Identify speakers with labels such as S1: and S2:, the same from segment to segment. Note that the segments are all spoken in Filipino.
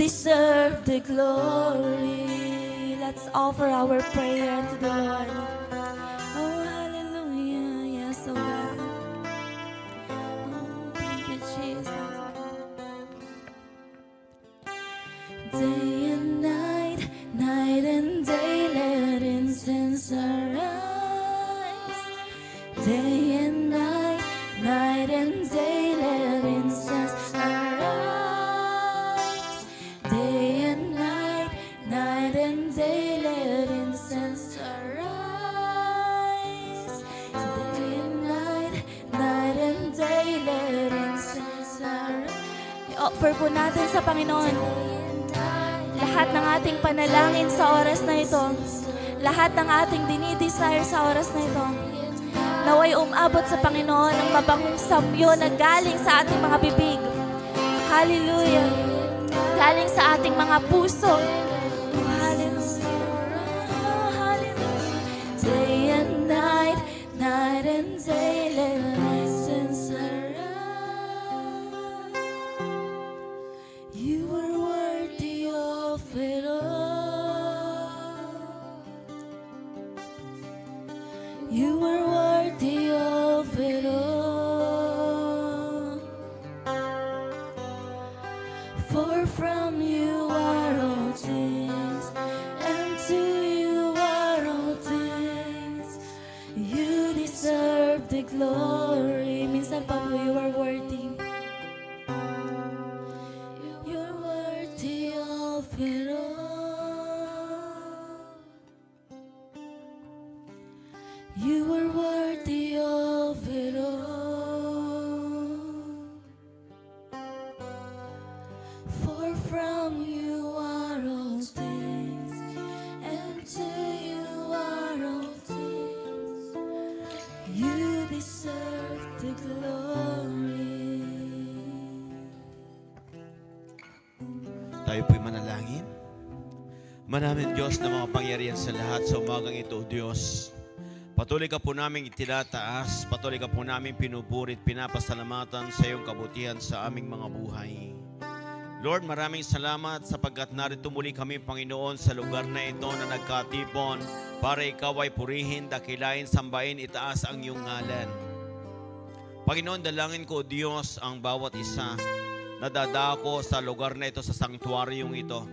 S1: deserve the glory. Let's offer our prayer unto the Lord. Oh, hallelujah. Yes, oh God. Oh, thank you, Jesus. Day and night, night and day, let incense arise. Day and night, night and day, let incense arise. Day and night, night and day, let incense arise. Day and night, night and day, let incense arise. I-offer po natin sa Panginoon lahat ng ating panalangin sa oras na ito, lahat ng ating dinidesire sa oras na ito. Naway umabot sa Panginoon ang mabangong samyo na galing sa ating mga bibig. Hallelujah! Galing sa ating mga puso. Hallelujah! Hallelujah! Day and night, night and day, let incense arise. You are worthy of it all. You are worthy of it all. For from you are all things, and to you are all things. You deserve the glory. Minsan pa po, you are worthy. You're worthy of it all. You are worthy of it all. For from you are all things, and to you are all things. You deserve the glory.
S2: Tayo po'y manalangin. Manamin Diyos na mga pangyarihan sa lahat sa umagang ito, Diyos. Patuloy ka po namin itinataas, patuloy ka po namin pinupurit, pinapasalamatan sa iyong kabutihan sa aming mga buhay. Lord, maraming salamat sapagkat narito muli kami, Panginoon, sa lugar na ito na nagkatipon para ikaw ay purihin, dakilain, sambahin, itaas ang iyong ngalan. Panginoon, dalangin ko, Diyos, ang bawat isa na dadako sa lugar na ito, sa sanktuaryong ito.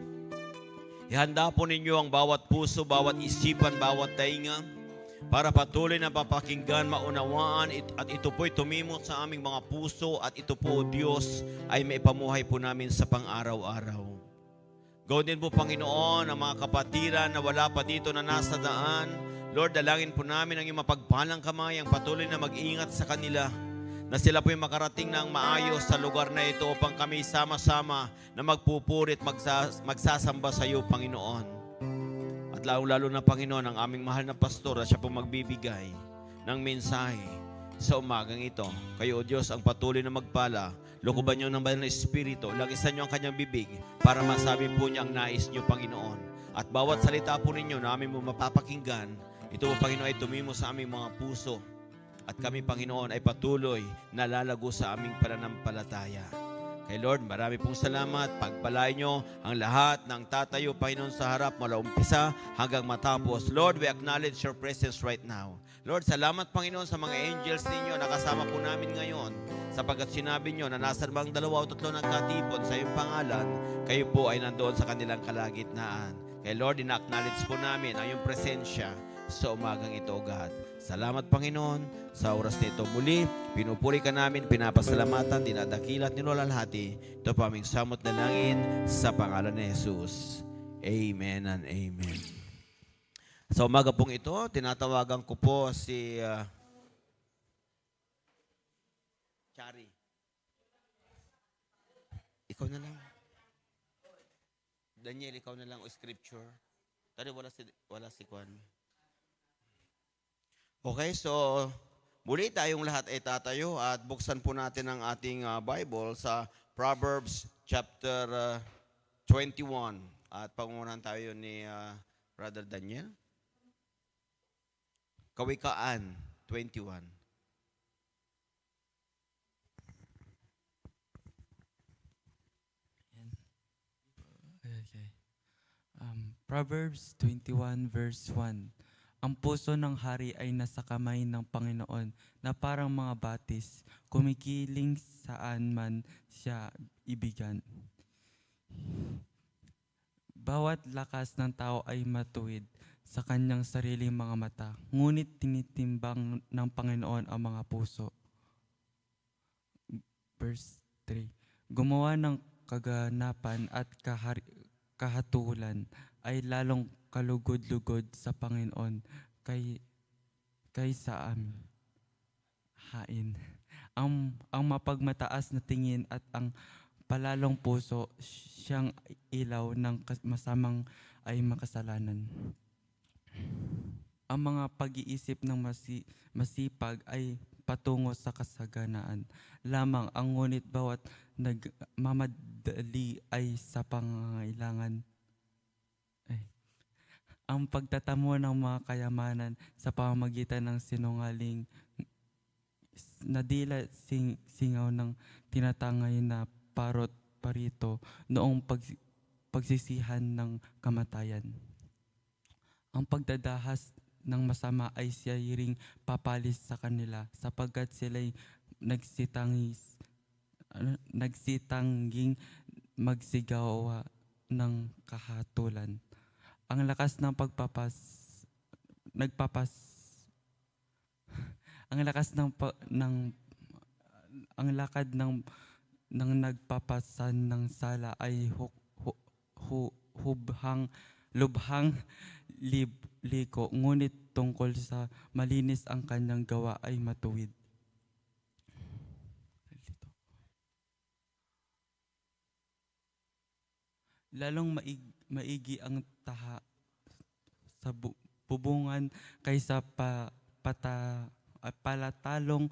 S2: Ihanda po ninyo ang bawat puso, bawat isipan, bawat tainga, para patuloy na papakinggan, maunawaan, at ito po'y tumimot sa aming mga puso, at ito po, Diyos, ay maipamuhay po namin sa pang-araw-araw. Gawin din po, Panginoon, ang mga kapatiran na wala pa dito na nasa daan. Lord, dalangin po namin ang iyong mapagpalang kamay, ang patuloy na mag-iingat sa kanila, na sila po'y makarating ng maayos sa lugar na ito upang kami sama-sama na magpupurit, magsasamba sa iyo, Panginoon. At lalo na, Panginoon, ang aming mahal na pastor, siya pong magbibigay ng mensahe sa umagang ito. Kayo, O Diyos, ang patuloy na magpala. Lukuban niyo ng banal na Espiritu. Lagisan niyo ang kanyang bibig para masabi po niya ang nais niyo, Panginoon. At bawat salita po ninyo na aming mapapakinggan, ito po, Panginoon, ay tumimo sa aming mga puso. At kami, Panginoon, ay patuloy na lalago sa aming pananampalataya. Kay Lord, marami pong salamat. Pagpalain nyo ang lahat ng tatayo, Panginoon, sa harap mula umpisa hanggang matapos. Lord, we acknowledge your presence right now. Lord, salamat, Panginoon, sa mga angels ninyo na kasama po namin ngayon. Sapagkat sinabi nyo na nasa bang 2 o 3 nagkatipon sa iyong pangalan, kayo po ay nandoon sa kanilang kalagitnaan. Kay Lord, ina-acknowledge po namin ang iyong presensya sa umagang ito, God. Salamat, Panginoon, sa oras nito. Muli, pinupuri ka namin, pinapasalamatan, dinadakilat, nilulalhati. Ito po aming samot na langin sa pangalan ni Jesus. Amen and amen. Sa umaga pong ito, tinatawagan ko po si Chari. Ikaw na lang. Daniel, ikaw na lang o scripture. Tari, wala si Kwan. Okay, so muli tayong lahat ay tatayo at buksan po natin ang ating Bible sa Proverbs chapter 21. At pangunahan tayo ni Brother Daniel. Kawikaan 21.
S3: Okay. Proverbs 21 verse 1. Ang puso ng hari ay nasa kamay ng Panginoon na parang mga batis, kumikiling saan man siya ibigan. Bawat lakas ng tao ay matuwid sa kanyang sariling mga mata, ngunit tinitimbang ng Panginoon ang mga puso. Verse 3. Gumawa ng kaganapan at kahatulan ay lalong kalugod-lugod sa Panginoon kaysa amin. Hain. Ang mapagmataas na tingin at ang palalong puso siyang ilaw ng masamang ay makasalanan. Ang mga pag-iisip ng masipag ay patungo sa kasaganaan lamang, ang ngunit bawat nagmamadali ay sa pangangailangan. Ang pagtatamo ng mga kayamanan sa pamamagitan ng sinungaling nadila singaw ng tinatangay na parot parito noong pagsisihan ng kamatayan. Ang pagdadahas ng masama ay siya ring papalis sa kanila sapagkat sila'y nagsitangging magsigawa ng kahatulan. Ang lakas ng ang lakas ang lakad ng nagpapasan ng sala ay lubhang liko, ngunit tungkol sa malinis ang kanyang gawa ay matuwid. Lalong maigi ang taha sa bubungan kaysa palatalong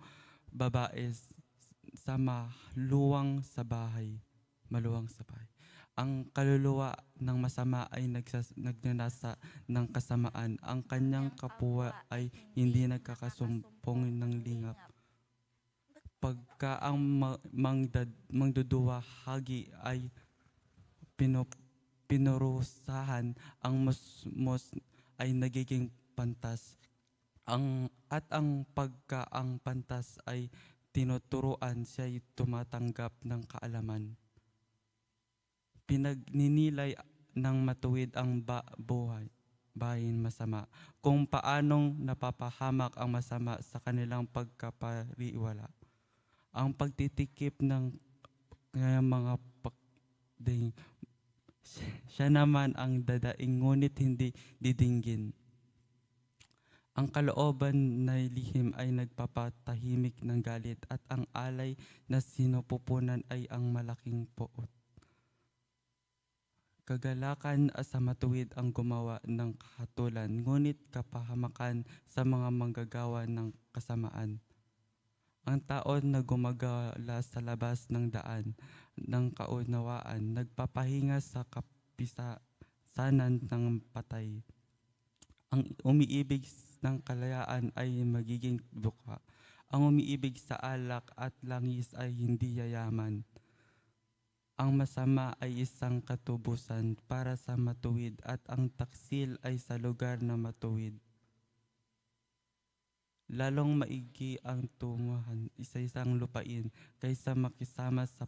S3: babae sa maluwang sa bahay. Ang kaluluwa ng masama ay nagnanasa ng kasamaan. Ang kanyang kapwa ay hindi nagkakasumpong ng lingap. Pagka ang mangduduwahagi ay pinurusahan, ang musmos ay nagiging pantas. Ang pagka ang pantas ay tinuturuan, siya ay tumatanggap ng kaalaman. Pinagninilay ng matuwid ang bayin masama, kung paanong napapahamak ang masama sa kanilang pagkapariwala. Ang pagtitikip ng mga pakding, siya naman ang dadaing ngunit hindi didinggin. Ang kalooban na lihim ay nagpapatahimik ng galit at ang alay na sinupupunan ay ang malaking poot. Kagalakan sa matuwid ang gumawa ng kahatulan, ngunit kapahamakan sa mga manggagawa ng kasamaan. Ang tao na gumagala sa labas ng daan ng kaunawaan, nagpapahinga sa kapisanan ng patay. Ang umiibig ng kalayaan ay magiging duka. Ang umiibig sa alak at langis ay hindi yayaman. Ang masama ay isang katubusan para sa matuwid at ang taksil ay sa lugar na matuwid. Lalong maigi ang tumahan isa-isang lupain kaysa makisama sa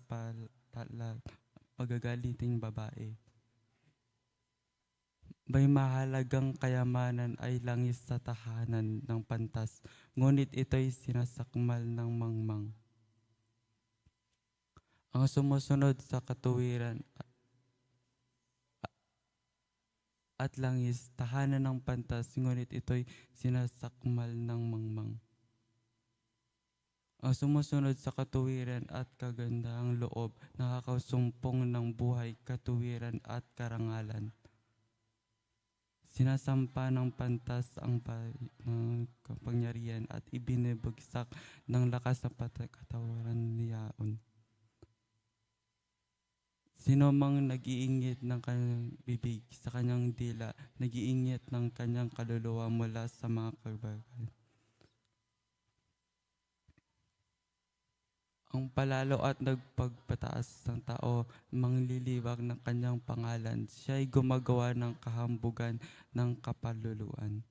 S3: pagagaliting babae. May mahalagang kayamanan ay langis sa tahanan ng pantas, ngunit ito'y sinasakmal ng mangmang. Ang sumusunod sa katuwiran at langis, tahanan ng pantas, ngunit ito'y sinasakmal ng mangmang. Ang sumusunod sa katuwiran at kagandahang loob, nakakasumpong ng buhay, katuwiran at karangalan. Sinasampa ng pantas ang kapangyarihan at ibinibagsak ng lakas sa katawan niyaon. Sino mang nag-iingit ng kanyang bibig sa kanyang dila, nag-iingit ng kanyang kaluluwa mula sa mga kabagayan. Ang palalo at nagpagpataas ng tao, mangliliwag ng kanyang pangalan. Siya ay gumagawa ng kahambugan ng kapaluluan.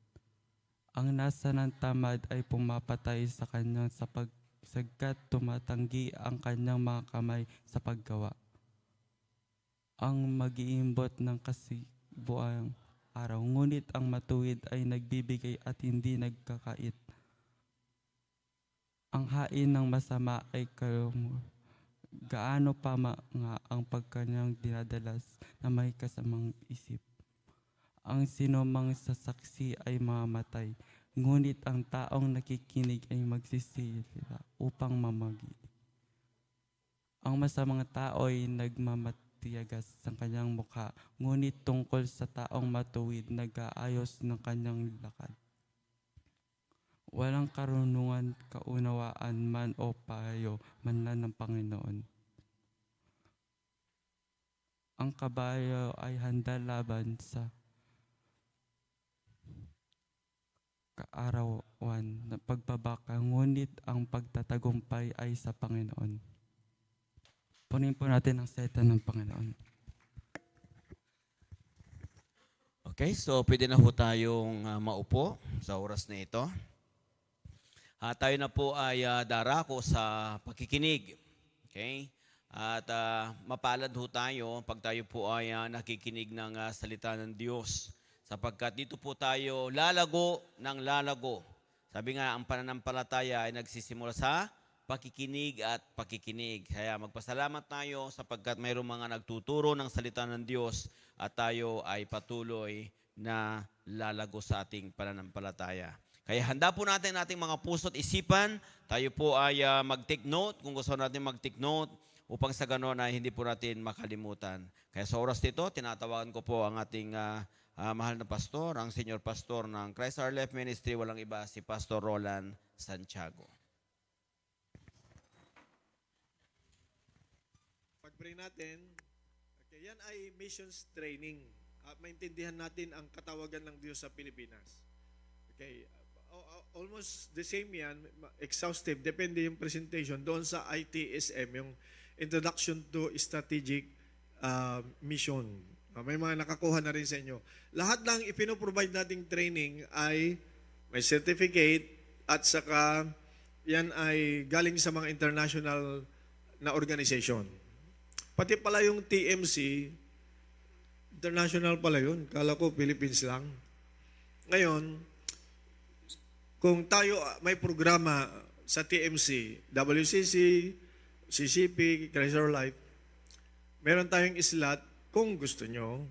S3: Ang nasa ng tamad ay pumapatay sa kanyang sapagkat tumatanggi ang kanyang mga kamay sa paggawa. Ang mag-iimbot ng kasibuang araw, ngunit ang matuwid ay nagbibigay at hindi nagkakait. Ang hain ng masama ay gaano pa nga ang pagkanyang dinadalas na may kasamang isip. Ang sinumang sasaksi ay mamamatay, ngunit ang taong nakikinig ay magsisila upang mamagi. Ang masamang tao ay nagmamatiyagas sa kanyang mukha, ngunit tungkol sa taong matuwid, nag-aayos ng kanyang lakad. Walang karunungan, kaunawaan man o payo man lang ng Panginoon. Ang kabayo ay handa laban sa kaarawan na pagbabaka, ngunit ang pagtatagumpay ay sa Panginoon. Punin po natin ang seta ng Panginoon.
S2: Okay, so pwede na po tayong maupo sa oras na ito. Tayo na po ay darako sa pakikinig. Okay? At mapalad ho tayo pag tayo po ay nakikinig ng salita ng Diyos. Sapagkat dito po tayo lalago ng lalago. Sabi nga, ang pananampalataya ay nagsisimula sa pakikinig at pakikinig. Kaya magpasalamat tayo sapagkat mayroong mga nagtuturo ng salita ng Diyos at tayo ay patuloy na lalago sa ating pananampalataya. Kaya handa po natin ating mga puso at isipan. Tayo po ay mag-take note kung gusto natin mag-take note upang sa ganoon ay hindi po natin makalimutan. Kaya sa oras nito, tinatawagan ko po ang ating mahal na pastor, ang senior pastor ng Christ Our Life Ministry, walang iba, si Pastor Roland Santiago.
S4: Pag-pray natin, okay, yan ay missions training. Maintindihan natin ang katawagan ng Diyos sa Pilipinas. Okay, almost the same yan, exhaustive, depende yung presentation doon sa ITSM, yung Introduction to Strategic Mission. May mga nakakuha na rin sa inyo. Lahat ng ipinoprovide nating training ay may certificate at saka yan ay galing sa mga international na organization. Pati pala yung TMC, international pala yun. Kala ko Philippines lang. Ngayon, kung tayo may programa sa TMC, WCC, CCP, Christ Our Life, meron tayong slot kung gusto nyo,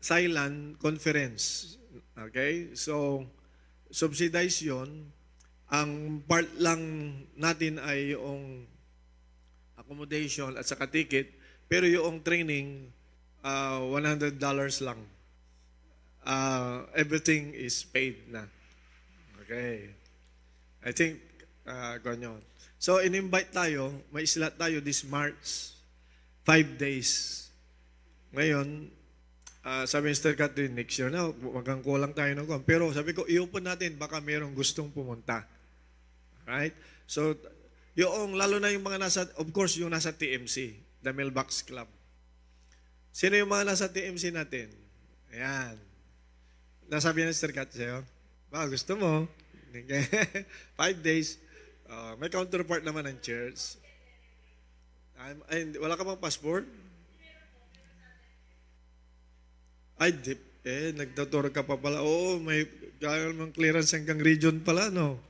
S4: silent conference. Okay? So, subsidize yun. Ang part lang natin ay yung accommodation at saka ticket, pero yung training, $100 lang. Everything is paid na. Okay. I think, ganyan. So, in-invite tayo, may slot tayo this March, 5 days. Ngayon, sabi ni Mr. Catherine, next year na, magang kulang tayo ng kwan. Pero sabi ko, i-open natin, baka mayroong gustong pumunta. Right? So, yung, lalo na yung mga nasa, of course, yung nasa TMC, the Mailbox Club. Sino yung mga nasa TMC natin? Ayan. Nasabi na Mr. Kat sa'yo, gusto mo? 5 days. May counterpart naman ng church. Wala ka bang passport? Ay, nagtutur ka pa pala. Oo, may gano'n mang clearance hanggang region pala, no?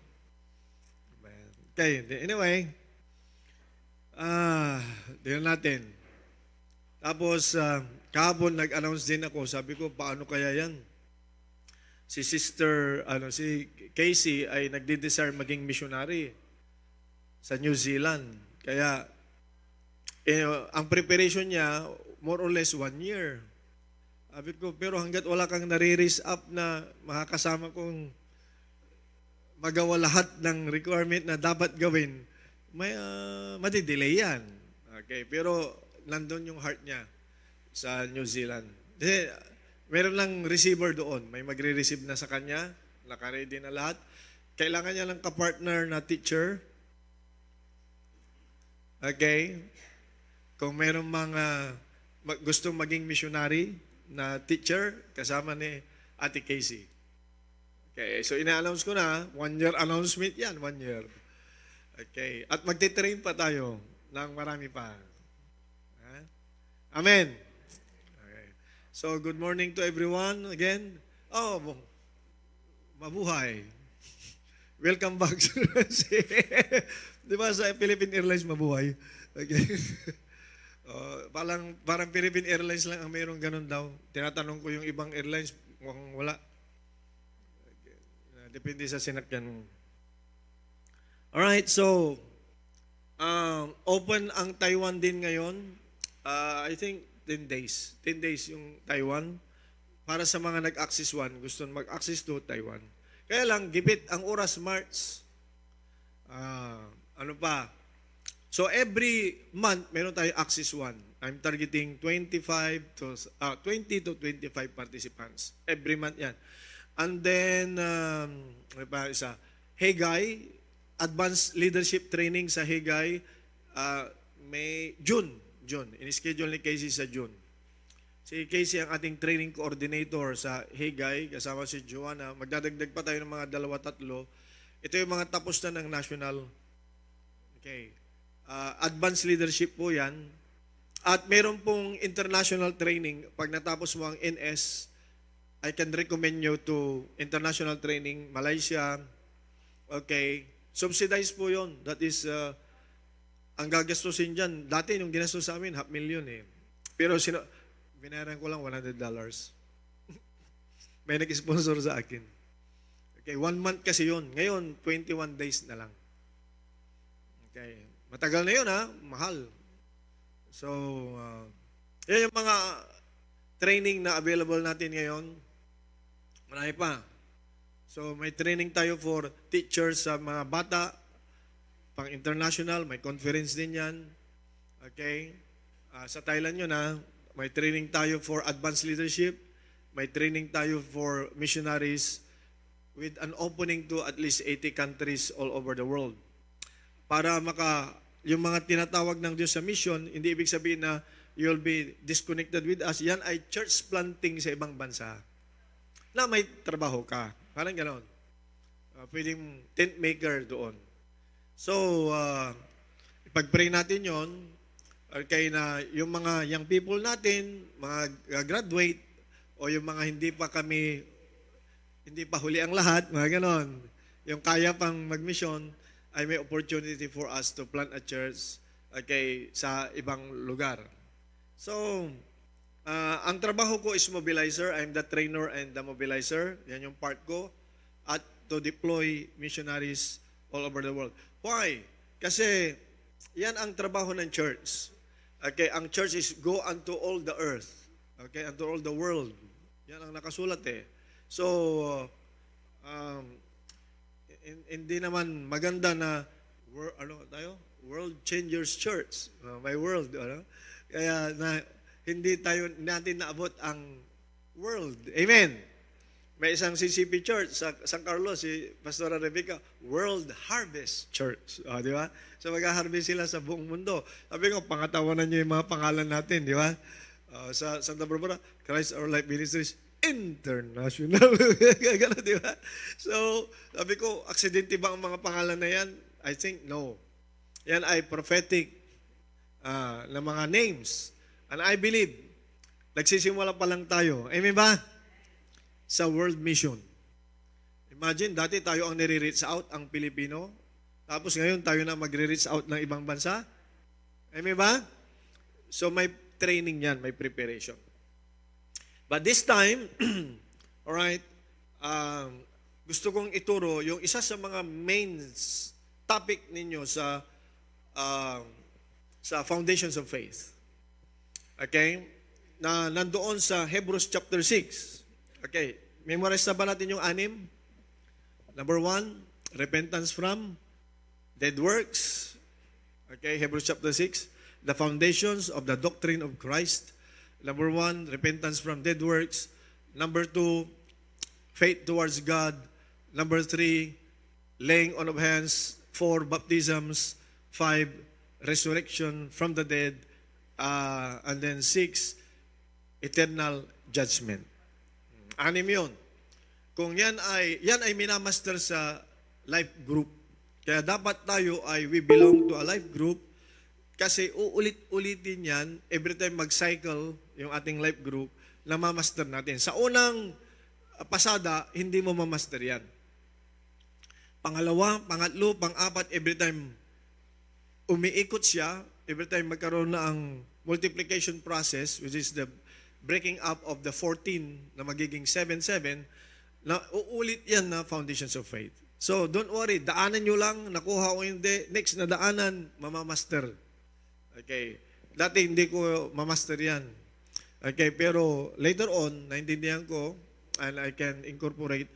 S4: Okay, anyway. Tingnan natin. Tapos, kahapon nag-announce din ako. Sabi ko, paano kaya yan? Si Casey ay nagde-desire maging missionary sa New Zealand. Kaya, ang preparation niya, more or less 1 year. Sabi ko, pero hanggat wala kang nare-raise up na makakasama kong magawa lahat ng requirement na dapat gawin, may madidelay yan. Okay, pero nandun yung heart niya sa New Zealand. Kasi, meron lang receiver doon. May magre-receive na sa kanya. Naka-ready na lahat. Kailangan niya lang kapartner na teacher. Okay? Kung mayroong mga gustong maging missionary na teacher, kasama ni Ate Casey. Okay, so ina-announce ko na, 1 year announcement yan, 1 year. Okay, at magtitrain pa tayo ng marami pa. Ha? Amen. Okay. So, good morning to everyone again. Oh, mabuhay. Welcome back. Di ba sa Philippine Airlines mabuhay? Okay. Parang Philippine Airlines lang ang mayroong ganun daw. Tinatanong ko yung ibang airlines, mukhang wala. Depende sa sinakyan mo. Alright, so, open ang Taiwan din ngayon. I think 10 days. 10 days yung Taiwan. Para sa mga nag-access 1, gusto mag-access to Taiwan. Kaya lang, gipit ang oras March. Ano pa? So every month, meron tayo access 1. I'm targeting 20 to 25 participants. Every month yan. And then, ano pa isa? Hagay, Advanced Leadership Training sa Hagay, May, June. In-schedule ni Casey sa June. Si Casey ang ating training coordinator sa Hagay, kasama si Joanna. Magdadagdag pa tayo ng mga 2-3. Ito yung mga tapos na ng national. Okay. Advanced leadership po yan. At meron pong international training. Pag natapos mo ang NS, I can recommend you to international training, Malaysia. Okay. Subsidized po yon. That is, ang gagastusin dyan. Dati, nung ginastos sa amin, $500,000 eh. Pero binayaran ko lang $100. May nag-sponsor sa akin. Okay, 1 month kasi yun. Ngayon, 21 days na lang. Okay. Matagal na yun ha, mahal. So, yan yung mga training na available natin ngayon. Marami pa. So, may training tayo for teachers sa mga bata, pang international, may conference din yan. Okay? Sa Thailand yun ha, may training tayo for advanced leadership, may training tayo for missionaries with an opening to at least 80 countries all over the world. Para yung mga tinatawag ng Diyos sa mission, hindi ibig sabihin na you'll be disconnected with us. Yan ay church planting sa ibang bansa. Na may trabaho ka. Parang gano'n. Pwedeng tent maker doon. So, ipag-pray natin yon. Okay, na yung mga young people natin, mga graduate, o yung mga hindi pa huli ang lahat, mga gano'n. Yung kaya pang mag-mission, ay may opportunity for us to plant a church sa ibang lugar. So, ang trabaho ko is mobilizer. I'm the trainer and the mobilizer. Yan yung part ko. At to deploy missionaries all over the world. Why? Kasi yan ang trabaho ng church. Okay, ang church is go unto all the earth. Okay, unto all the world. Yan ang nakasulat eh. So, hindi naman maganda na World Changers Church. May world, Kaya hindi natin naabot ang world. Amen. May isang CCP Church sa San Carlos, si Pastora Rebecca, World Harvest Church. Di ba? So mag-harvest sila sa buong mundo. Sabi ko, pangatawanan niyo yung mga pangalan natin, di ba? Sa Santa Barbara, Christ Our Life Ministries International. Gano'n, di ba? So, sabi ko, aksidente ba ang mga pangalan na yan? I think no. Yan ay prophetic na mga names. And I believe, nagsisimula pa lang tayo. Amen ba? Sa world mission. Imagine, dati tayo ang nire-reach out, ang Pilipino. Tapos ngayon, tayo na magre-reach out ng ibang bansa. Amen ba? So, may training yan, may preparation. But this time, alright, gusto kong ituro yung isa sa mga main topic ninyo sa Foundations of Faith. Okay? Na nandoon sa Hebrews chapter 6. Okay, memorize na ba natin yung 6? Number 1, repentance from dead works. Okay, Hebrews chapter 6. The foundations of the doctrine of Christ. Number 1, repentance from dead works. Number 2, faith towards God. Number 3, laying on of hands. 4, baptisms. 5, resurrection from the dead, and then 6, eternal judgment. 6 yun. Kung yan ay minamaster sa life group. Kaya dapat tayo ay we belong to a life group kasi uulit-ulitin yan every time mag-cycle yung ating life group na mamaster natin. Sa unang pasada, hindi mo mamaster yan. Pangalawa, pangatlo, pang-apat, every time umiikot siya, every time magkaroon na ang multiplication process, which is the breaking up of the 14 na magiging 7-7, na uulit yan na foundations of faith. So, don't worry, daanan nyo lang, nakuha o hindi, next na daanan, mamamaster. Okay. Dati hindi ko mamaster yan. Okay, pero later on, naintindihan ko, and I can incorporate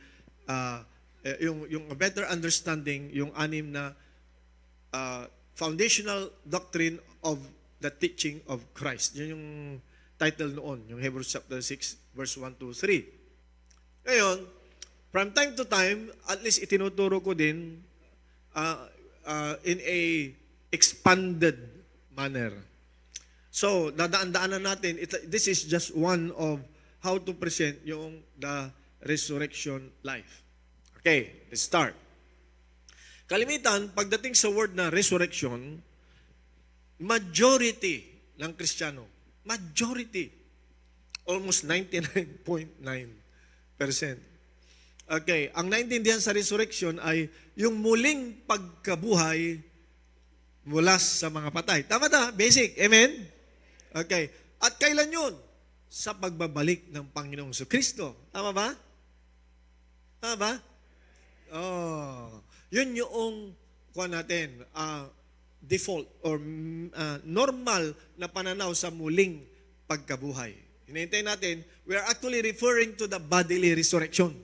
S4: yung better understanding, yung 6 na foundational doctrine of the teaching of Christ. Yun yung title noon, yung Hebrews chapter 6, verse 1 to 3. Ngayon, from time to time, at least itinuturo ko din in a expanded manner. So, dadaan-daanan natin, this is just one of how to present yung the resurrection life. Okay, let's start. Kalimitan, pagdating sa word na resurrection, majority ng Kristiyano, majority, almost 99.9%. Okay, ang naintindihan sa resurrection ay yung muling pagkabuhay mula sa mga patay. Tama ta? Basic. Amen? Okay. At kailan yun? Sa pagbabalik ng Panginoong Kristo. Tama ba? Tama ba? Oh. Yun yung kuha natin, default or normal na pananaw sa muling pagkabuhay. Hinihintay natin, we are actually referring to the bodily resurrection.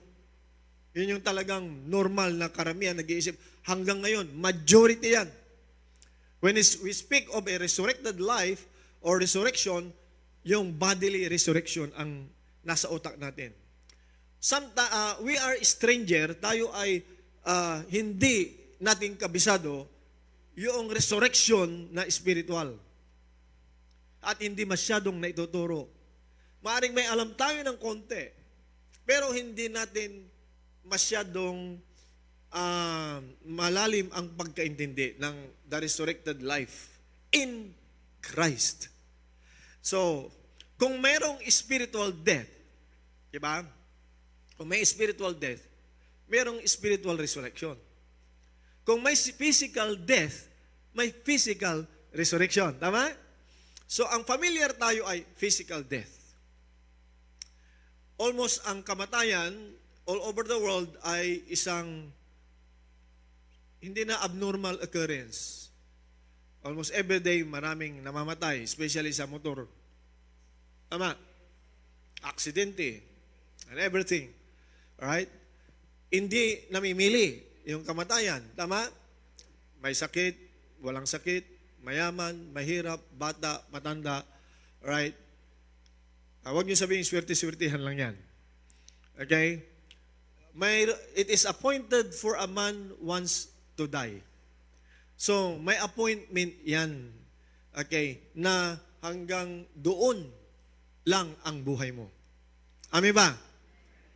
S4: Yun yung talagang normal na karamihan nag-iisip. Hanggang ngayon, majority yan. When we speak of a resurrected life or resurrection, yung bodily resurrection ang nasa utak natin. We are stranger, tayo ay hindi natin kabisado yung resurrection na spiritual. At hindi masyadong naituturo. Maaring may alam tayo ng konti, pero hindi natin masyadong malalim ang pagkaintindi ng the resurrected life in Christ. So, kung mayroong spiritual death, di ba? Kung may spiritual death, mayroong spiritual resurrection. Kung may physical death, may physical resurrection. Tama? So, ang familiar tayo ay physical death. Almost ang kamatayan all over the world ay isang hindi na abnormal occurrence. Almost every day, maraming namamatay, especially sa motor. Tama? Aksidente and everything. Alright? Hindi namimili yung kamatayan. Tama? May sakit, walang sakit, mayaman, mahirap, bata, matanda. Alright? Huwag niyo sabihin, swerte-swertihan lang yan. Okay? It is appointed for a man once to die. So, may appointment yan. Okay? Na hanggang doon lang ang buhay mo. Amen ba?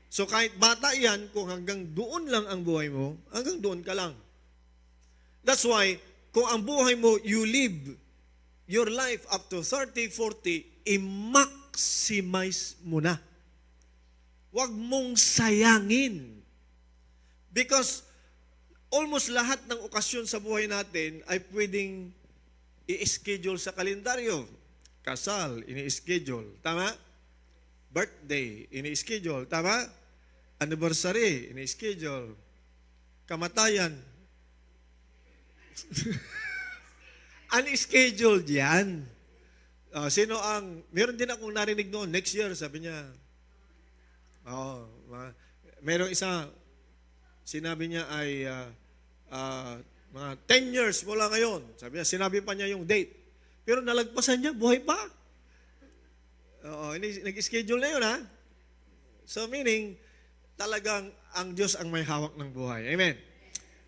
S4: So, kahit bata yan, kung hanggang doon lang ang buhay mo, hanggang doon ka lang. That's why, kung ang buhay mo, you live your life up to 30, 40, i-maximize mo na. Huwag mong sayangin. Because almost lahat ng okasyon sa buhay natin ay pwedeng i-schedule sa kalendaryo. Kasal, ini-schedule. Tama? Birthday, ini-schedule. Tama? Anniversary, ini-schedule. Kamatayan. Unscheduled yan. Meron din akong narinig noon, next year, sabi niya. Meron isa, sinabi niya ay mga 10 years mula ngayon. Sabi niya, sinabi pa niya yung date. Pero nalagpasan niya, buhay pa. Nag-schedule na yun, ha? So meaning, talagang ang Diyos ang may hawak ng buhay. Amen.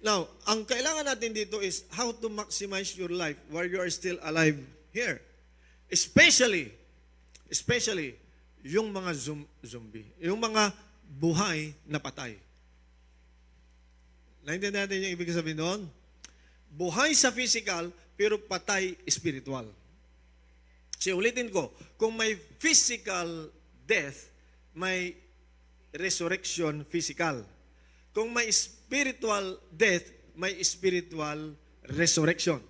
S4: Now, ang kailangan natin dito is how to maximize your life while you are still alive here. Especially, yung mga zombie, yung mga buhay na patay. Naintindihan natin yung ibig sabihin doon? Buhay sa physical, pero patay spiritual. So, ulitin ko, kung may physical death, may resurrection physical. Kung may spiritual death, may spiritual resurrection.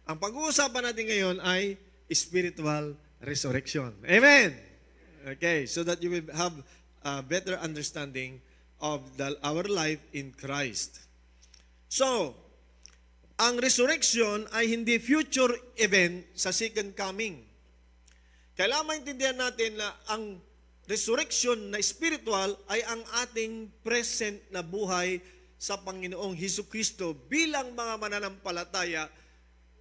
S4: Ang pag-uusapan natin ngayon ay spiritual resurrection. Amen! Okay, so that you will have a better understanding of our life in Christ. So, ang resurrection ay hindi future event sa second coming. Kailangan maintindihan natin na ang resurrection na spiritual ay ang ating present na buhay sa Panginoong Hesukristo bilang mga mananampalataya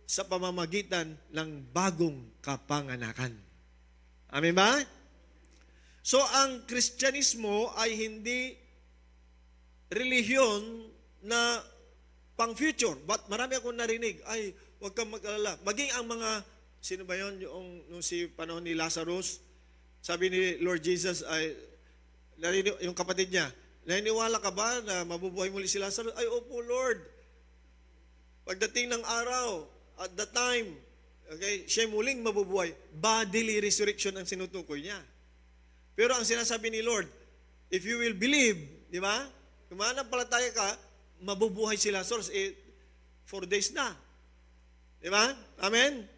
S4: sa pamamagitan ng bagong kapanganakan. Amen ba? So, ang Kristyanismo ay hindi relihiyon na pang-future. But marami akong narinig, ay, huwag kang mag-alala. Maging ang mga, sino ba yun? Yung si panahon ni Lazarus, sabi ni Lord Jesus, ay, yung kapatid niya, naniniwala ka ba na mabubuhay muli si Lazarus? Ay, opo, Lord. Pagdating ng araw, at the time, okay, siya muling mabubuhay. Bodily resurrection ang sinutukoy niya. Pero ang sinasabi ni Lord, if you will believe, di ba? Kung mananampalataya ka, mabubuhay si Lazarus. 4 days na. Di ba? Amen?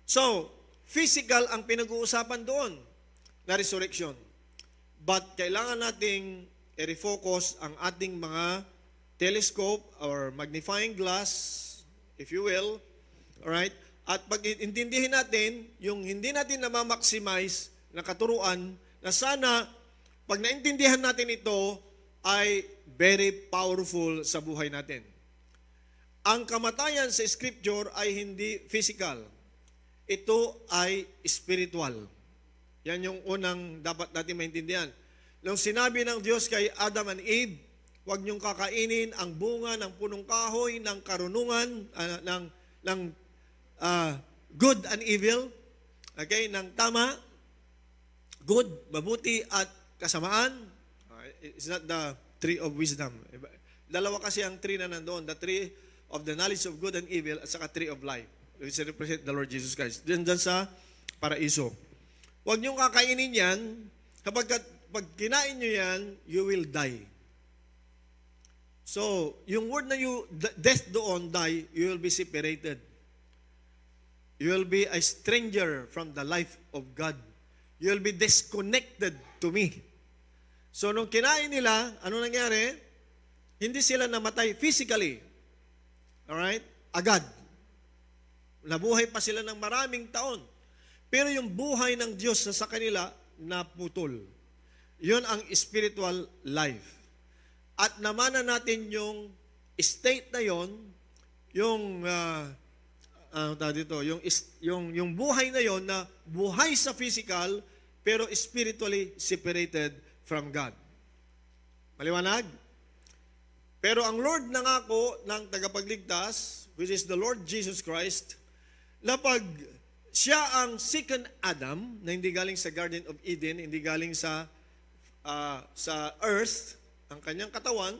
S4: So, physical ang pinag-uusapan doon na resurrection. But kailangan nating i-refocus ang ating mga telescope or magnifying glass, if you will, alright? At pag-intindihin natin, yung hindi natin na-maximize na katuruan, na sana, pag naintindihan natin ito, ay very powerful sa buhay natin. Ang kamatayan sa Scripture ay hindi physical. Ito ay spiritual. Yan yung unang dapat natin maintindihan. Nung sinabi ng Diyos kay Adam and Eve, huwag niyong kakainin ang bunga ng punong kahoy, ng karunungan, ng good and evil, okay, ng tama, good, mabuti, at kasamaan. It's not the tree of wisdom. Dalawa kasi ang tree na nandoon, the tree of the knowledge of good and evil, at saka tree of life, which represent the Lord Jesus Christ. Diyan sa paraiso. Huwag niyong kakainin yan. Pag kinain niyo yan, you will die. So, yung word na death doon, die, you will be separated. You will be a stranger from the life of God. You will be disconnected to me. So, nung kinain nila, ano nangyari? Hindi sila namatay physically. Alright? Agad. Nabuhay pa sila ng maraming taon. Pero yung buhay ng Diyos sa kanila, naputol. Yun ang spiritual life. At namanan natin yung state na yon, yung yung buhay na yon na buhay sa physical pero spiritually separated from God. Maliwanag? Pero ang Lord nangako ng tagapagligtas, which is the Lord Jesus Christ, na pag siya ang second Adam, na hindi galing sa Garden of Eden, hindi galing sa earth, ang kanyang katawan,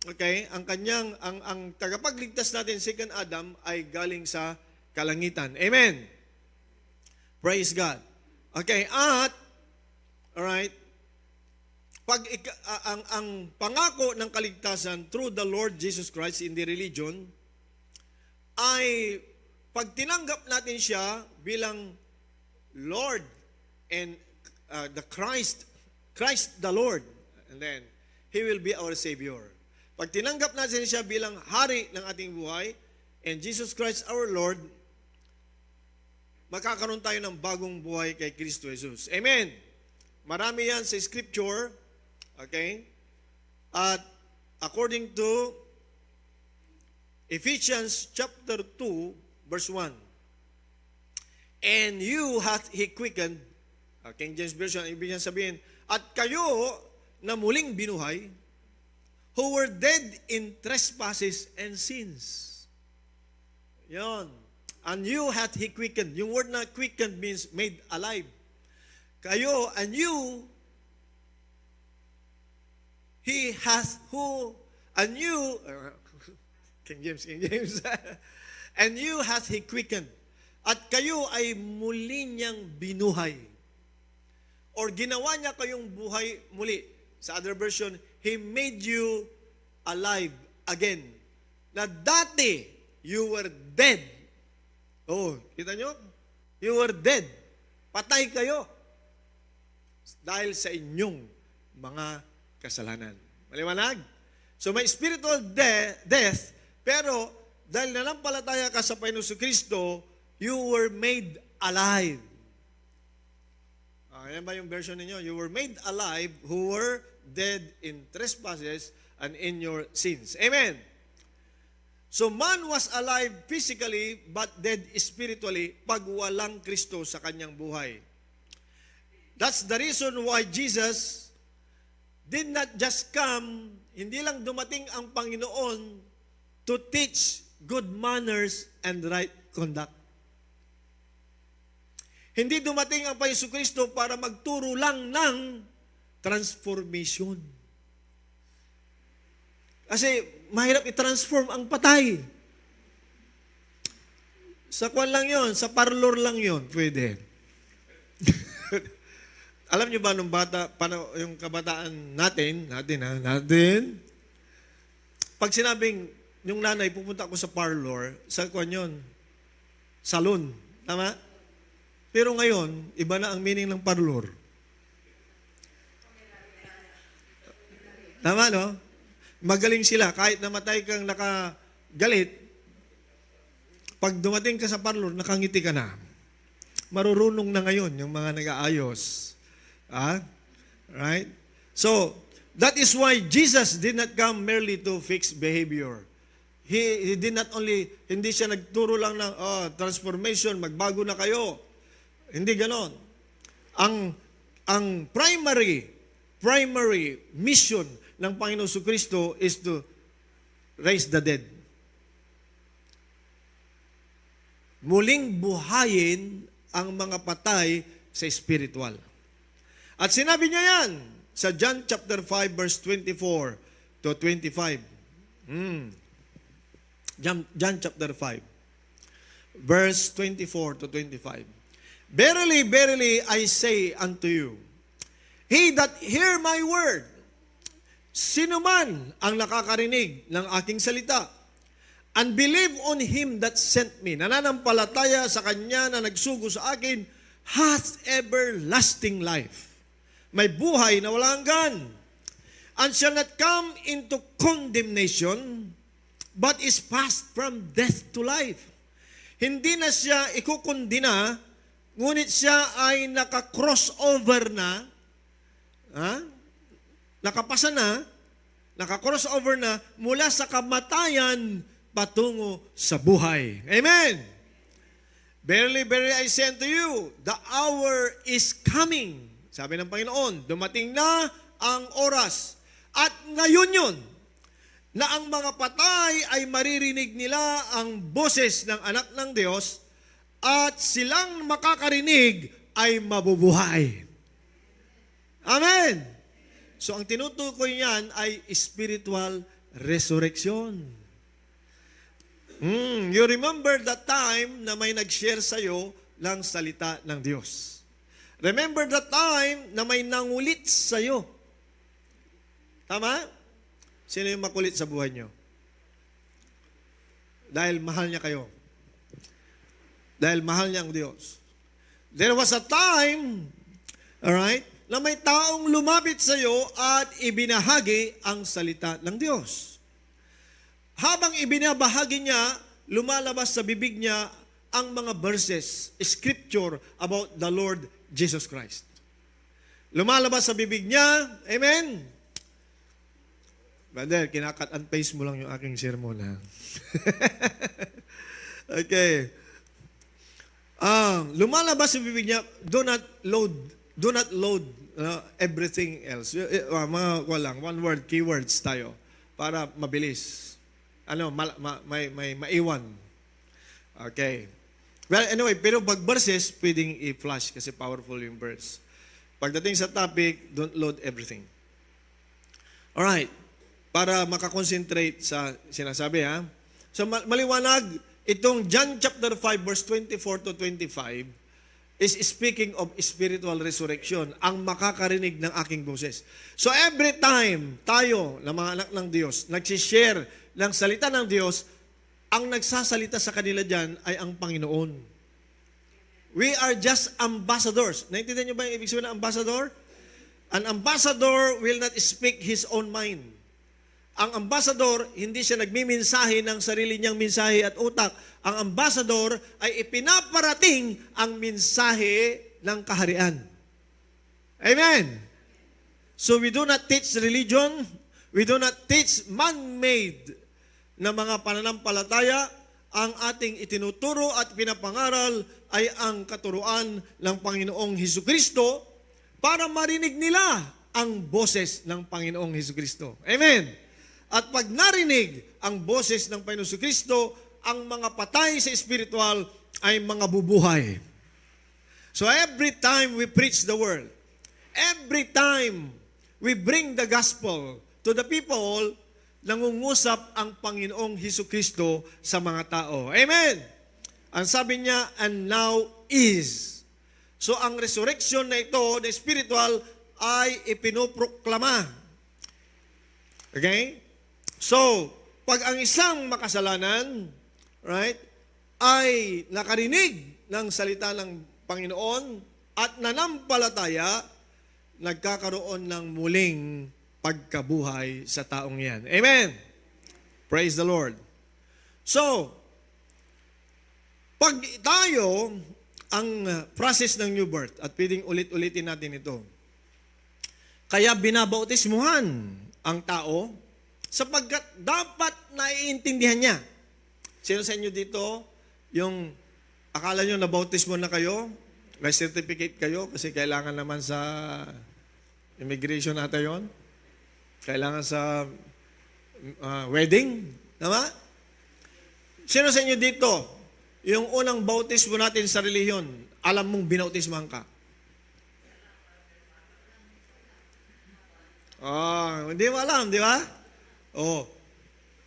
S4: okay, ang tagapagligtas natin, second Adam, ay galing sa kalangitan. Amen. Praise God. Okay, at, alright, ang pangako ng kaligtasan through the Lord Jesus Christ in the religion, ay pag tinanggap natin siya bilang Lord and the Christ the Lord, and then He will be our Savior. Pag tinanggap natin siya bilang hari ng ating buhay, and Jesus Christ our Lord, magkakaroon tayo ng bagong buhay kay Kristo Jesus. Amen. Marami yan sa Scripture, okay? At according to Ephesians chapter 2, verse 1, and you hath He quickened, King James Version, ibig niya sabihin, at kayo na muling binuhay, who were dead in trespasses and sins. Yon. And you hath he quickened. Yung word na quickened means made alive. Kayo, and you, he has who, and you, King James, and you hath he quickened. At kayo ay muli niyang binuhay. Or ginawa niya kayong buhay muli. Sa other version, He made you alive again. Na dati, you were dead. Oh, kita nyo? You were dead. Patay kayo. Dahil sa inyong mga kasalanan. Maliwanag? So may spiritual death, pero dahil nanampalataya ka sa Panginoon Kristo, you were made alive. Ayan ba yung version ninyo? You were made alive who were dead in trespasses and in your sins. Amen. So man was alive physically but dead spiritually pag walang Kristo sa kanyang buhay. That's the reason why Jesus did not just come, hindi lang dumating ang Panginoon to teach good manners and right conduct. Hindi dumating ang Panginoon Kristo para magturo lang ng transformation. Kasi mahirap i-transform ang patay. Sa kwan lang yon, sa parlor lang yon, pwede. Alam niyo ba nung bata, yung kabataan natin, pag sinabing, yung nanay, pupunta ako sa parlor, sa kwan yon, salon, tama? Pero ngayon, iba na ang meaning ng parlor. Tama, no? Magaling sila. Kahit namatay kang nakagalit, pag dumating ka sa parlor, nakangiti ka na. Marurunong na ngayon yung mga nag-aayos. Right? So, that is why Jesus did not come merely to fix behavior. He did not only, hindi siya nagturo lang ng transformation, magbago na kayo. Hindi ganon. Ang primary mission ng Panginoon Kristo is to raise the dead. Muling buhayin ang mga patay sa spiritual. At sinabi niya yan sa John chapter 5 verse 24 to 25. John chapter 5 verse 24 to 25. Verily, verily, I say unto you, he that hear my word, sino man ang nakakarinig ng aking salita, and believe on him that sent me, nananampalataya sa kanya na nagsugo sa akin, hath everlasting life. May buhay na walang hanggan, and shall not come into condemnation, but is passed from death to life. Hindi na siya ikukundina, ngunit siya ay naka-crossover na, nakapasa na, naka-crossover na mula sa kamatayan patungo sa buhay. Amen! Verily, verily, I say unto you, the hour is coming. Sabi ng Panginoon, dumating na ang oras. At ngayon yun, na ang mga patay ay maririnig nila ang boses ng anak ng Diyos, at silang makakarinig ay mabubuhay. Amen! So ang tinutukoy niyan ay spiritual resurrection. You remember the time na may nag-share sa'yo ng salita ng Diyos. Remember the time na may nangulit sa'yo. Tama? Sino yung makulit sa buhay niyo? Dahil mahal niya kayo. Dahil mahal niya ang Diyos. There was a time, alright, na may taong lumapit sa iyo at ibinahagi ang salita ng Diyos. Habang ibinabahagi niya, lumalabas sa bibig niya ang mga verses, scripture about the Lord Jesus Christ. Lumalabas sa bibig niya, amen? Brother, kinakat and paste mo lang yung aking sermon, ha? Okay. Lumalabas sa bibig niya, do not load everything else. Mga walang, one word, keywords tayo. para mabilis. May maiwan. Okay. Well, anyway, pero pag verses, pwedeng i-flash kasi powerful yung verse. Pagdating sa topic, don't load everything. Alright. Para makakonsentrate sa sinasabi, ha? So, maliwanag, itong John chapter 5, verse 24 to 25, is speaking of spiritual resurrection, ang makakarinig ng aking boses. So, every time tayo, na mga anak ng Diyos, nagsishare ng salita ng Diyos, ang nagsasalita sa kanila dyan ay ang Panginoon. We are just ambassadors. Naintindihan niyo ba yung ibig sabihin ng ambassador? An ambassador will not speak his own mind. Ang ambassador, hindi siya nagmimensahe ng sarili niyang mensahe at utak. Ang ambassador ay ipinaparating ang mensahe ng kaharian. Amen? So we do not teach religion. We do not teach man-made na mga pananampalataya. Ang ating itinuturo at pinapangaral ay ang katuruan ng Panginoong Hesukristo para marinig nila ang boses ng Panginoong Hesukristo. Amen? At pag narinig ang boses ng Panginoong Hesukristo, ang mga patay sa espiritual ay mga bubuhay. So every time we preach the word, every time we bring the gospel to the people, nangungusap ang Panginoong Hesukristo sa mga tao. Amen! Ang sabi niya, and now is. So ang resurrection na ito, na spiritual, ay ipinoproklama. Okay? So, pag ang isang makasalanan, right, ay nakarinig ng salita ng Panginoon at nanampalataya, nagkakaroon ng muling pagkabuhay sa taong yan. Amen! Praise the Lord. So, pag tayo, ang process ng new birth, at pwedeng ulit-ulitin natin ito, kaya binabautismuhan ang tao, sapagkat dapat naiintindihan niya. Sino sa inyo dito, yung akala nyo nabautismo na kayo, may certificate kayo, kasi kailangan naman sa immigration nata yon, kailangan sa wedding, tama? Sino sa inyo dito, yung unang bautismo natin sa relihiyon, alam mong binautismahan ka? Hindi mo alam, di ba?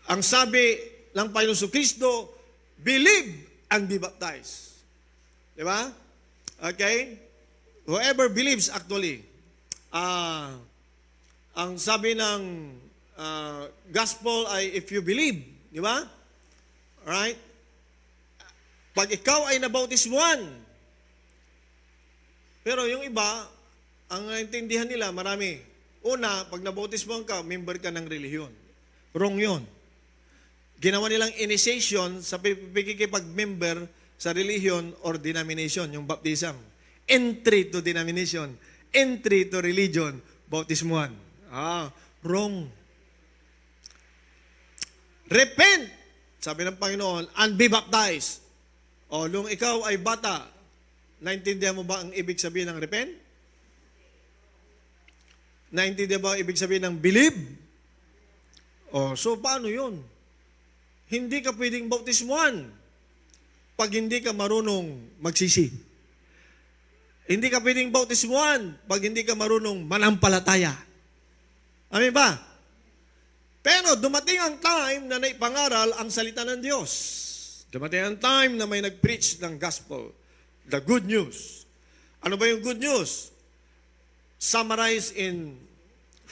S4: Ang sabi ng Panginoon Jesucristo, believe and be baptized. Di ba? Okay? Whoever believes actually, ang sabi ng gospel ay if you believe. Di ba? Alright? Pag ikaw ay nabautismuhan, pero yung iba, ang naintindihan nila, marami. Una, pag nabautismuhan ka, member ka ng relihiyon. Wrong yun. Ginawa nilang initiation sa pagkikipag-member sa religion or denomination, yung baptism. Entry to denomination, entry to religion, bautismuhan. Wrong. Repent, sabi ng Panginoon, and be baptized. Nung ikaw ay bata, naintindihan mo ba ang ibig sabihin ng repent? Naintindihan ba ang ibig sabihin ng believe? So paano yun? Hindi ka pwedeng bautismuhan pag hindi ka marunong magsisi. Hindi ka pwedeng bautismuhan pag hindi ka marunong manampalataya. Amen ba? Pero dumating ang time na naipangaral ang salita ng Diyos. Dumating ang time na may nag-preach ng gospel, the good news. Ano ba yung good news? Summarized in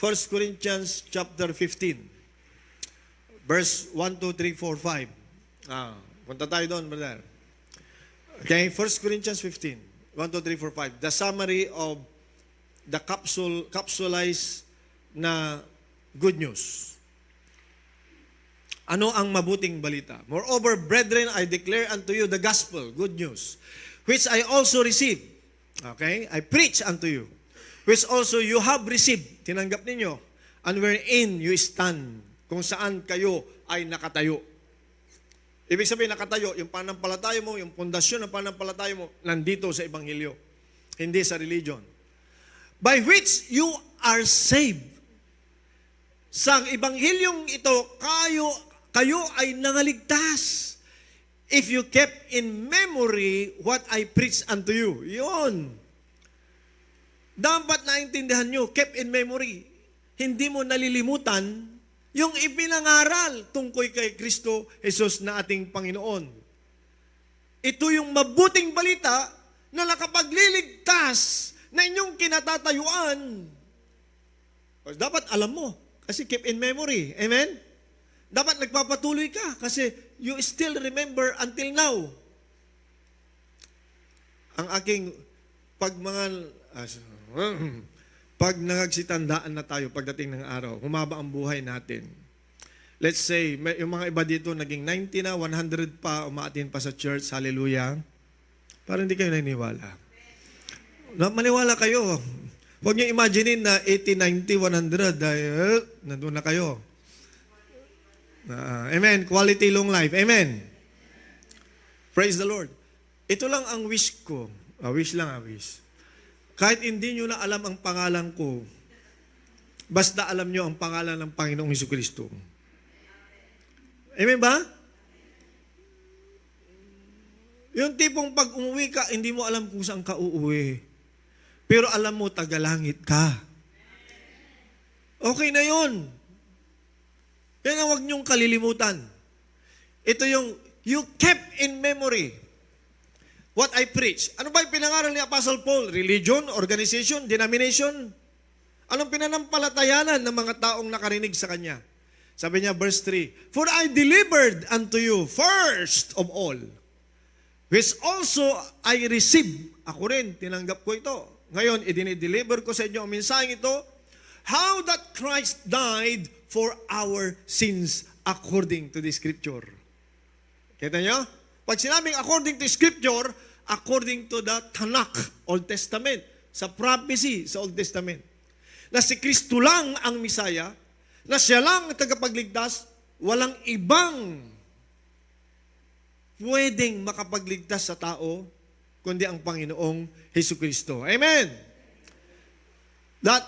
S4: 1 Corinthians chapter 15, verse 1, 2, 3, 4, 5. Punta tayo doon, brother. Okay, 1 Corinthians 15, 1, 2, 3, 4, 5. The summary of the capsulized na good news. Ano ang mabuting balita? Moreover, brethren, I declare unto you the gospel, good news, which I also received. Okay? I preach unto you, which also you have received. Tinanggap ninyo. And wherein you stand, kung saan kayo ay nakatayo. Ibig sabihin, nakatayo, yung panampalataya mo, yung pundasyon ng panampalataya mo, nandito sa Ebanghelyo. Hindi sa religion. By which you are saved. sa Ebanghilyong ito, kayo ay nangaligtas. If you kept in memory what I preached unto you. Yun. Dapat naintindihan nyo, kept in memory. Hindi mo nalilimutan yung ipinangaral tungkol kay Kristo Jesus na ating Panginoon. Ito yung mabuting balita na nakapagliligtas na inyong kinatatayuan. Dapat alam mo, kasi keep in memory. Amen? Dapat nagpapatuloy ka kasi you still remember until now. Ang aking pag nangagsitandaan na tayo pagdating ng araw, humaba ang buhay natin. Let's say, yung mga iba dito naging 90 na, 100 pa, umaatin pa sa church, hallelujah. Parang hindi kayo naniniwala. Maniwala kayo. Huwag niyo imaginein na 80, 90, 100, dahil nandun na kayo. Amen. Quality long life. Amen. Praise the Lord. Ito lang ang wish ko. Wish. Kahit hindi nyo na alam ang pangalan ko, basta alam nyo ang pangalan ng Panginoong Hesukristo. Amen ba? Yung tipong pag umuwi ka, hindi mo alam kung saan ka uuwi. Pero alam mo, tagalangit ka. Okay na yun. Yan ang huwag niyong kalilimutan. Ito yung, you kept in memory what I preach. Ano ba yung pinangaral ni Apostle Paul? Religion, organization, denomination? Anong pinanampalatayanan ng mga taong nakarinig sa kanya? Sabi niya, verse 3, For I delivered unto you first of all, which also I received. Ako rin, tinanggap ko ito. Ngayon, idinideliver ko sa inyo ang mensaheng ito, how that Christ died for our sins according to the Scripture. Kita nyo? Pag sinabing according to Scripture, according to the Tanakh, Old Testament, sa prophecy sa Old Testament, na si Kristo lang ang Misaya, na siya lang ang tagapagligtas, walang ibang pwedeng makapagligtas sa tao, kundi ang Panginoong Hesukristo. Amen!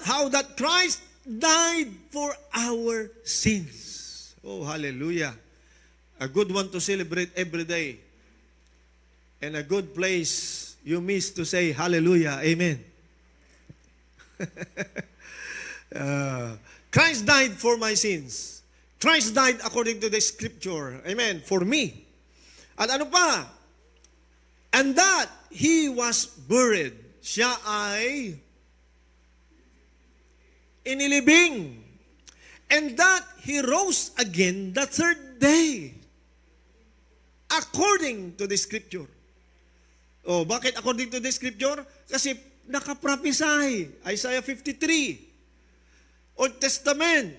S4: How that Christ died for our sins. Oh, hallelujah. A good one to celebrate every day. And a good place you miss to say hallelujah. Amen. Christ died for my sins. Christ died according to the Scripture. Amen. For me. At ano pa? And that He was buried. Siya ay inilibing. And that He rose again the third day. According to the Scripture. Oh, bakit according to the Scripture? Kasi nakaprophesy. Isaiah 53. Old Testament.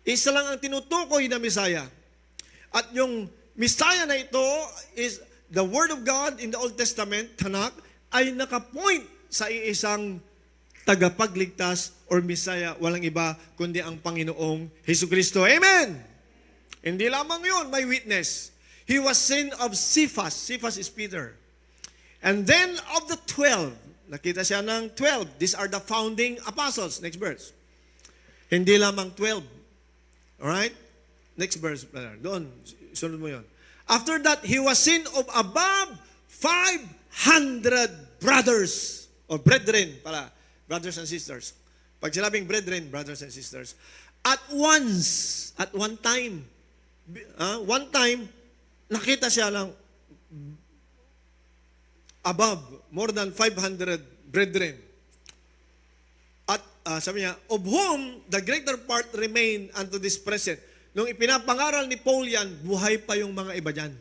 S4: Isa lang ang tinutukoy na Messiah. At yung Messiah na ito is the Word of God in the Old Testament, Tanakh, ay nakapoint sa iisang tagapagligtas or Messiah, walang iba kundi ang Panginoong Hesukristo. Amen! Hindi lamang yun, may witness. He was seen of Cephas. Cephas is Peter. And then of the 12, nakita siya ng 12. These are the founding apostles. Next verse. Hindi lamang 12. Alright? Next verse. Doon, sunod mo yun. After that, he was seen of above 500 brothers. Or brethren pala. Brothers and sisters. Pag sinabing brethren, brothers and sisters. At one time, nakita siya lang above, more than 500 brethren. At sabi niya, of whom the greater part remain unto this present. Nung ipinapangaral ni Paul yan, buhay pa yung mga iba dyan.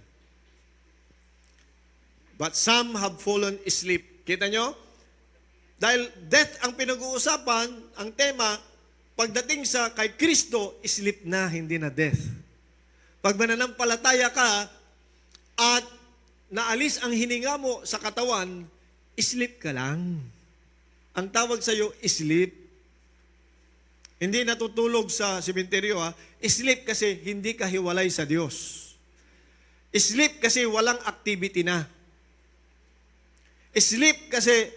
S4: But some have fallen asleep. Kita nyo? Dahil death ang pinag-uusapan, ang tema, pagdating sa kay Kristo, sleep na, hindi na death. Pag mananampalataya ka, at naalis ang hininga mo sa katawan, sleep ka lang. Ang tawag sa iyo, sleep. Hindi natutulog sa sementeryo, sleep kasi hindi ka hiwalay sa Diyos. Sleep kasi walang activity na. Sleep kasi,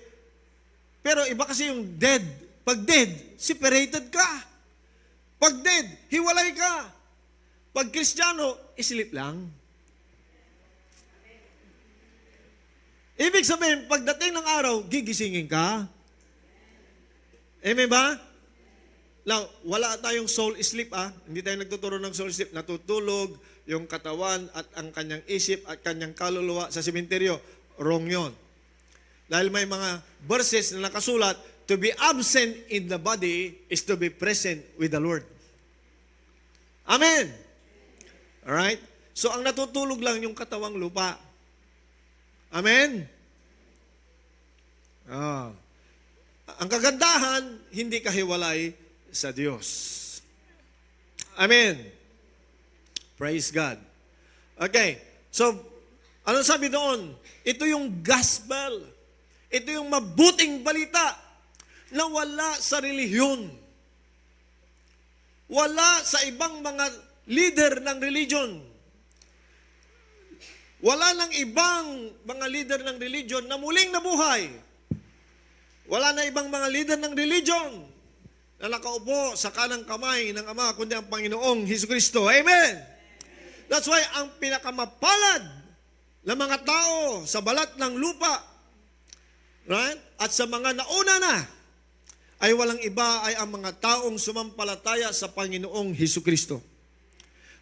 S4: pero iba kasi yung dead. Pag dead, separated ka. Pag dead, hiwalay ka. Pag Kristiyano, islip lang. Ibig sabihin, pagdating ng araw, gigisingin ka. Amen ba? Now, wala tayong soul sleep Hindi tayo nagtuturo ng soul sleep. Natutulog yung katawan at ang kanyang isip at kanyang kaluluwa sa sementeryo. Wrong yon. Dahil may mga verses na nakasulat, to be absent in the body is to be present with the Lord. Amen. Alright? So, ang natutulog lang yung katawang lupa. Amen? Ang kagandahan, hindi kahiwalay sa Diyos. Amen. Praise God. Okay. So, ano sabi doon? Ito yung gospel. Ito yung mabuting balita na wala sa relihiyon. Wala sa ibang mga leader ng religion. Wala ng ibang mga leader ng religion na muling nabuhay. Wala na ibang mga leader ng religion na nakaupo sa kanang kamay ng Ama, kundi ang Panginoong Hesukristo. Amen! That's why ang pinakamapalad na mga tao sa balat ng lupa, right? At sa mga nauna na, ay walang iba ay ang mga taong sumampalataya sa Panginoong Hesukristo.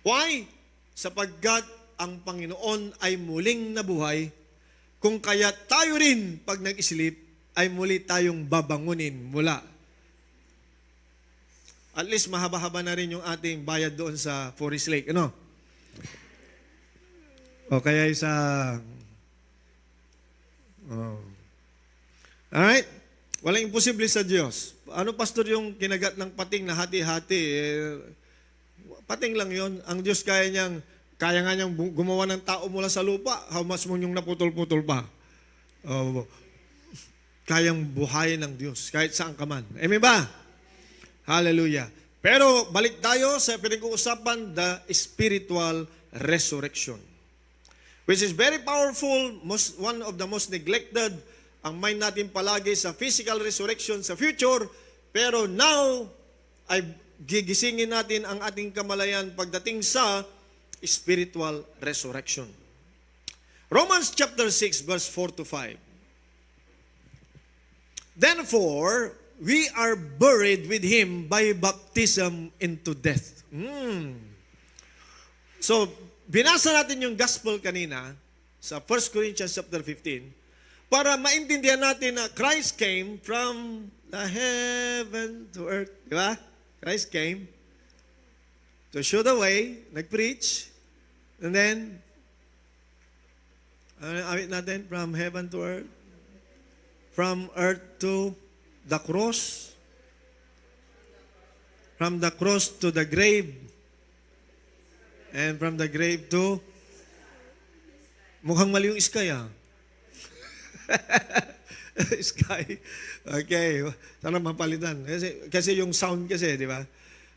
S4: Why? Sapagkat ang Panginoon ay muling nabuhay, kung kaya tayo rin pag nag-islip, ay muli tayong babangunin mula. At least mahaba-haba na rin yung ating bayad doon sa Forest Lake. Ano? O kaya sa... Alright? Walang imposible sa Diyos. Ano, pastor, yung kinagat ng pating na hati-hati? Pating lang yon. Ang Diyos kaya nga niyang gumawa ng tao mula sa lupa. How much mo yung naputol-putol pa? Kayang buhayin ng Diyos kahit saan ka man. Amen ba? Hallelujah. Pero balik tayo sa pinag-uusapan, the spiritual resurrection. Which is very powerful, one of the most neglected. Ang mind natin palagi sa physical resurrection sa future. Pero now, ay gigisingin natin ang ating kamalayan pagdating sa spiritual resurrection. Romans chapter 6 verse 4 to 5. Therefore, we are buried with Him by baptism into death. So, binasa natin yung gospel kanina sa 1 Corinthians chapter 15 para maintindihan natin na Christ came from the heaven to earth. Di ba? Christ came to show the way, nag-preach, and then, awit natin, from heaven to earth, from earth to the cross, from the cross to the grave, and from the grave to, mukhang mali yung sky Sky. Okay. Sana mapalitan. Kasi yung sound kasi, di ba?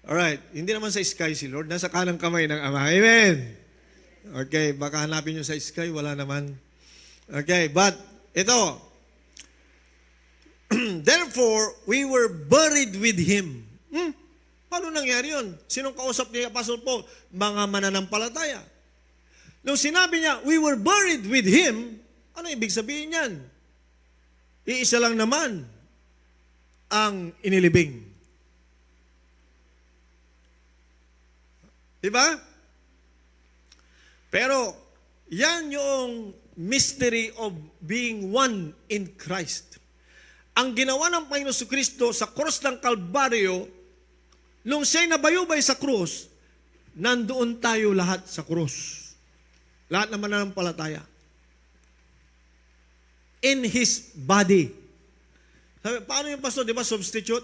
S4: Alright. Hindi naman sa sky si Lord. Nasa kanang kamay ng Ama. Amen. Okay. Baka hanapin nyo sa sky. Wala naman. Okay. But, ito. Therefore, we were buried with Him. Paano nangyari yun? Sinong kausap ni Apostle Paul? Mga mananampalataya. Nung sinabi niya, we were buried with Him, ano ibig sabihin yan? Iisa lang naman ang inilibing. Diba? Pero, yan yung mystery of being one in Christ. Ang ginawa ng Panginoon Kristo sa krus ng Kalbaryo, nung siya'y nabayubay sa krus, nandoon tayo lahat sa krus. Lahat naman ng palataya. In His body. Sabi, paano yung pastor? Di ba substitute?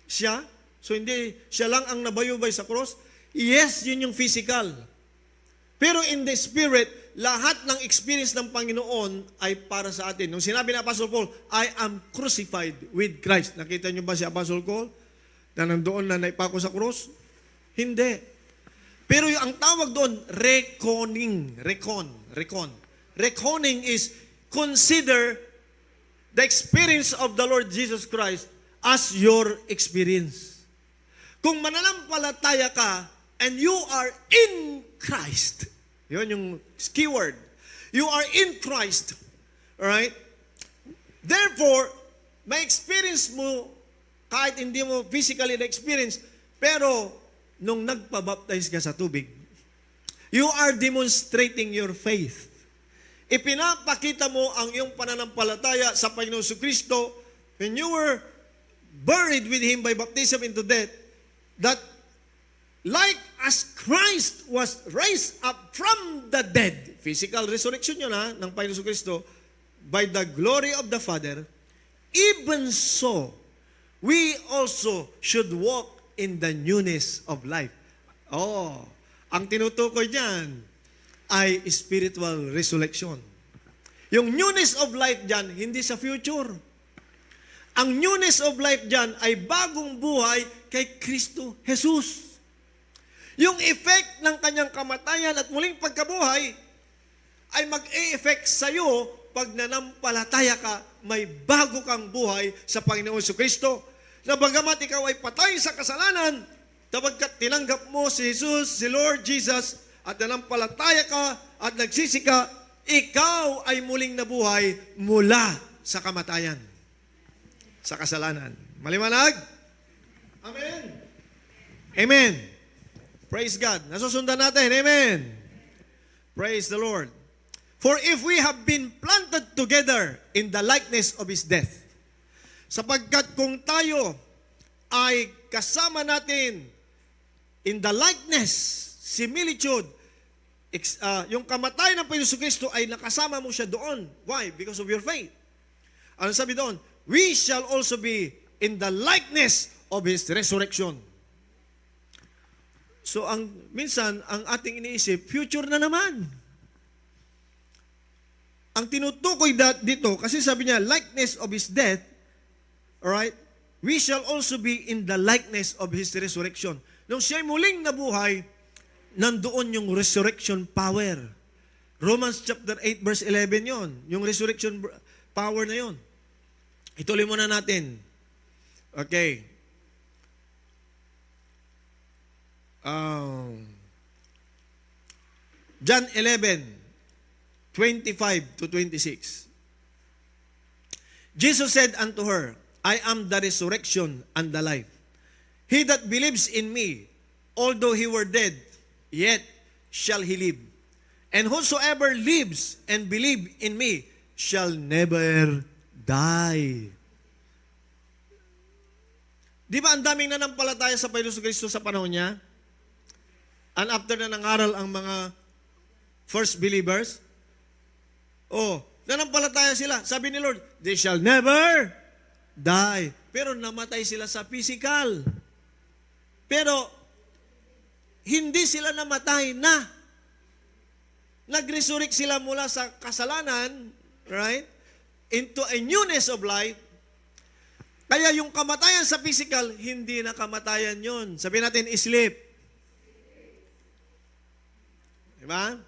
S4: Siya? So hindi siya lang ang nabayubay sa cross? Yes, yun yung physical. Pero in the spirit, lahat ng experience ng Panginoon ay para sa atin. Nung sinabi ni Apostle Paul, I am crucified with Christ. Nakita niyo ba si Apostle Paul? Na nandoon na naipako sa cross? Hindi. Pero yung ang tawag doon, reckoning. Reckoning is consider the experience of the Lord Jesus Christ as your experience. kung mananampalataya ka and you are in Christ, yun yung keyword. You are in Christ. Alright? Therefore, may experience mo, kahit hindi mo physically na-experience, pero nung nagpabaptize ka sa tubig, you are demonstrating your faith. Ipinapakita mo ang iyong pananampalataya sa Panginoon Kristo when you were buried with Him by baptism into death, that like as Christ was raised up from the dead, physical resurrection yun ng Panginoon Kristo, by the glory of the Father, even so, we also should walk in the newness of life. Oh, ang tinutukoy diyan ay spiritual resurrection. Yung newness of life diyan, hindi sa future. Ang newness of life diyan ay bagong buhay kay Kristo Jesus. Yung effect ng kanyang kamatayan at muling pagkabuhay ay mag-e-effect sa iyo pag nanampalataya ka, may bago kang buhay sa Panginoon Kristo. Na bagamat ikaw ay patay sa kasalanan, tapagkat tinanggap mo si Jesus, si Lord Jesus, at nanampalataya ka at nagsisi ka, ikaw ay muling nabuhay mula sa kamatayan, sa kasalanan. Maliwanag? Amen. Amen. Praise God. Nasusundan natin. Amen. Praise the Lord. For if we have been planted together in the likeness of His death, sapagkat kung tayo ay kasama natin in the likeness, similitude, yung kamatayan ng Panginoon Kristo ay nakasama mo siya doon. Why? Because of your faith. Ano sabi doon? We shall also be in the likeness of His resurrection. So minsan, ang ating iniisip, future na naman. Ang tinutukoy dito, kasi sabi niya, likeness of His death, alright, we shall also be in the likeness of His resurrection. Nung siya'y muling nabuhay, nandoon yung resurrection power. Romans chapter 8 verse 11 yon, yung resurrection power na yon. Ituloy muna natin. Okay. John 11, 25 to 26. Jesus said unto her, I am the resurrection and the life. He that believes in me, although he were dead, yet shall he live. And whosoever lives and believe in me shall never die. Di ba ang daming nanampalataya sa Panginoon Kristo sa panahon niya? And after na nangaral ang mga first believers, nanampalataya sila. Sabi ni Lord, they shall never die. Pero namatay sila sa physical. Pero, hindi sila namatay na. Nag-resurrect sila mula sa kasalanan, right? Into a newness of life. Kaya yung kamatayan sa physical, hindi na kamatayan yun. Sabi natin, sleep. Diba?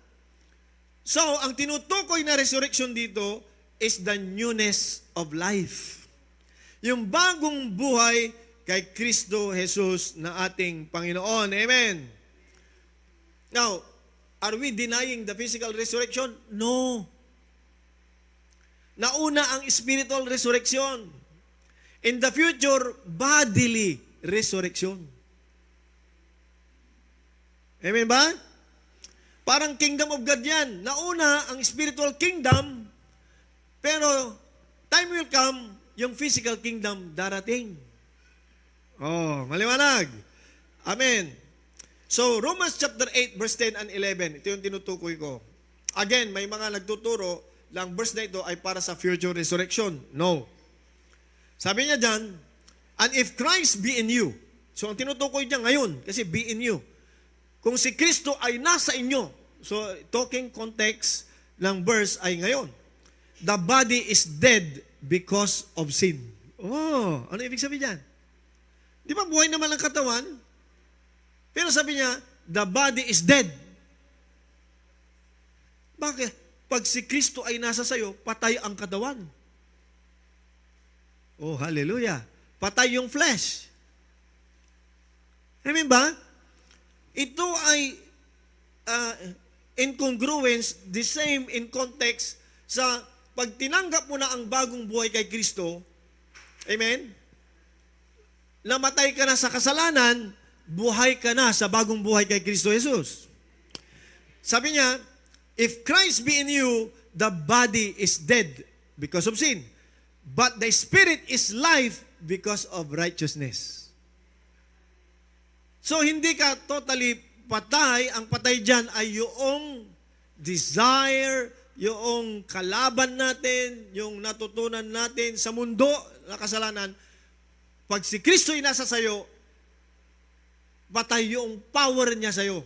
S4: So, ang tinutukoy na resurrection dito is the newness of life. Yung bagong buhay kay Kristo Jesus na ating Panginoon. Amen. Now, are we denying the physical resurrection? No. Nauna ang spiritual resurrection. In the future, bodily resurrection. Amen ba? Parang kingdom of God yan. Nauna ang spiritual kingdom, pero time will come, yung physical kingdom darating. Maliwanag. Amen. So, Romans chapter 8, verse 10 and 11, ito yung tinutukoy ko. Again, may mga nagtuturo lang verse na ito ay para sa future resurrection. No. Sabi niya dyan, and if Christ be in you, so ang tinutukoy niya ngayon, kasi be in you, kung si Kristo ay nasa inyo, so, talking context ng verse ay ngayon. The body is dead because of sin. Ano ibig sabihin dyan? Di ba buhay naman ang katawan? Pero sabi niya, the body is dead. Bakit? Pag si Kristo ay nasa sayo, patay ang katawan. Hallelujah. Patay yung flesh. Amen ba? Ito ay incongruence, the same in context sa pag tinanggap mo na ang bagong buhay kay Kristo, amen? Namatay ka na sa kasalanan, buhay ka na sa bagong buhay kay Kristo Jesus. Sabi niya, if Christ be in you, the body is dead because of sin, but the spirit is life because of righteousness. So, hindi ka totally patay. Ang patay dyan ay yung desire, yung kalaban natin, yung natutunan natin sa mundo na kasalanan. Pag si Kristo ay nasa sayo, patay yung power niya sayo.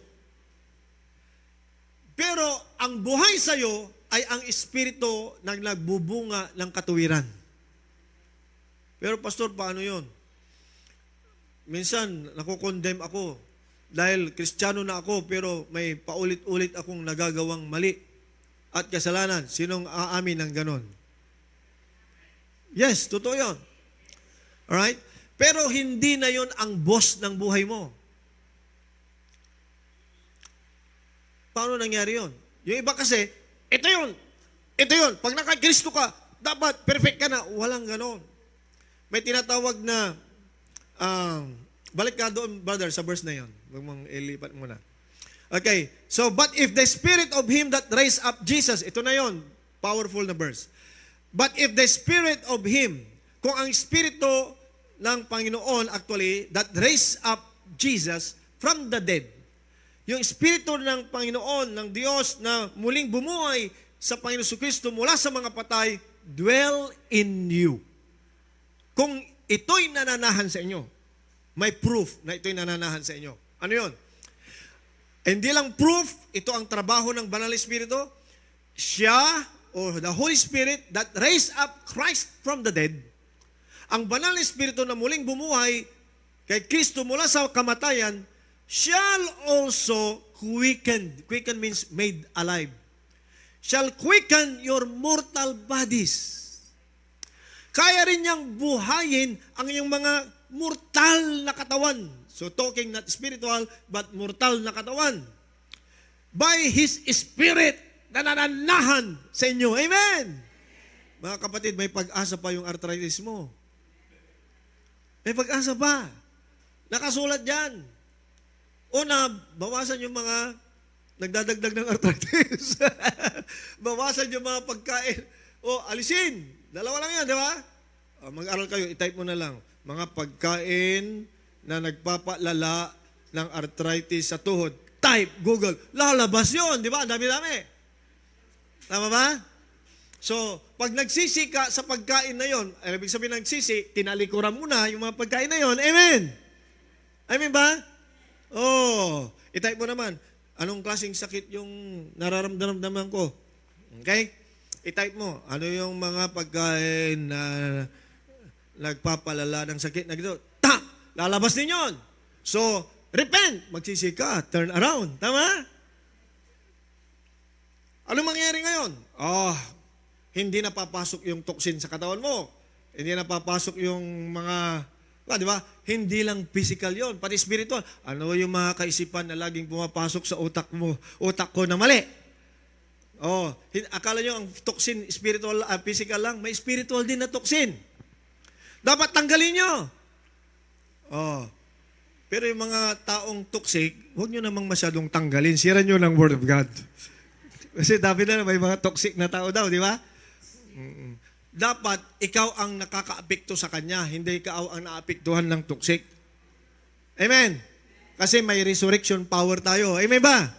S4: Pero ang buhay sayo ay ang espiritu na nagbubunga ng katuwiran. Pero pastor, paano yon? Minsan, nakukondemn ako dahil Kristiyano na ako pero may paulit-ulit akong nagagawang mali at kasalanan. Sinong aamin ng ganon? Yes, totoo yun. Alright? Pero hindi na yon ang boss ng buhay mo. Paano nangyari yon? Yung iba kasi, ito yun. Ito yun. Pag naka-Kristo ka, dapat perfect ka na. Walang ganon. May tinatawag na balik ka doon, brother, sa verse na yun. Huwag mong ilipat muna. Okay. So, but if the spirit of him that raised up Jesus, ito na yun. Powerful na verse. But if the spirit of him, kung ang espiritu ng Panginoon actually, that raised up Jesus from the dead, yung espiritu ng Panginoon, ng Diyos na muling bumuhay sa Panginoon Kristo mula sa mga patay, dwell in you. Kung ito'y nananahan sa inyo, may proof na ito'y nananahan sa inyo. Ano yun? Hindi lang proof, ito ang trabaho ng Banal na Espiritu. Siya, or the Holy Spirit that raised up Christ from the dead, ang Banal na Espiritu na muling bumuhay kay Kristo mula sa kamatayan, shall also quicken. Quicken means made alive. Shall quicken your mortal bodies. Kaya rin niyang buhayin ang iyong mga mortal na katawan. So talking not spiritual, but mortal na katawan. By His Spirit na nananahan sa inyo. Amen! Mga kapatid, may pag-asa pa yung arthritis mo. May pag-asa pa. Nakasulat dyan. Una, bawasan yung mga nagdadagdag ng arthritis. Bawasan yung mga pagkain. O, alisin. Dalawa lang yan, di ba? Mag-aral kayo, i-type mo na lang. Mga pagkain na nagpapalala ng arthritis sa tuhod. Type, Google. Lalabas yun, di ba? Ang dami-dami. Tama ba? So, pag nagsisi ka sa pagkain na yon, ay ibig sabihin nagsisi, tinalikuran mo na yung mga pagkain na yon. Amen? Amen ba? Oh, i-type mo naman. Anong klaseng sakit yung nararamdaman ko? Okay? I-type mo, ano yung mga pagkain na nagpapalala ng sakit na gito? Lalabas din yun. So, repent. Magsisi ka. Turn around. Tama? Ano mangyari ngayon? Hindi na papasok yung toxin sa katawan mo. Hindi na papasok yung mga, di ba? Hindi lang physical yon, pati spiritual. Ano yung mga kaisipan na laging pumapasok sa utak mo, utak ko na mali? Akala nyo ang toxin spiritual, physical lang, may spiritual din na toxin. Dapat tanggalin nyo. Pero yung mga taong toxic, huwag nyo namang masyadong tanggalin. Sira nyo ng Word of God. Kasi dapat na may mga toxic na tao daw, di ba? Dapat ikaw ang nakaka-apekto sa kanya, hindi ikaw ang naapektuhan ng toxic. Amen? Kasi may resurrection power tayo. Amen ba?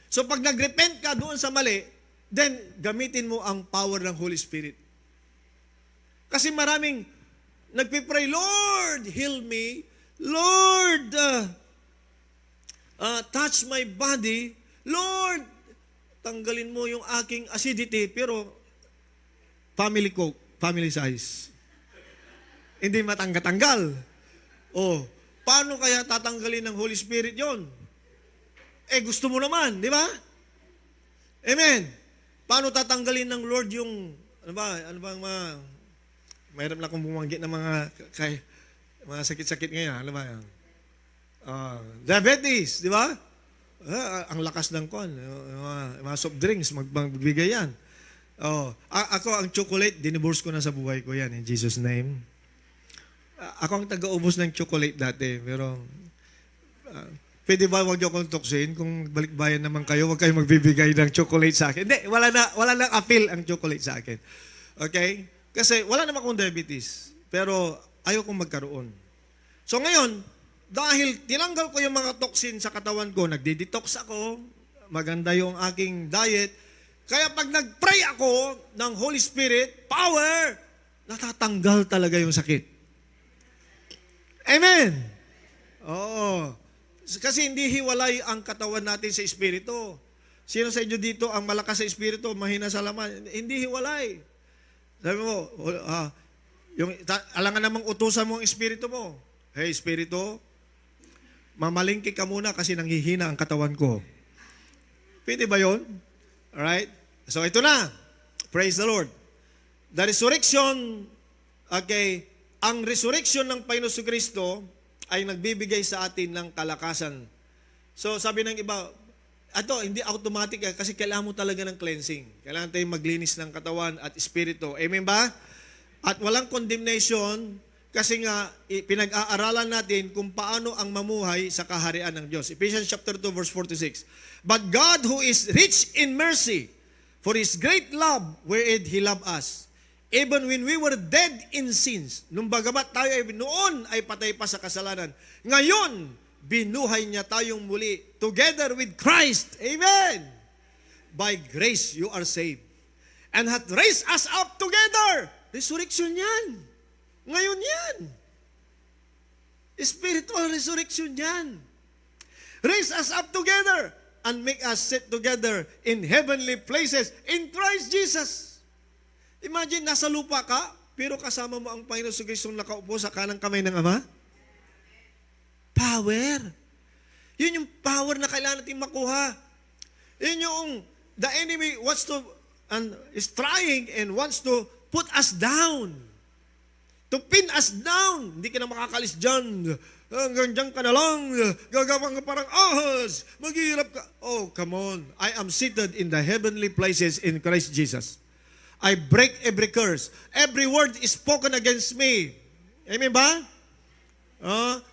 S4: So pag nag-repent ka doon sa mali, then gamitin mo ang power ng Holy Spirit. Kasi maraming nagpipray, Lord, heal me. Lord, touch my body. Lord, tanggalin mo yung aking acidity, pero family coke, family size. Hindi matanggal-tanggal. Paano kaya tatanggalin ng Holy Spirit yon? Gusto mo naman, di ba? Amen. Paano tatanggalin ng Lord yung, mahirap na akong bumanggit ng mga sakit-sakit ngayon. Ano ba yan? Diabetes, di ba? Ang lakas ng kon. Mga soft drinks, magbigay yan. Ako, ang chocolate, dinivorce ko na sa buhay ko yan, in Jesus' name. Ako ang taga-ubos ng chocolate dati, pero pwede ba wag niyo akong tuksin? Kung balikbayan naman kayo, wag kayong magbibigay ng chocolate sa akin. Hindi, wala na appeal ang chocolate sa akin. Okay? Kasi wala naman akong diabetes, pero ayaw kong magkaroon. So ngayon, dahil tinanggal ko yung mga toxin sa katawan ko, nagdi-detox ako, maganda yung aking diet, kaya pag nag-pray ako ng Holy Spirit, power, natatanggal talaga yung sakit. Amen! Oo. Kasi hindi hiwalay ang katawan natin sa Espiritu. Sino sa inyo dito ang malakas sa Espiritu, mahina sa laman? Hindi hiwalay. Sabi mo, alangan namang utusan mo ang Espiritu mo. Hey, Espiritu, mamalingki ka muna kasi nanghihina ang katawan ko. Pwede ba yun? Alright? So ito na. Praise the Lord. The resurrection, okay, ang resurrection ng Panginoon Kristo ay nagbibigay sa atin ng kalakasan. So sabi ng iba, ito, hindi automatic kasi kailangan mo talaga ng cleansing. Kailangan tayong maglinis ng katawan at espiritu. Amen ba? At walang condemnation kasi nga pinag-aaralan natin kung paano ang mamuhay sa kaharian ng Diyos. Ephesians chapter 2 verse 46. But God who is rich in mercy, for His great love wherein He loved us, even when we were dead in sins, nung bagamat tayo ay noon ay patay pa sa kasalanan, ngayon, binuhay niya tayong muli together with Christ. Amen! By grace you are saved. And hath raised us up together. Resurrection yan. Ngayon yan. Spiritual resurrection yan. Raise us up together and make us sit together in heavenly places in Christ Jesus. Imagine, nasa lupa ka, pero kasama mo ang Panginoon sa Kristong nakaupo sa kanang kamay ng Ama. Power. Yun yung power na kailangan natin makuha. Yun yung the enemy wants to, and is trying and wants to put us down. To pin us down. Hindi ka na makakalis dyan. Hanggang dyan ka na lang. Gagawang ka parang ahas. Maghihirap ka. Oh, come on. I am seated in the heavenly places in Christ Jesus. I break every curse. Every word is spoken against me. Amen ba?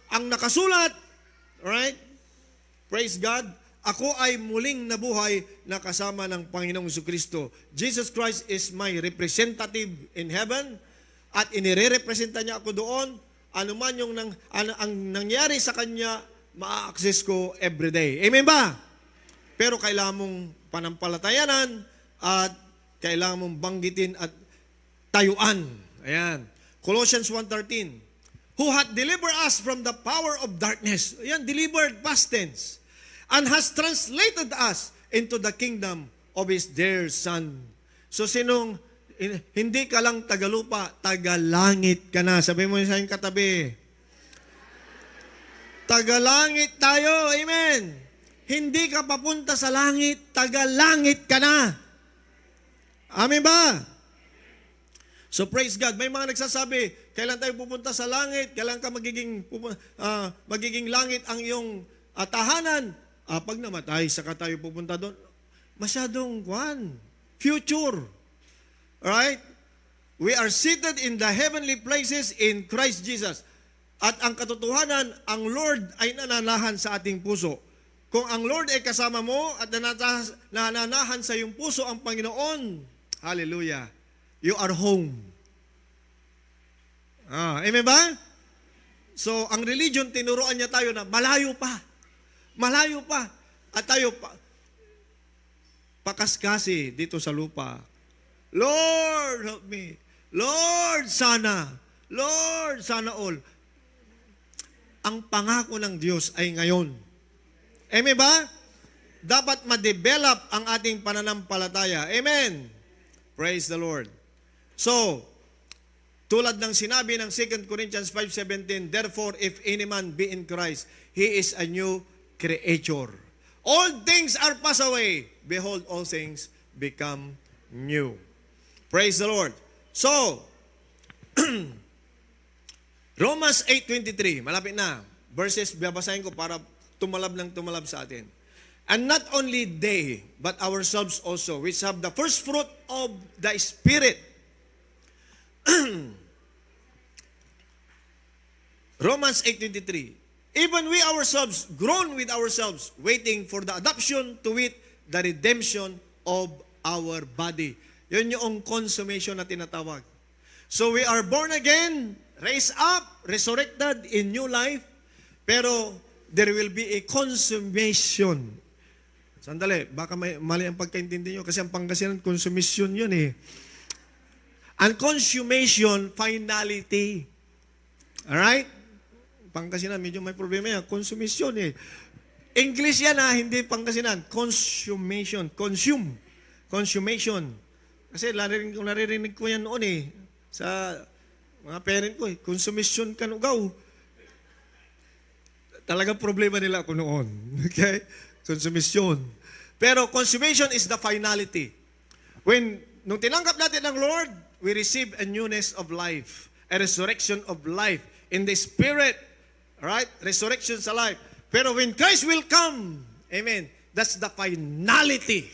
S4: Ang nakasulat, right? Praise God. Ako ay muling nabuhay na kasama ng Panginoong Jesucristo. Jesus Christ is my representative in heaven at inire-representa niya ako doon. Ano man yung ang nangyari sa Kanya, ma-access ko everyday. Amen ba? Pero kailangan mong panampalatayanan at kailangan mong banggitin at tayuan. Ayan. Colossians 1:13. Who hath delivered us from the power of darkness. Ayan, delivered, past tense. And has translated us into the kingdom of His dear Son. So sinong, hindi ka lang tagalupa, tagalangit ka na. Sabi mo sa iyong katabi, tagalangit tayo, amen. Hindi ka papunta sa langit, tagalangit ka na. Amen ba? So praise God. May mga nagsasabi, kailan tayo pupunta sa langit? Kailan ka magiging langit ang iyong tahanan? Pag namatay, saka tayo pupunta doon. Masyadong future. Right? We are seated in the heavenly places in Christ Jesus. At ang katotohanan, ang Lord ay nananahan sa ating puso. Kung ang Lord ay kasama mo at nananahan sa iyong puso ang Panginoon, hallelujah, you are home. Amen ba? So, ang religion, tinuruan niya tayo na malayo pa. Malayo pa. At tayo pakaskasi dito sa lupa. Lord, help me. Lord, sana. Lord, sana all. Ang pangako ng Diyos ay ngayon. Amen ba? Dapat ma-develop ang ating pananampalataya. Amen. Praise the Lord. So, tulad ng sinabi ng 2 Corinthians 5:17, therefore, if any man be in Christ, he is a new creature. All things are passed away. Behold, all things become new. Praise the Lord. So, Romans 8:23, malapit na. verses, babasahin ko para tumalab ng tumalab sa atin. And not only they, but ourselves also, which have the first fruit of the Spirit. Romans 8:23. Even we ourselves groan with ourselves, waiting for the adoption, to wit, the redemption of our body. Yun yung consummation na tinatawag. So we are born again, raised up, resurrected in new life, pero there will be a consummation. Sandali, baka may mali ang pagkaintindi nyo kasi ang Pangasinan, consummation yun eh. Ang consummation, finality. Alright? Pangasinan, medyo may problema yan. Consummation eh. English yan ha, hindi Pangasinan. Consummation. Consummation. Kasi naririnig ko yan noon eh. Sa mga parent ko eh. Consummation kanugaw. Talagang problema nila ako noon. Okay? Consummation. Pero consummation is the finality. Nung tinanggap natin ng Lord, we receive a newness of life. A resurrection of life. In the Spirit. Right? Resurrection sa life. Pero when Christ will come, amen, that's the finality,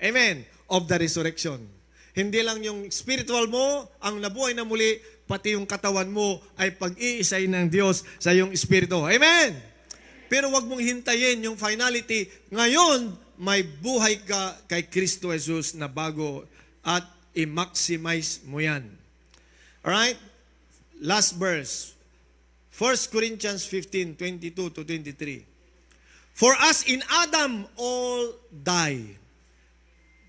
S4: amen, of the resurrection. Hindi lang yung spiritual mo ang nabuhay na muli, pati yung katawan mo ay pag-iisay ng Diyos sa iyong espiritu. Amen! Pero wag mong hintayin yung finality. Ngayon, may buhay ka kay Kristo Jesus na bago at i-maximize mo yan. Alright? Last verse. 1 Corinthians 15:22-23. For us in Adam all die.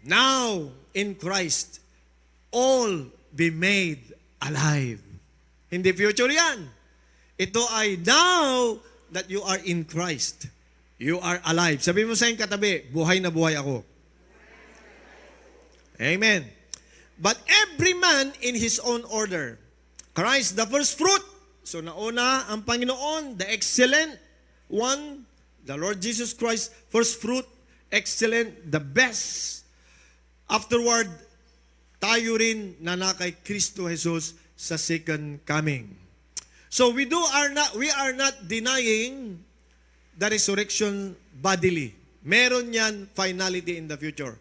S4: Now in Christ all be made alive. Hindi future yan. Ito ay now that you are in Christ. You are alive. Sabi mo sa iyong katabi, buhay na buhay ako. Amen. But every man in his own order. Christ the first fruit. So nauna ang Panginoon, the excellent one, the Lord Jesus Christ, first fruit, excellent, the best. Afterward, tayo rin na kay Kristo Jesus sa second coming. So we are not denying the resurrection bodily. Meron yan finality in the future.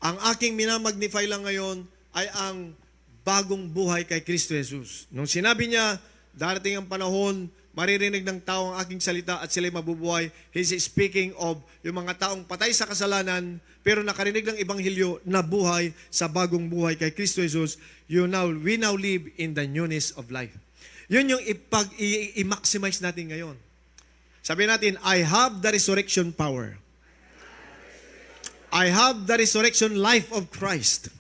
S4: Ang aking minamagnify lang ngayon ay ang bagong buhay kay Kristo Jesus. Nung sinabi niya, darating ang panahon, maririnig ng tao ang aking salita at sila'y mabubuhay. He's speaking of yung mga taong patay sa kasalanan, pero nakarinig ng Ebanghelyo na buhay sa bagong buhay kay Kristo Jesus. We now live in the newness of life. Yun yung i-maximize natin ngayon. Sabi natin, I have the resurrection power. I have the resurrection life of Christ.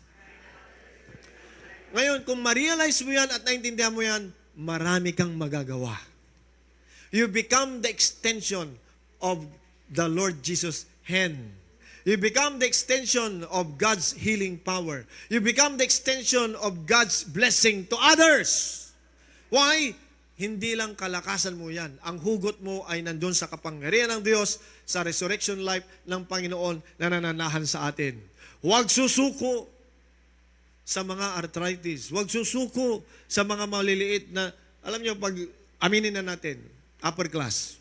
S4: Ngayon, kung ma-realize mo yan at naintindihan mo yan, marami kang magagawa. You become the extension of the Lord Jesus' hand. You become the extension of God's healing power. You become the extension of God's blessing to others. Why? Hindi lang kalakasan mo yan. Ang hugot mo ay nandun sa kapangyarihan ng Diyos, sa resurrection life ng Panginoon na nananahan sa atin. Huwag susuko sa mga arthritis. Huwag susuko sa mga maliliit na, alam nyo, pag aminin na natin, upper class.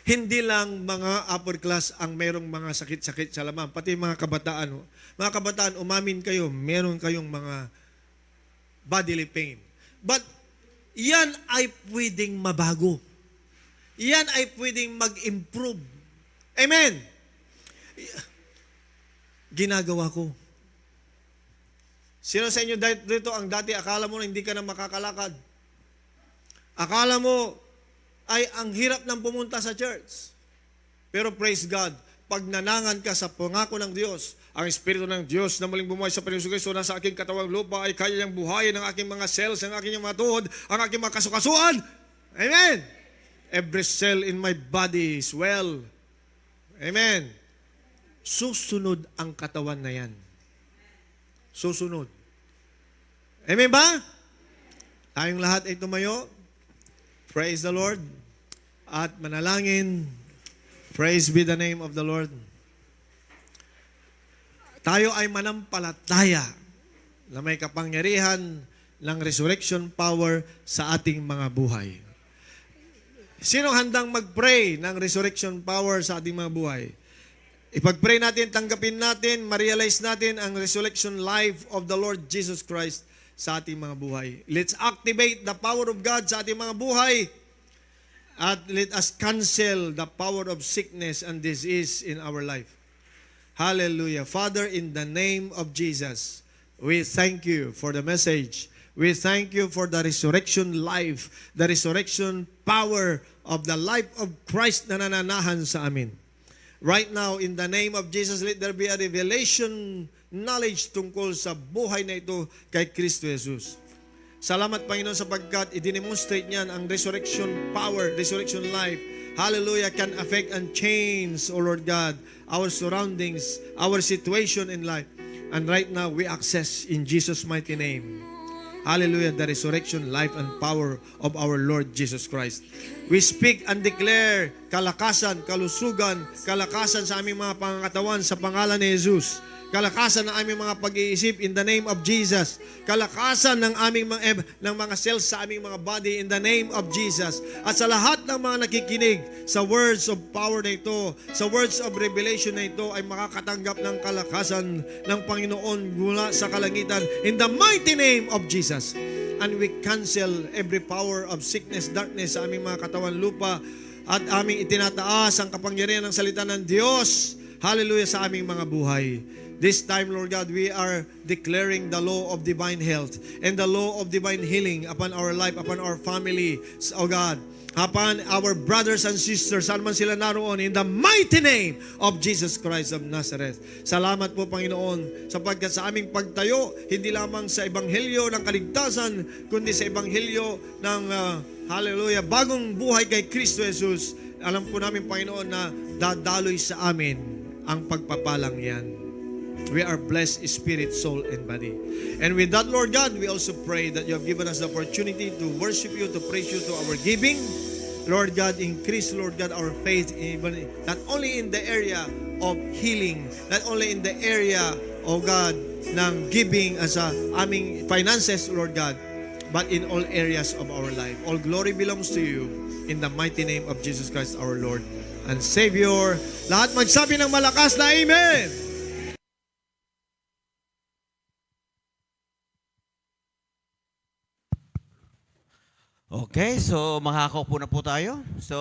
S4: Hindi lang mga upper class ang merong mga sakit-sakit sa laman, pati mga kabataan. Mga kabataan, umamin kayo, meron kayong mga bodily pain. But yan ay pwedeng mabago. Yan ay pwedeng mag-improve. Amen? Ginagawa ko. Sino sa inyo dito ang dati akala mo na hindi ka na makakalakad? Akala mo ay ang hirap ng pumunta sa church. Pero praise God, pag nanangan ka sa pangako ng Diyos, ang Espiritu ng Diyos na muling bumuhay sa Panginoon Kristo na sa aking katawang lupa ay kaya niyang buhayin ang aking mga cells, ang aking mga tuhod, ang aking mga kasukasuan. Amen! Every cell in my body is well. Amen! Susunod ang katawan na yan. Susunod. Amen ba? Tayong lahat ay tumayo. Praise the Lord. At manalangin. Praise be the name of the Lord. Tayo ay manampalataya na may kapangyarihan ng resurrection power sa ating mga buhay. Sino handang mag-pray ng resurrection power sa ating mga buhay? Ipag-pray natin, tanggapin natin, ma-realize natin ang resurrection life of the Lord Jesus Christ sa ating mga buhay. Let's activate the power of God sa ating mga buhay at let us cancel the power of sickness and disease in our life. Hallelujah. Father, in the name of Jesus, we thank you for the message. We thank you for the resurrection life, the resurrection power of the life of Christ na nananahan sa amin. Right now, in the name of Jesus, let there be a revelation knowledge tungkol sa buhay na ito kay Kristo Jesus. Salamat, Panginoon, sapagkat i-demonstrate niyan ang resurrection power, resurrection life. Hallelujah, can affect and change, O Lord God, our surroundings, our situation in life. And right now, we access in Jesus' mighty name. Hallelujah, the resurrection, life, and power of our Lord Jesus Christ. We speak and declare kalakasan, kalusugan, kalakasan sa aming mga pangangatawan sa pangalan ni Jesus. Kalakasan ng aming mga pag-iisip in the name of Jesus. Kalakasan ng aming mga cells sa aming mga body in the name of Jesus. At sa lahat ng mga nakikinig sa words of power na ito, sa words of revelation na ito, ay makakatanggap ng kalakasan ng Panginoon mula sa kalangitan in the mighty name of Jesus. And we cancel every power of sickness, darkness sa aming mga katawan lupa at aming itinataas ang kapangyarihan ng salita ng Diyos. Hallelujah, sa aming mga buhay. This time, Lord God, we are declaring the law of divine health and the law of divine healing upon our life, upon our family, oh God, upon our brothers and sisters, saan man sila naroon, in the mighty name of Jesus Christ of Nazareth. Salamat po, Panginoon, sapagkat sa aming pagtayo, hindi lamang sa ebanghelyo ng kaligtasan, kundi sa ebanghelyo ng, hallelujah, bagong buhay kay Kristo Jesus. Alam po namin, Panginoon, na dadaloy sa amin ang pagpapalang yan. We are blessed spirit, soul, and body. And with that, Lord God, we also pray that you have given us the opportunity to worship you, to praise you, to our giving. Lord God, increase, Lord God, our faith, even not only in the area of healing, not only in the area, oh God, ng giving as a aming finances, Lord God, but in all areas of our life. All glory belongs to you in the mighty name of Jesus Christ, our Lord and Savior. Lahat magsabi ng malakas na Amen!
S2: Okay, so makakaupo na po tayo. So,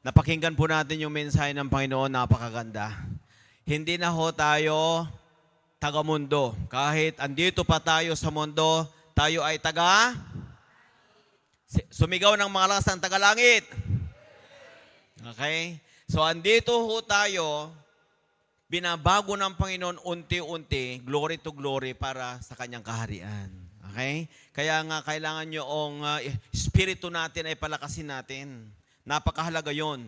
S2: napakinggan po natin yung mensahe ng Panginoon, napakaganda. Hindi na ho tayo taga-mundo. Kahit andito pa tayo sa mundo, tayo ay sumigaw ng mga lakas ng taga-langit. Okay? So, andito ho tayo, binabago ng Panginoon unti-unti, glory to glory para sa kanyang kaharian. Okay? Kaya nga, kailangan yung espiritu natin ay palakasin natin. Napakahalaga yon.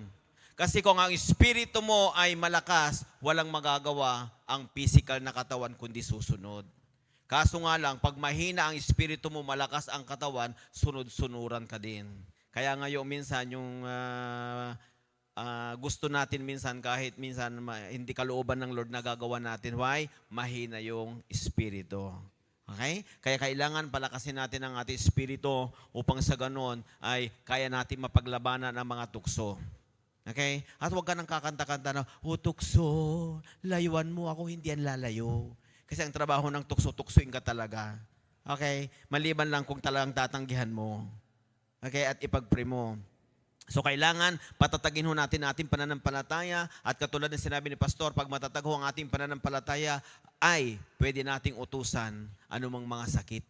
S2: Kasi kung ang espiritu mo ay malakas, walang magagawa ang physical na katawan kundi susunod. Kaso nga lang, pag mahina ang espiritu mo, malakas ang katawan, sunod-sunuran ka din. Kaya ngayon minsan yung gusto natin minsan kahit minsan hindi kalooban ng Lord na gagawa natin. Why? Mahina yung espiritu. Okay? Kaya kailangan palakasin natin ang ating espiritu upang sa ganon ay kaya natin mapaglabanan ang mga tukso. Okay? At huwag ka nang kakanta-kanta na, tukso, layuan mo ako, hindi yan lalayo. Kasi ang trabaho ng tukso-tuksoin ka talaga. Okay? Maliban lang kung talagang tatanggihan mo. Okay? At ipag-pray mo. So kailangan patatagin ho natin ating pananampalataya at katulad ng sinabi ni Pastor, pag matatag ho ang ating pananampalataya ay pwede nating utusan anumang mga sakit.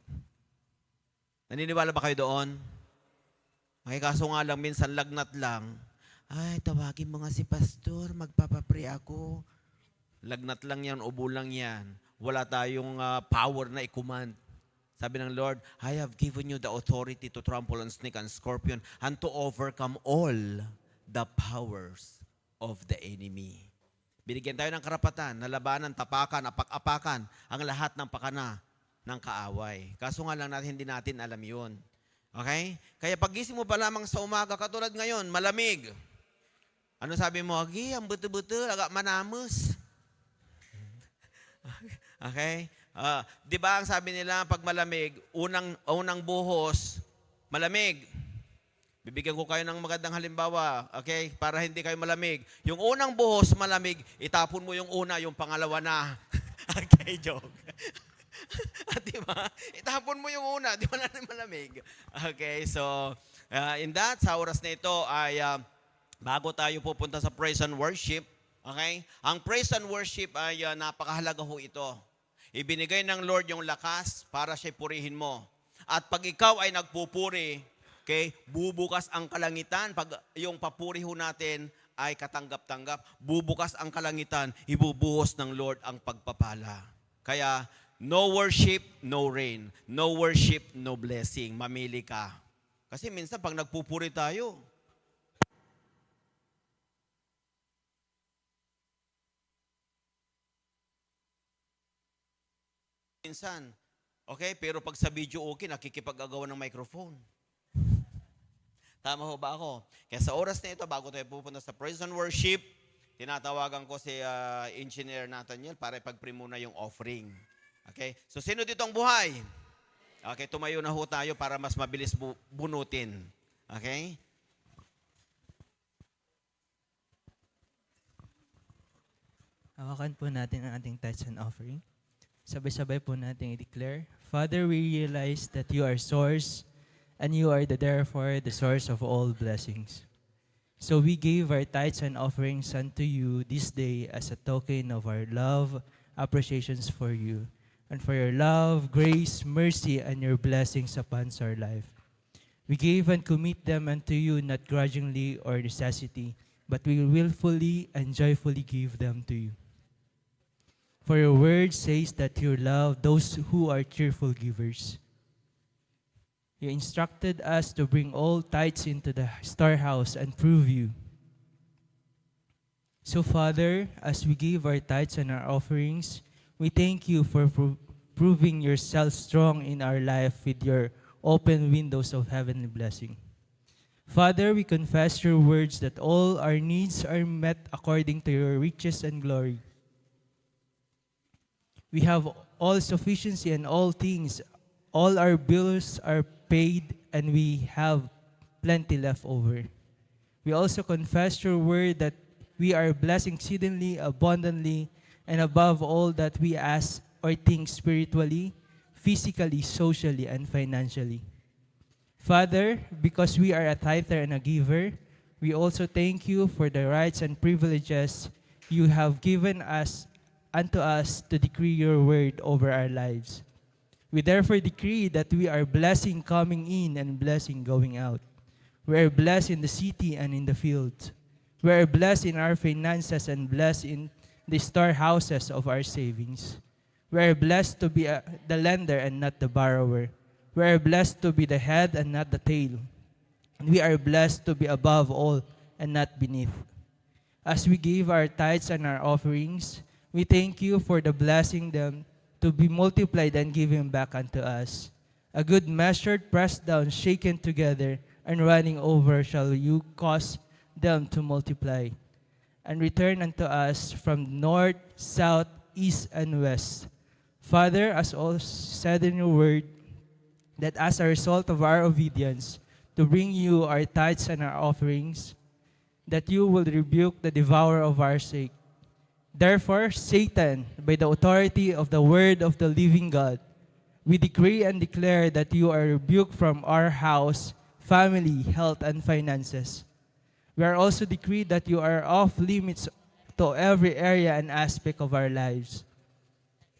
S2: Naniniwala ba kayo doon? Okay, kaso nga lang minsan lagnat lang, ay tawagin mo nga si Pastor, magpapapray ako. Lagnat lang yan, ubo lang yan. Wala tayong power na i-command. Sabi ng Lord, I have given you the authority to trample on snake and scorpion and to overcome all the powers of the enemy. Binigyan tayo ng karapatan na labanan, tapakan, apak-apakan ang lahat ng pakana ng kaaway. Kaso nga lang natin, hindi natin alam yun. Okay? Kaya pagising mo pa lamang sa umaga, katulad ngayon, malamig. Ano sabi mo? Agi, ang buto-buto, agak manamos. Okay? Di ba ang sabi nila, pag malamig, unang buhos, malamig. Bibigyan ko kayo ng magandang halimbawa, okay? Para hindi kayo malamig. Yung unang buhos malamig, itapon mo yung una, yung pangalawa na. Okay, joke. Di ba? Itapon mo yung una, di ba na malamig? Okay, so in that, sa oras na ito ay bago tayo pupunta sa praise and worship, okay? Ang praise and worship ay napakahalaga ho ito. Ibinigay ng Lord yung lakas para siya purihin mo. At pag ikaw ay nagpupuri, okay, bubukas ang kalangitan. Pag yung papuri ho natin ay katanggap-tanggap, bubukas ang kalangitan, ibubuhos ng Lord ang pagpapala. Kaya, no worship, no rain. No worship, no blessing. Mamili ka. Kasi minsan pag nagpupuri tayo, minsan, okay, pero pag sa video okay, nakikipag-agawan ng microphone. Tama ho ba ako? Kaya sa oras na ito, bago tayo pupunta sa praise and worship, tinatawagan ko si Engineer Nathaniel para ipag-pray muna yung offering. Okay? So, sino dito ang buhay? Okay, tumayo na ho tayo para mas mabilis bunutin. Okay?
S5: Hawakan po natin ang ating tithes and offering. Sabay-sabay po natin i-declare, Father, we realize that you are source and you are therefore the source of all blessings. So we gave our tithes and offerings unto you this day as a token of our love, appreciations for you, and for your love, grace, mercy, and your blessings upon our life. We gave and commit them unto you not grudgingly or necessity, but we willfully and joyfully give them to you. For your word says that you love those who are cheerful givers. You instructed us to bring all tithes into the storehouse and prove you. So, Father, as we give our tithes and our offerings, we thank you for proving yourself strong in our life with your open windows of heavenly blessing. Father, we confess your words that all our needs are met according to your riches and glory. We have all sufficiency in all things. All our bills are paid and we have plenty left over. We also confess your word that we are blessed exceedingly, abundantly, and above all that we ask or think spiritually, physically, socially, and financially. Father, because we are a tither and a giver, we also thank you for the rights and privileges you have given us unto us to decree your word over our lives. We therefore decree that we are blessing coming in and blessing going out. We are blessed in the city and in the field. We are blessed in our finances and blessed in the storehouses of our savings. We are blessed to be the lender and not the borrower. We are blessed to be the head and not the tail. And we are blessed to be above all and not beneath. As we give our tithes and our offerings, we thank you for the blessing them to be multiplied and given back unto us. A good measured, pressed down, shaken together, and running over shall you cause them to multiply, and return unto us from north, south, east, and west. Father, as all said in your word, that as a result of our obedience to bring you our tithes and our offerings, that you will rebuke the devourer of our sake. Therefore, Satan, by the authority of the word of the living God, we decree and declare that you are rebuked from our house, family, health, and finances. We are also decreed that you are off limits to every area and aspect of our lives,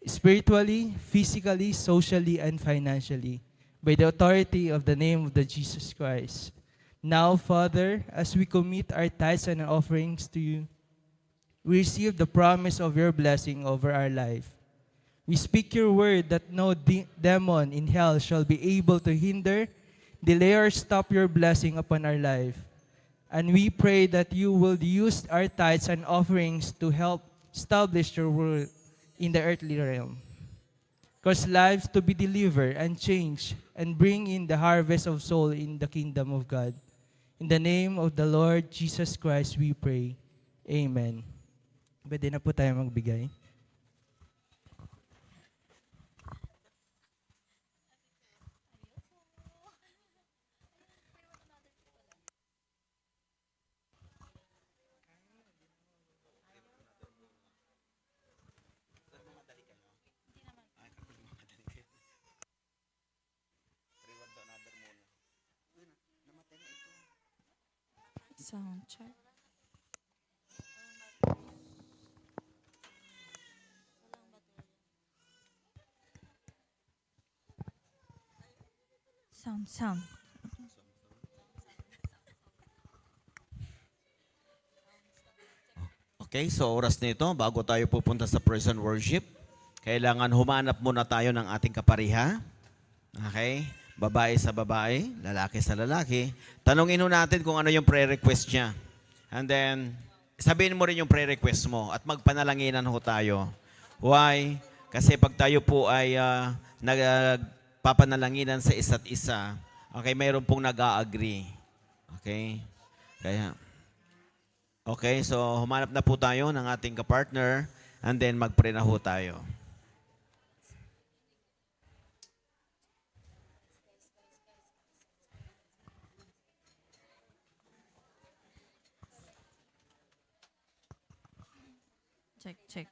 S5: spiritually, physically, socially, and financially, by the authority of the name of the Jesus Christ. Now, Father, as we commit our tithes and offerings to you, we receive the promise of your blessing over our life. We speak your word that no demon in hell shall be able to hinder, delay, or stop your blessing upon our life. And we pray that you will use our tithes and offerings to help establish your word in the earthly realm. Cause lives to be delivered and changed and bring in the harvest of soul in the kingdom of God. In the name of the Lord Jesus Christ we pray. Amen. Pwede na po tayo magbigay.
S1: Sound check. Sound.
S2: Okay, so oras nito, bago tayo pupunta sa praise and worship, kailangan humanap muna tayo ng ating kapariha. Okay? Babae sa babae, lalaki sa lalaki. Tanungin ho natin kung ano yung prayer request niya. And then, sabihin mo rin yung prayer request mo at magpanalanginan ho tayo. Why? Kasi pag tayo po ay nagpapanalanginan sa isa't isa, okay, mayroon pong nag-a-agree. Okay? Kaya, okay, so humanap na po tayo ng ating kapartner and then mag-pray na ho tayo.
S1: Check.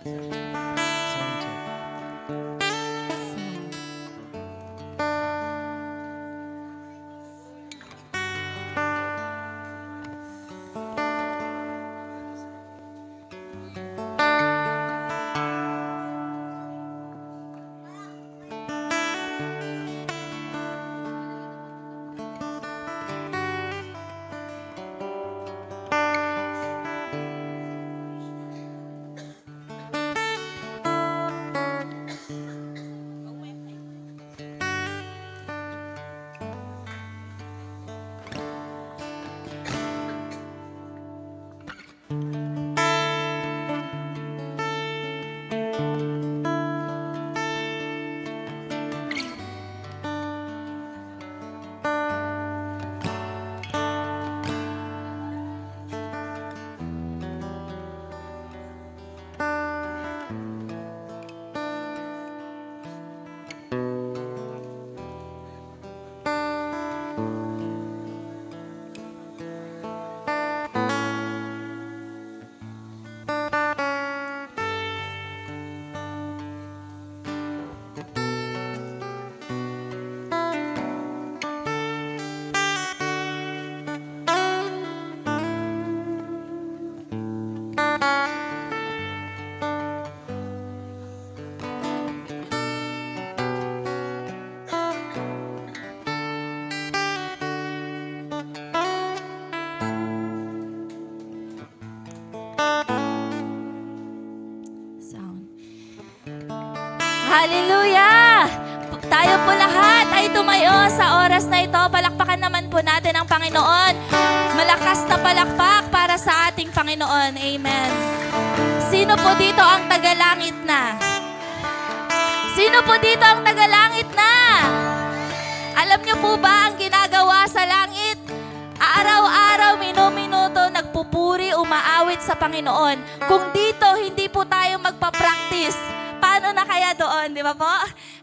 S5: Sound check.
S1: Sound. Hallelujah! Tayo po lahat ay tumayo sa oras na ito. Palakpakan naman po natin ang Panginoon. Malakas na palakpak para sa ating Panginoon. Amen. Sino po dito ang tagalangit na? Sino po dito ang tagalangit na? Alam niyo po ba ang ginagawa sa langit? Araw-araw, minuto, nagpupuri, umaawit sa Panginoon. Kung dito, hindi po tayo magpa-practice, paano na kaya doon, di ba po?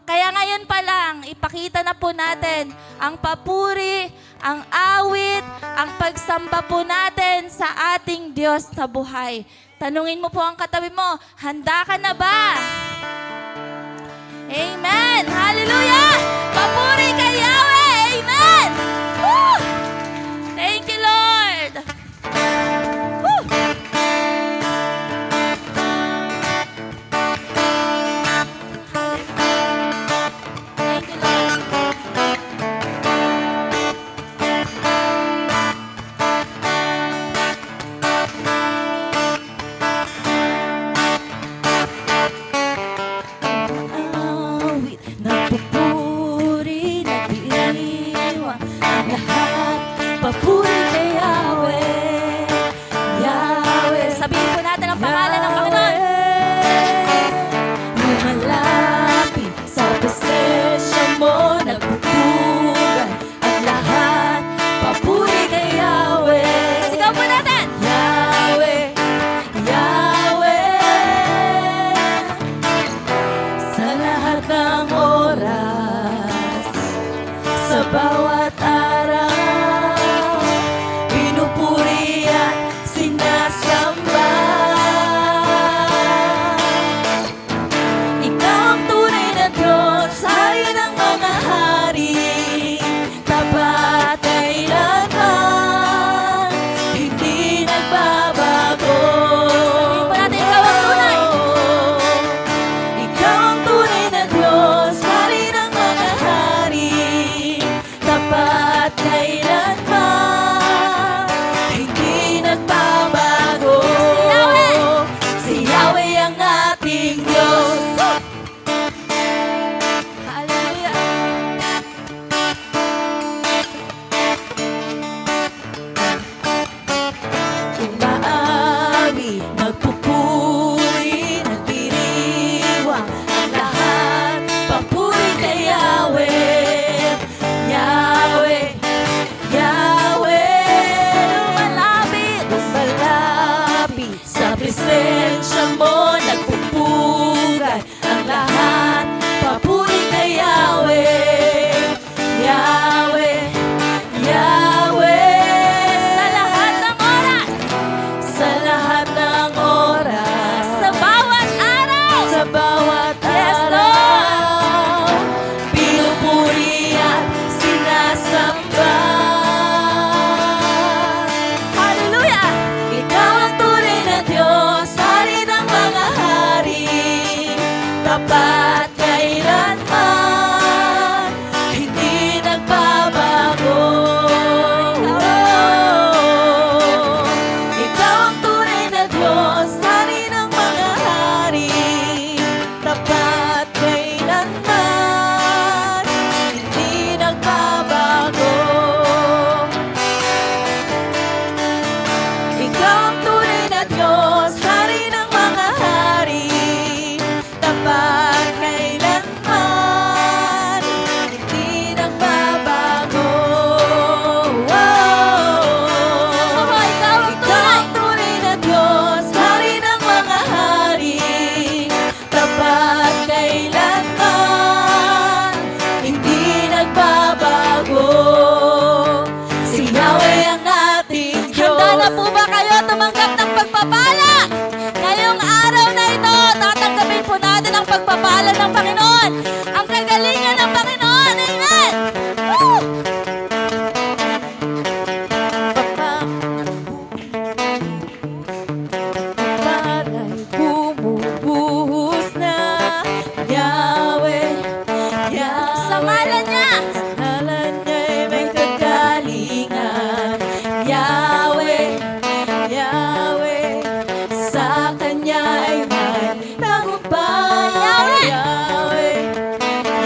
S1: Kaya ngayon pa lang, ipakita na po natin ang papuri, ang awit, ang pagsamba po natin sa ating Diyos na buhay. Tanungin mo po ang katabi mo, handa ka na ba? Amen! Hallelujah! Papuri kay Yahweh! Amen! Woo! Thank you, Lord! Woo! Thank you, Lord. Awit, nagpupuri, nagbibigay Ikaw ang tunay na Diyos, Hari ng mga hari, tapat kailanman, hindi nagbabago. Ikaw ang tunay na Diyos, Hari ng mga hari, tapat kailanman, hindi nagbabago. Si Yahweh ang ating Diyos. Handa na po ba kayo tumanggap ng pagpapala? Ngayong araw na ito, tatanggapin po natin ang pagpapala ng Panginoon. Ang kagalingan ng Panginoon. Amen! Woo! Pala'y bumubuhos na Yahweh, Yahweh. Sa ngalan niya! Sa ngalan niya'y may kagalingan. Yahweh, Yahweh. Sa Kanya'y may tagumpay. Yahweh,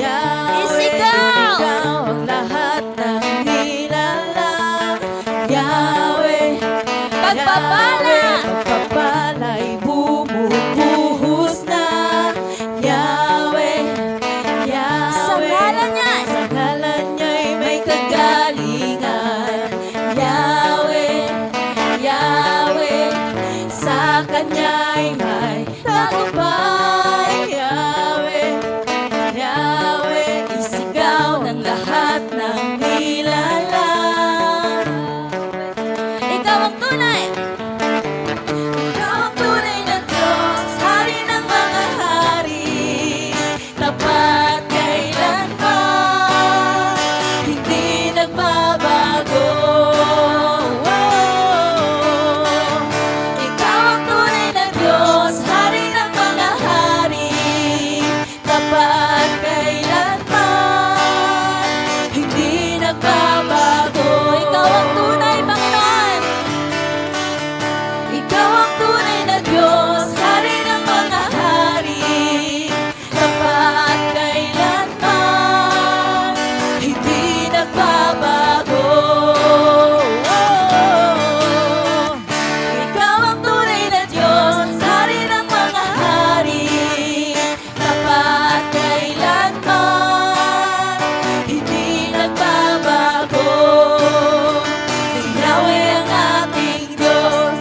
S1: Yahweh. Isigaw ang lahat ng nilalang. Yahweh, pagpapala. Pagpapala'y bumubuhos na. Yahweh, Yahweh. Sa ngalan niya. Sa ngalan niya'y may kagalingan. Yahweh, Yahweh. Sa Kanya'y may tagumpay. Yahweh, Yahweh. Isigaw ng lahat ng nilalang. Ikaw ang tunay. Ikaw ang tunay na Diyos, Hari ng mga hari, tapat kailanman, hindi nagbabago. Ikaw ang tunay na Diyos, Hari ng mga hari, tapat kailanman, hindi nagbabago. Ikaw ang tunay, Panginoon. Ikaw ang tunay na Diyos, Hari ng mga hari, tapat kailanman, hindi nagbabago. Ikaw ang tunay na Diyos, Hari ng mga hari, tapat kailanman, hindi nagbabago. Si Yahweh ang ating Diyos.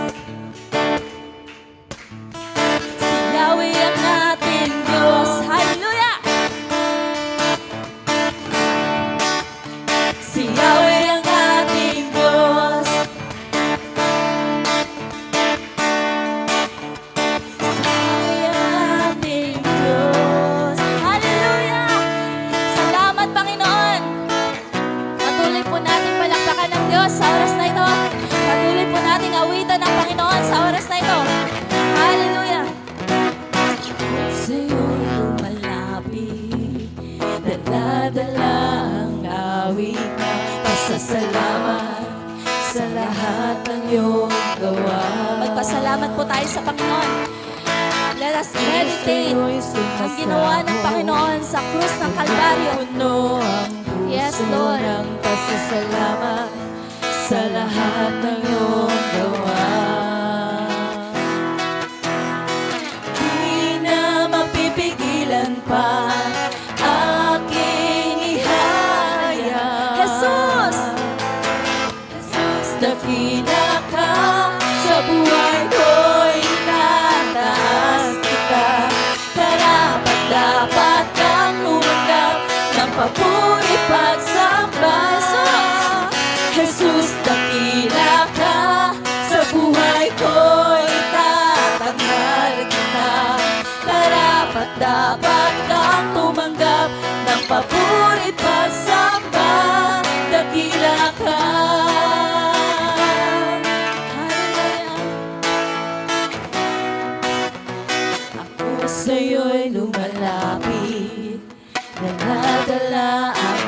S1: Si Yahweh ang ating Diyos. Hallelujah! Si Yahweh ang ating Diyos. Si Yahweh ang ating Diyos. Hallelujah! Salamat, Panginoon. Patuloy po natin palakpakan ng Diyos sa oras na ito. Patuloy po nating awitan ng Panginoon sa oras na ito. Hallelujah! Sa'yo'y lumalapit, dala-dala ang awit na pasasalamat sa lahat ng iyong gawa. Magpasalamat po tayo sa Panginoon. Let us meditate ang ginawa ng Panginoon sa krus ng Kalbaryo. Yes, Lord. Ang pasasalamat sa lahat ng iyong gawa. Di na mapipigilan pa aking ihaya. Jesus! Jesus, dakila ka sa buhay ko'y nataas kita. Karapat-dapat kang umanggap ng papuri pagsamba. Jesus, dakila ka sa buhay ko'y tatanghal kita. Karapat-dapat kang tumanggap ng papuri pagsamba. Dakila ka. Ako sa'yo'y lumalapit, Dala-dala ang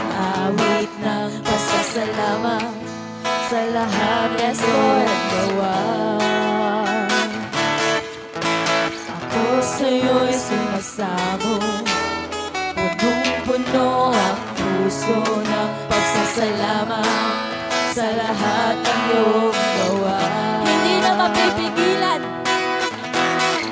S1: awit ng pasasalamat sa lahat ng iyong gawa. Ako sa'yo'y sumasamo, punong-puno ang puso ng pagsasalamat sa lahat ng iyong gawa. Hindi na mapipigilan.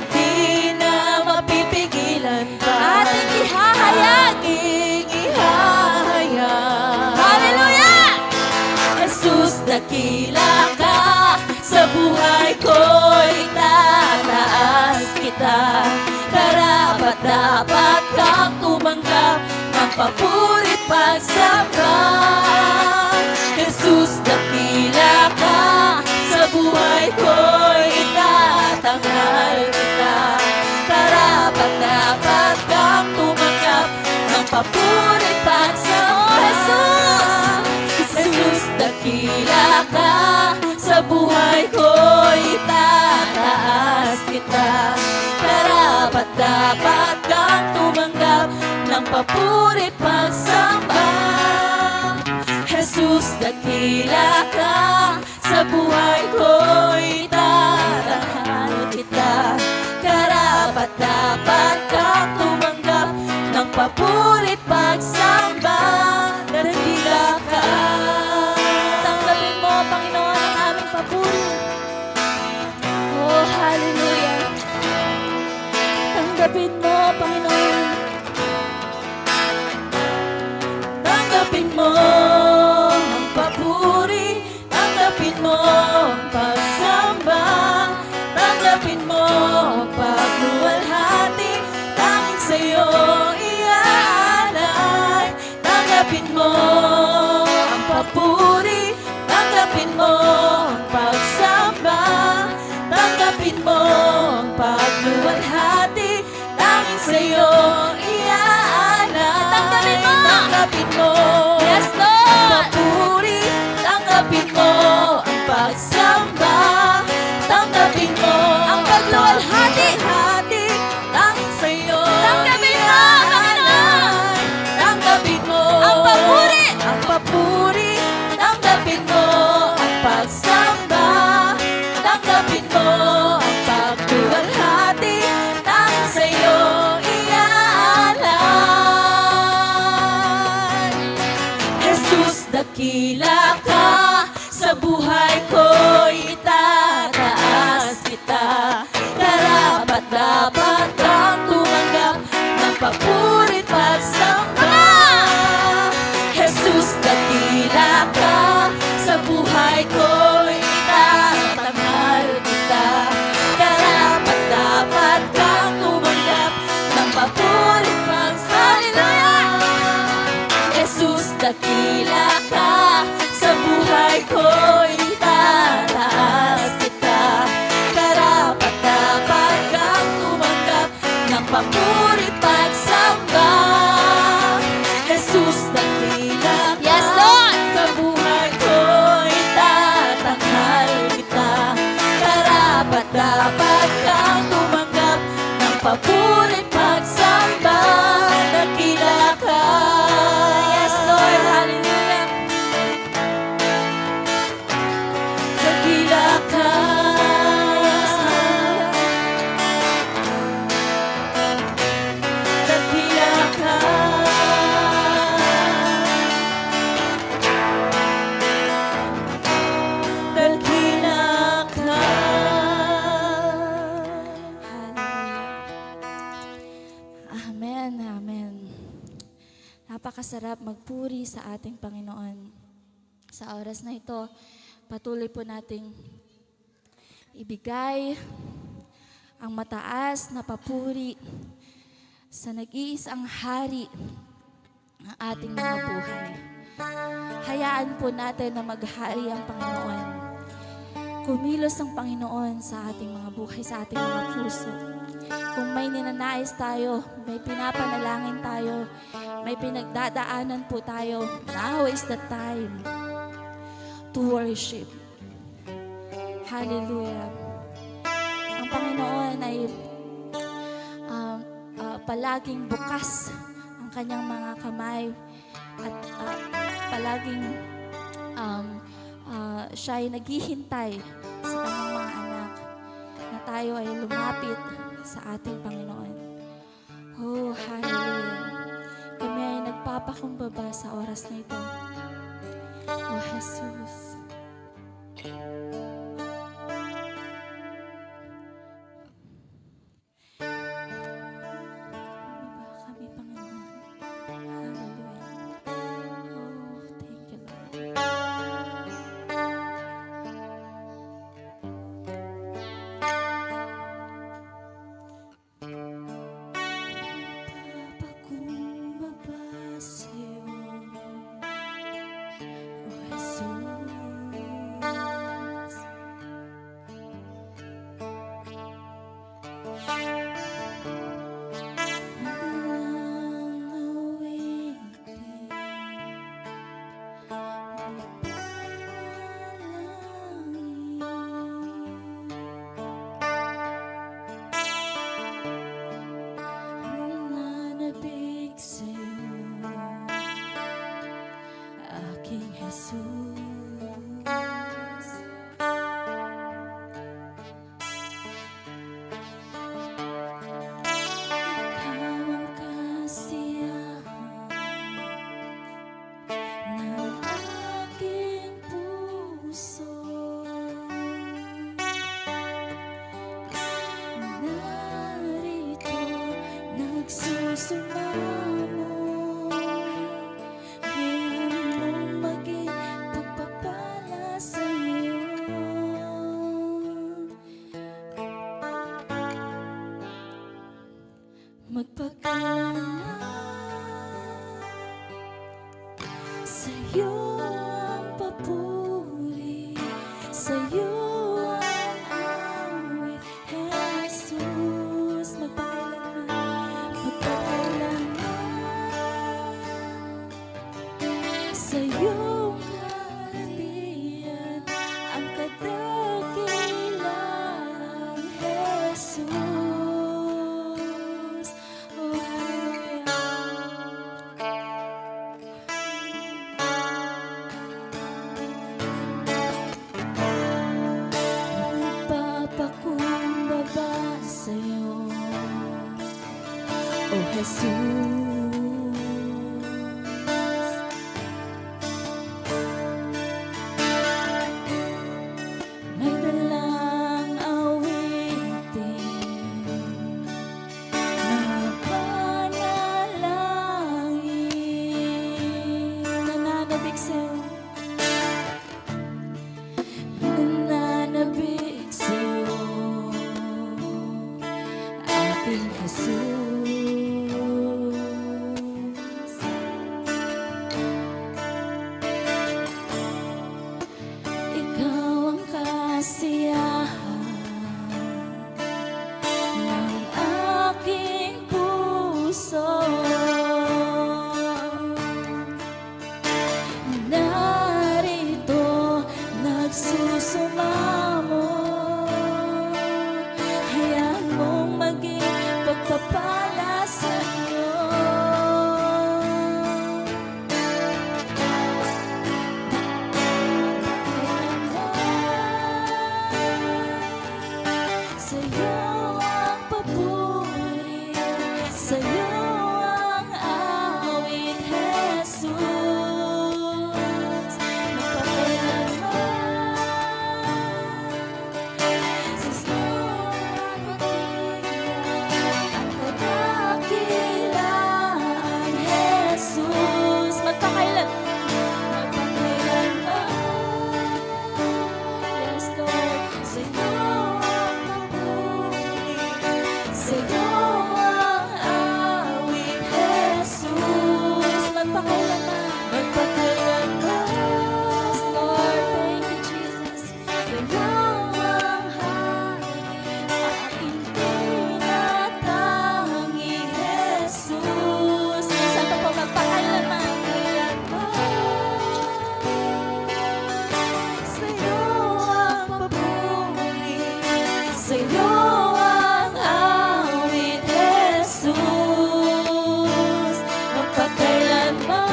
S6: Di na mapipigilan pa.
S1: Ating ihahayag.
S6: Ating ihahayag.
S1: Hallelujah!
S6: Jesus, dakila ka. Sa buhay ko'y tataas kita. Karapat-dapat kang tumanggap ng papuri pagsamba. Jesus, dakila ka. Sa buhay ko'y itatanghal kita. Karapat-dapat kang tumanggap ng papuri pagsamba. Jesus, dakila ka. Sa buhay ko'y tataas kita. Karapat-dapat kang tumanggap ng papuri pagsamba. Jesus, dakila ka. Sa buhay ko'y tatanghal kita. Karapat-dapat kang tumanggap ng papuri pagsamba. Dakila ka.
S1: Tanggapin mo, Panginoon, ang aming papuri. Oh, hallelujah. Tanggapin mo, Panginoon.
S6: Tanggapin mo ang papuri. Tanggapin mo ang pagsamba. Tanggapin mo ang pagluwalhati. Tanging sa'yo iaalay. Tanggapin mo ang papuri. Tanggapin mo ang pagsamba. Tanggapin mo ang pagluwalhati. Tanging sa'yo iaalay.
S1: Tanggapin mo!
S6: Tanggapin mo
S1: Yes,
S6: ang
S1: Lord!
S6: papuri. Tanggapin mo ang pagsamba. Tanggapin mo
S1: Ang pagluwalhati.
S6: hati. Tanging sa'yo
S1: Tanggapin mo, Panginoon!
S6: Tanggapin mo
S1: Ang papuri.
S6: ang papuri. Tanggapin mo ang pagsamba. Tanggapin mo ang pagluwalhati. Tanging sa'yo iaalay. Jesus, dakila ka. Sa buhay ko'y itataas kita. Karapat-dapat kang tumanggap ng papuri't pagsamba. Jesus, dakila ka. Sa buhay ko'y itatanghal kita. Karapat-dapat kang tumanggap ng papuri't pagsamba. Jesus, dakila ka. Sa buhay ko'y itataas kita. Karapat-dapat kang tumanggap ng papuri't pagsamba. Jesus, dakila ka.
S1: Yes, Lord!
S6: Sa buhay ko'y tatanghal kita. Karapat-dapat kang tumanggap ng papuri't pagsamba. Dakila ka.
S1: Yes, Lord! Hallelujah!
S6: Dakila ka. Dakila ka. Dakila ka.
S1: Amen, amen. Napakasarap magpuri sa ating Panginoon. Sa oras na ito, patuloy po nating ibigay ang mataas na papuri sa nag-iisang hari ng ating mga buhay. Hayaan po natin na maghari ang Panginoon. Kumilos ang Panginoon sa ating mga buhay, sa ating mga puso. Kung may ninanais tayo, may pinapanalangin tayo, may pinagdadaanan po tayo, now is the time to worship. Hallelujah. Ang Panginoon ay palaging bukas ang kanyang mga kamay at palaging siya ay naghihintay sa kanyang mga anak na tayo ay lumapit sa ating Panginoon. Oh, hallelujah. Kami ay nagpapakumbaba sa oras na ito. Oh, Jesus. Nananabik sa'yo, aking Jesus. Ikaw ang kasiyahan ng aking puso. Narito nagsusumamo, hayaan mong maging pagpapala sa'yo. Magpakailanman sa'yo ang papuri, sa'yo ang awit, Jesus. Magpakailanman sa'yo kalbihan, ang kadakilang Jesus. Oh, magpapakumbaba sa'yo, oh Jesus. May dalang awitin na panalangin. Nananabik sa'yo, nananabik sa'yo, aking Jesus. Ikaw ang kasiyahan ng aking puso. Narito nagsusumamo, hayaan mong maging pagpapala sa'yo. Sa'yo ang papuri, sa'yo ang awit, Jesus. Magpakailanman sa'yo ang kadakilaan, Jesus. Magpakailanman, yes Lord, sa'yo ang papuri, sa'yo ang awit, Jesus. Magpakailanman, yes Lord, thank you Jesus. Sa'yo ang hari, aking tinatangi, Jesus. Minsan pa po magpakailanman, sa'yo ang papuri, sa'yo ang awit, Jesus. Magpakailanman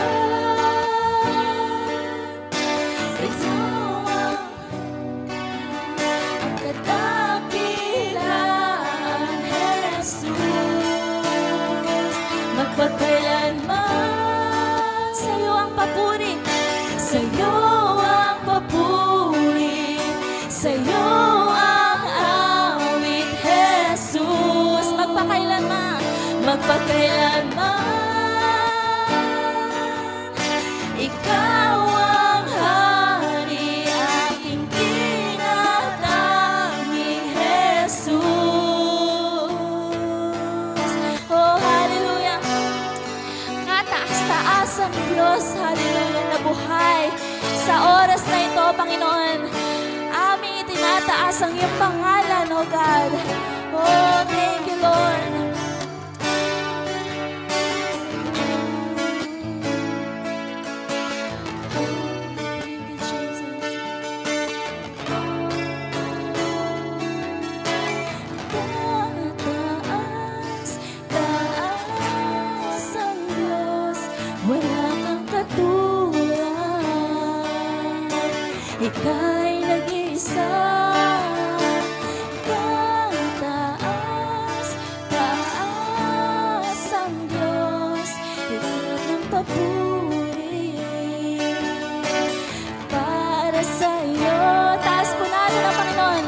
S1: sa'yo ang kadakilaan, Jesus. Magpakailanman sa'yo ang papuri, sa'yo ang papuri, sa'yo ang awit, Jesus. Magpakailanman, ikaw ang hari, aking tinatanging Jesus. Oh, hallelujah. Kataas-taas ang Diyos, hallelujah, na buhay sa oras na ito, Panginoon. Aming itinataas ang iyong pangalan, oh God. Oh, thank you, Lord. Thank you, Jesus. Taas, taas ang Diyos, wala kang katulad. Ika'y nag-isa. Taas, taas ang Diyos, ika'y ng papuri. Para sa'yo, taas po natin ang Panginoon.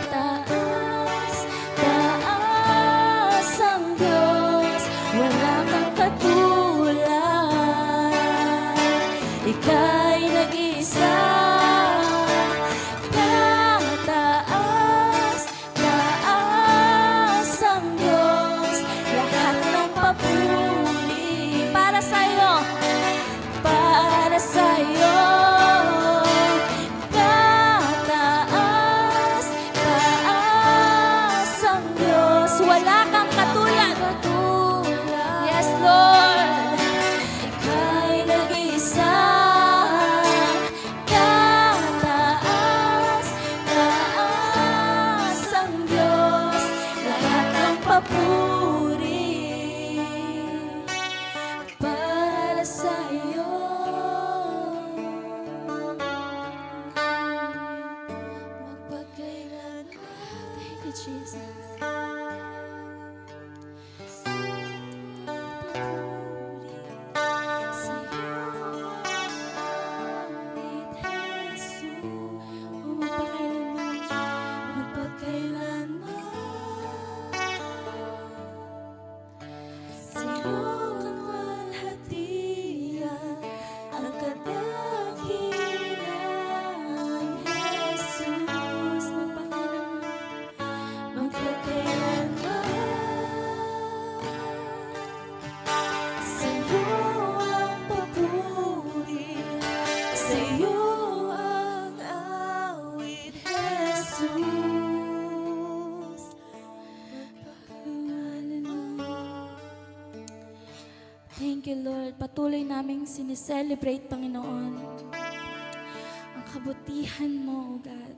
S1: Taas, taas ang Diyos, wala kang katulad. Ika'y nag-isa. Taas, taas ang Diyos, lahat ng papuri. Para sa'yo, para sa'yo. Taas, taas ang Diyos, wala kang katulad. Yes, Lord. Ika'y nag-isa. Taas, taas ang Diyos, lahat ng papuri. Para sa'yo. Magpagkailan. Thank you, Jesus. Thank you, Lord. Patuloy naming sineselebrate, Panginoon, ang kabutihan mo, O God.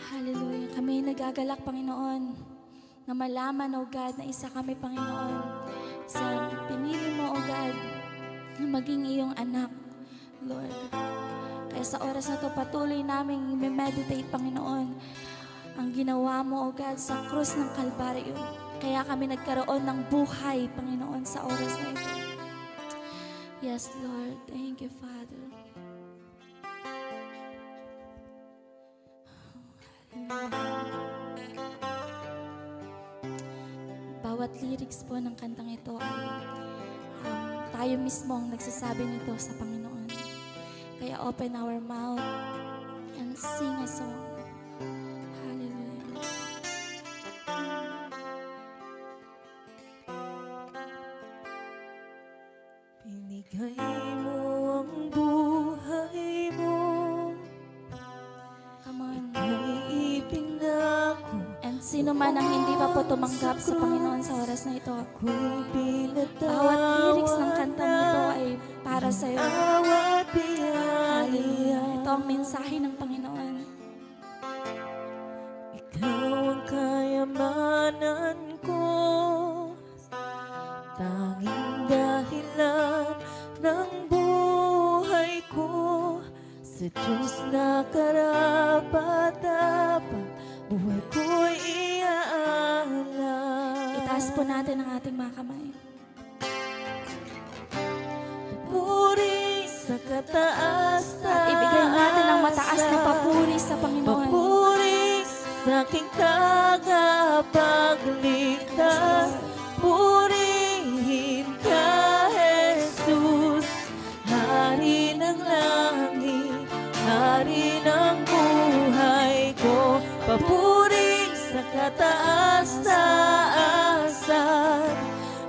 S1: Hallelujah. Kami nagagalak, Panginoon, na malaman, O God, na isa kami, Panginoon, sa pinili mo, O God, na maging iyong anak, Lord. Kaya sa oras na to, patuloy naming i-meditate, Panginoon, ang ginawa mo, O God, sa krus ng Kalbaryo. Kaya kami nagkaroon ng buhay, Panginoon, sa oras na ito. Yes, Lord. Thank you, Father. Bawat lyrics po ng kantang ito ay tayo mismo ang nagsasabi nito sa Panginoon. Kaya open our mouth and sing a song. Hallelujah.
S6: Binigay mo ang buhay mo,
S1: Come on.
S6: ay ipinako.
S1: And sino man ang hindi pa po tumanggap sa Panginoon sa oras na ito,
S6: Kung
S1: bawat lyrics ng kantang ito ay para sa iyo.
S6: awat
S1: Hallelujah.
S6: biyaya,
S1: Ito ang mensahe ng Panginoon.
S6: ikaw ang kayamanan ko, tanging dahilan ng buhay ko, sa Diyos na karapat-dapat, buhay ko'y iaalay.
S1: Itaas po natin ang ating mga kamay.
S6: Puri sa kataas-taas,
S1: At ibigay natin ang mataas na papuri sa Panginoon.
S6: papuri sa aking tagapagligtas. Purihin ka, Jesus, Hari ng langit, Hari ng buhay ko. Papuri sa kataas-taasan,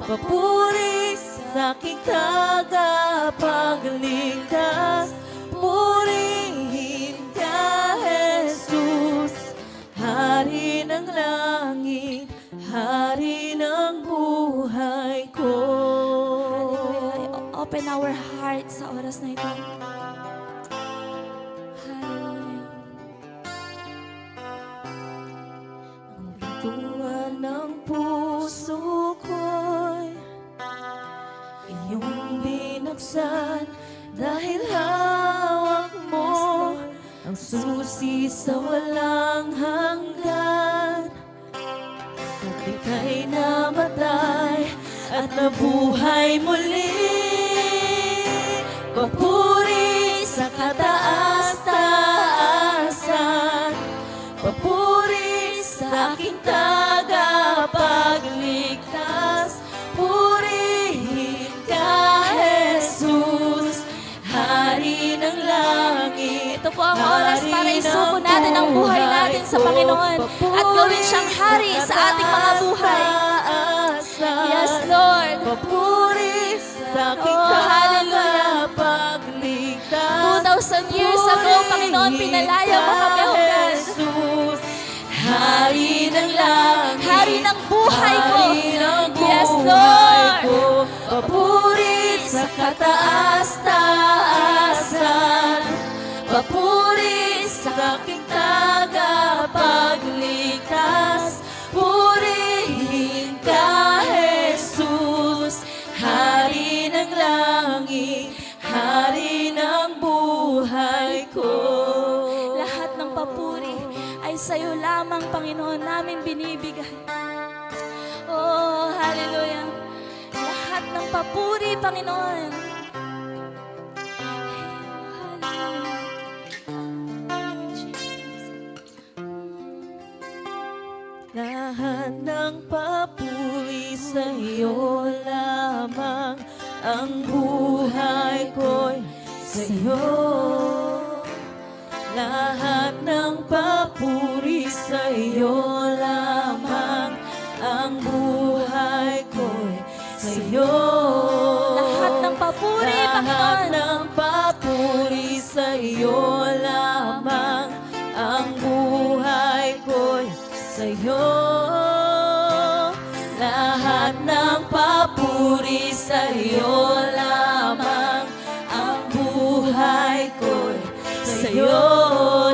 S6: papuri sa aking tagapagligtas. Purihin ka, Jesus,
S1: open our hearts sa oras na ito. Hallelujah. Ang pintuan ng puso ko'y iyong binuksan dahil hawak mo ang susi sa walang hanggan. At ika'y namatay at nabuhay muli. Papuri sa kataas-taasan, papuri sa aking tagapagligtas. Purihin ka, Jesus, Hari ng langit. Ito po ang oras para isuko natin ang buhay natin sa Panginoon at gawin siyang hari sa ating mga buhay. Yes, Lord.
S6: Papuri sa aking
S1: Oh, hallelujah.
S6: tagapagligtas.
S1: 2,000 years ago, Panginoon, pinalaya mo kami, O God.
S6: Jesus, Hari ng langit,
S1: Hari ng buhay ko.
S6: Hari ng
S1: Yes,
S6: buhay
S1: Lord.
S6: ko. Papuri sa kataas-taasan, papuri sa aking tagapagligtas. Purihin ka, Jesus, Hari ng langit, Hari ng buhay ko.
S1: Lahat ng papuri ay sa'yo lamang, Panginoon, namin binibigay. Oh, hallelujah. Lahat ng papuri, Panginoon.
S6: Lahat ng papuri sa iyo lamang, ang buhay ko'y sa iyo. Lahat ng papuri sa iyo lamang, ang buhay ko'y sa iyo.
S1: Lahat ng papuri,
S6: Lahat
S1: Panginoon.
S6: ng papuri sa iyo lamang, ang buhay ko'y sa iyo. Lahat ng papuri sa iyo lamang, ang buhay ko'y sa iyo.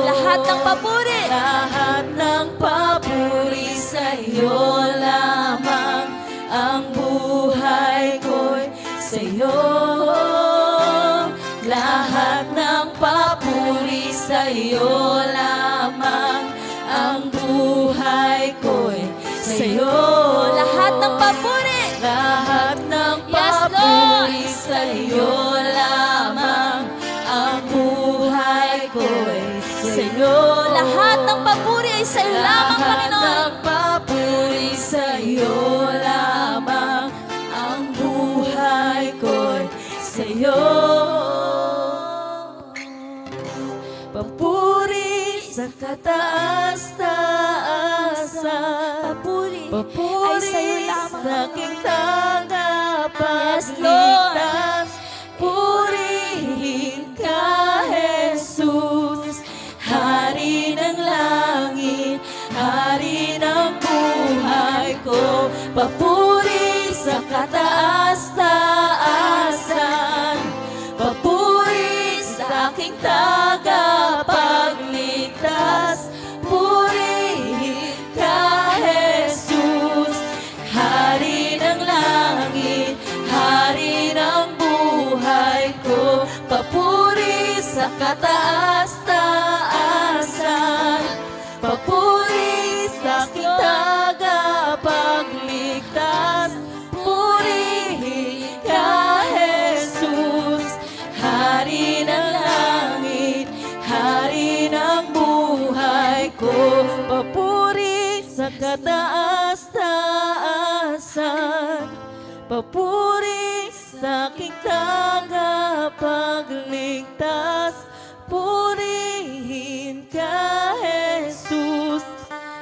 S1: Lahat ng papuri.
S6: Lahat ng papuri sa iyo lamang, ang buhay ko'y sa iyo. Lahat ng papuri sa iyo lamang, ang buhay ko'y sa iyo.
S1: Lahat ng papuri.
S6: Lahat ng
S1: Yes,
S6: papuri
S1: Lord.
S6: sa iyo lamang, ang buhay ko'y sa iyo.
S1: Lahat ng papuri ay sa'yo lamang, Panginoon.
S6: Lahat ng papuri sa iyo lamang, ang buhay ko'y sa iyo. Papuri sa kataas-taasan,
S1: Papuri ay
S6: papuri
S1: sa'yo lamang,
S6: sa aking
S1: Panginoon.
S6: tagapagligtas. Purihin ka, Jesus, Hari ng langit, Hari ng buhay ko. Papuri sa kataas-taasan, papuri sa aking tagapagligtas. Purihin ka, Jesus, Hari ng langit, Hari ng buhay ko. Papuri sa kataas-taasan, papuri sa aking tagapagligtas. Purihin ka, Jesus, Hari ng langit, Hari ng buhay ko. Papuri sa kataas-taasan, papuri sa aking tagapagligtas. Purihin ka, Jesus,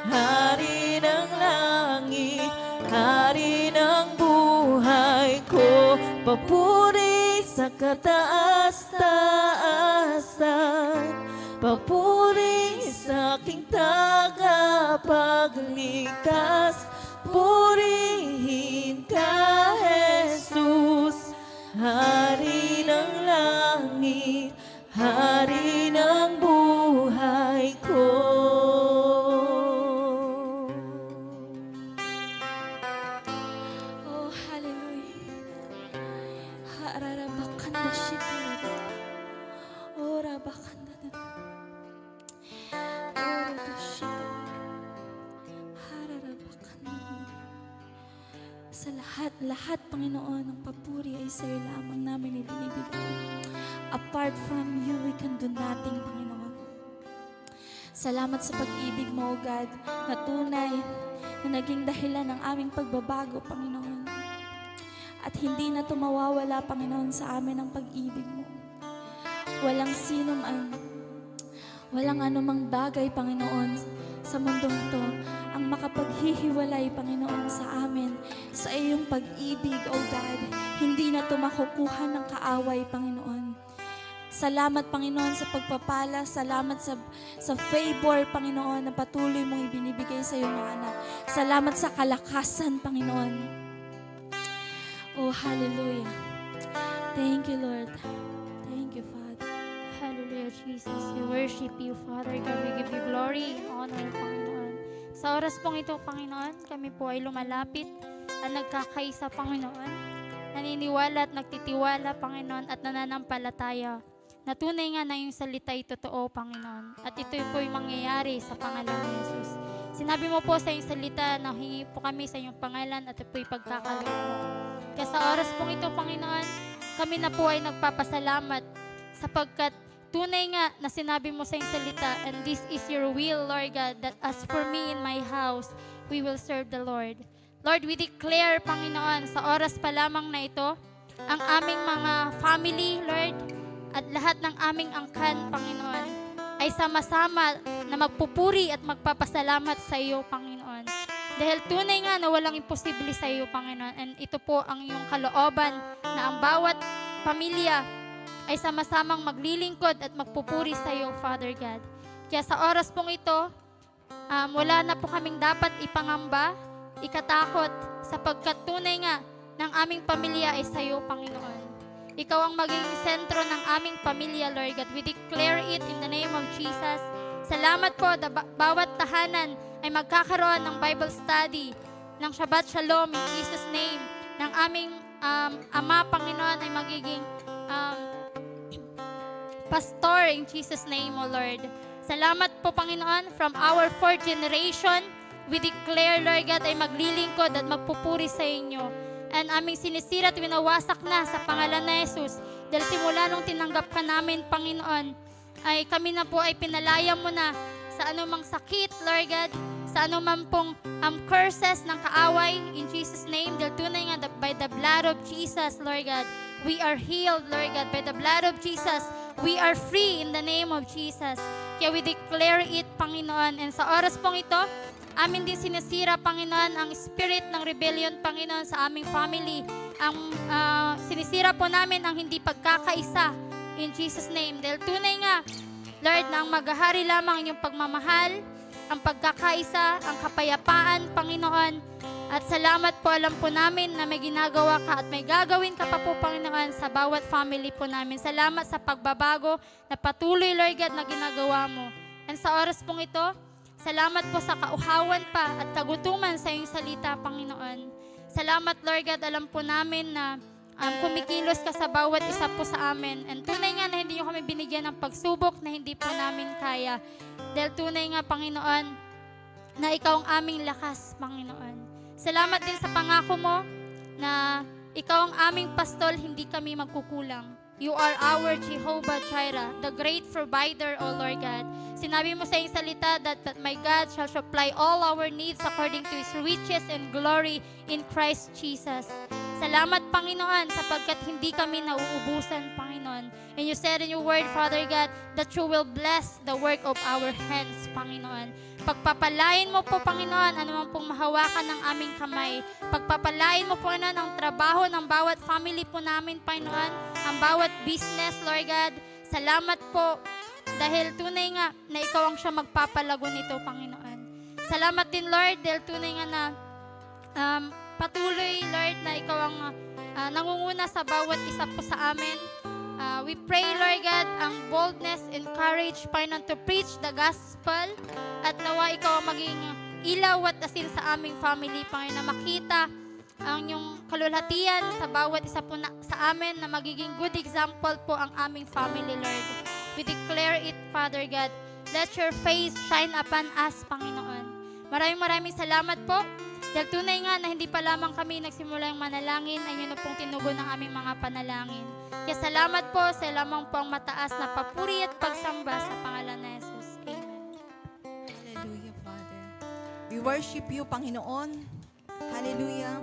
S6: Hari ng langit, Hari ng buhay ko. Papuri sa kataas-taasan, papuri sa aking tagapagligtas. Purihin ka, Jesus, Hari ng langit, Hari ng buhay ko.
S1: Oh, hallelujah. Hararabakanda shikirada. Ora bakanda. Ora shikirada. Hararabakanda. Sa lahat, Panginoon, ng papuri ay sa'yo lamang namin ibinibigay. Apart from you, we can do nothing, Panginoon. Salamat sa pag-ibig mo, O God, na tunay na naging dahilan ng aming pagbabago, Panginoon. At hindi na ito mawawala, Panginoon, sa amin ang pag-ibig mo. Walang sino man, walang anumang bagay, Panginoon, sa mundong ito ang makapaghihiwalay, Panginoon, sa amin, sa iyong pag-ibig, O God. Hindi na ito makukuha ng kaaway, Panginoon. Salamat, Panginoon, sa pagpapala. Salamat sa favor, Panginoon, na patuloy mong ibinibigay sa iyong mga anak. Salamat sa kalakasan, Panginoon. Oh, hallelujah. Thank you, Lord. Thank you, Father.
S7: Hallelujah, Jesus. We worship you, Father God. We give you glory, honor, Panginoon. Sa oras pong ito, Panginoon, kami po ay lumalapit at nagkakaisa, Panginoon. Naniniwala at nagtitiwala, Panginoon, at nananampalataya. Na tunay nga na yung salita ay totoo, Panginoon. At ito po yung mangyayari sa pangalan ni Jesus. Sinabi mo po sa iyong salita na hingi po kami sa iyong pangalan at ito po yung pagkakaloob mo. Kaya sa oras pong ito, Panginoon, kami na po ay nagpapasalamat sapagkat tunay nga na sinabi mo sa iyong salita, and this is your will, Lord God, that as for me in my house, we will serve the Lord. Lord, we declare, Panginoon, sa oras pa lamang na ito, ang aming mga family, Lord, at lahat ng aming angkan, Panginoon, ay sama-sama na magpupuri at magpapasalamat sa iyo, Panginoon. Dahil tunay nga na walang imposible sa iyo, Panginoon. And ito po ang iyong kalooban na ang bawat pamilya ay sama-samang maglilingkod at magpupuri sa iyo, Father God. Kaya sa oras pong ito, wala na po kaming dapat ipangamba, ikatakot, sapagkat tunay nga ng aming pamilya ay sa iyo, Panginoon. Ikaw ang maging sentro ng aming pamilya, Lord God. We declare it in the name of Jesus. Salamat po na bawat tahanan ay magkakaroon ng Bible study, ng Shabbat Shalom in Jesus' name. Ng aming Ama, Panginoon, ay magiging pastor in Jesus' name, O Lord. Salamat po, Panginoon, from our fourth generation, we declare, Lord God, ay maglilingkod at magpupuri sa inyo. And aming sinisira at winawasak na sa pangalan na Jesus. Dahil simula nung tinanggap ka namin, Panginoon, ay kami na po ay pinalaya mo na sa anumang sakit, Lord God, sa anumang pong curses ng kaaway in Jesus' name. Dahil tunay nga, by the blood of Jesus, Lord God, we are healed, Lord God. By the blood of Jesus, we are free in the name of Jesus. Kaya we declare it, Panginoon. And sa oras pong ito, amin din sinisira, Panginoon, ang spirit ng rebellion, Panginoon, sa aming family. Ang sinisira po namin ang hindi pagkakaisa in Jesus' name. Dahil tunay nga, Lord, na ang maghahari lamang inyong pagmamahal, ang pagkakaisa, ang kapayapaan, Panginoon. At salamat po, alam po namin na may ginagawa ka at may gagawin ka pa po, Panginoon, sa bawat family po namin. Salamat sa pagbabago na patuloy, Lord God, na ginagawa mo. And sa oras pong ito, salamat po sa kauhawan pa at kagutuman sa iyong salita, Panginoon. Salamat, Lord God, alam po namin na kumikilos ka sa bawat isa po sa amin. And tunay nga na hindi nyo kami binigyan ng pagsubok na hindi po namin kaya. Dahil tunay nga, Panginoon, na ikaw ang aming lakas, Panginoon. Salamat din sa pangako mo na ikaw ang aming pastol, hindi kami magkukulang. You are our Jehovah Jireh, the great provider, O Lord God. Sinabi mo sa iyong salita that my God shall supply all our needs according to His riches and glory in Christ Jesus. Salamat, Panginoon, sapagkat hindi kami nauubusan, Panginoon. And you said in your word, Father God, that you will bless the work of our hands, Panginoon. Pagpapalain mo po, Panginoon, anuman pong mahawakan ng aming kamay. Pagpapalain mo, Panginoon, ang trabaho ng bawat family po namin, Panginoon, ang bawat business, Lord God. Salamat po, dahil tunay nga na ikaw ang siya magpapalago nito, Panginoon. Salamat din, Lord, dahil tunay nga na patuloy, Lord, na ikaw ang nangunguna sa bawat isa po sa amin. We pray, Lord God, ang boldness and courage, Panginoon, to preach the gospel. At nawa ikaw ang maging ilaw at asin sa aming family, Panginoon, na makita ang iyong kalulhatian sa bawat isa po sa amin, na magiging good example po ang aming family, Lord. We declare it, Father God. Let your face shine upon us, Panginoon. Maraming salamat po. Dahil tunay nga na hindi pa lamang kami nagsimulang manalangin, ay yun na pong tinugon ng aming mga panalangin. Kaya salamat po sa lamang po ang mataas na papuri at pagsamba sa pangalan ni Jesus. Amen.
S8: Hallelujah, Father. We worship you, Panginoon. Hallelujah.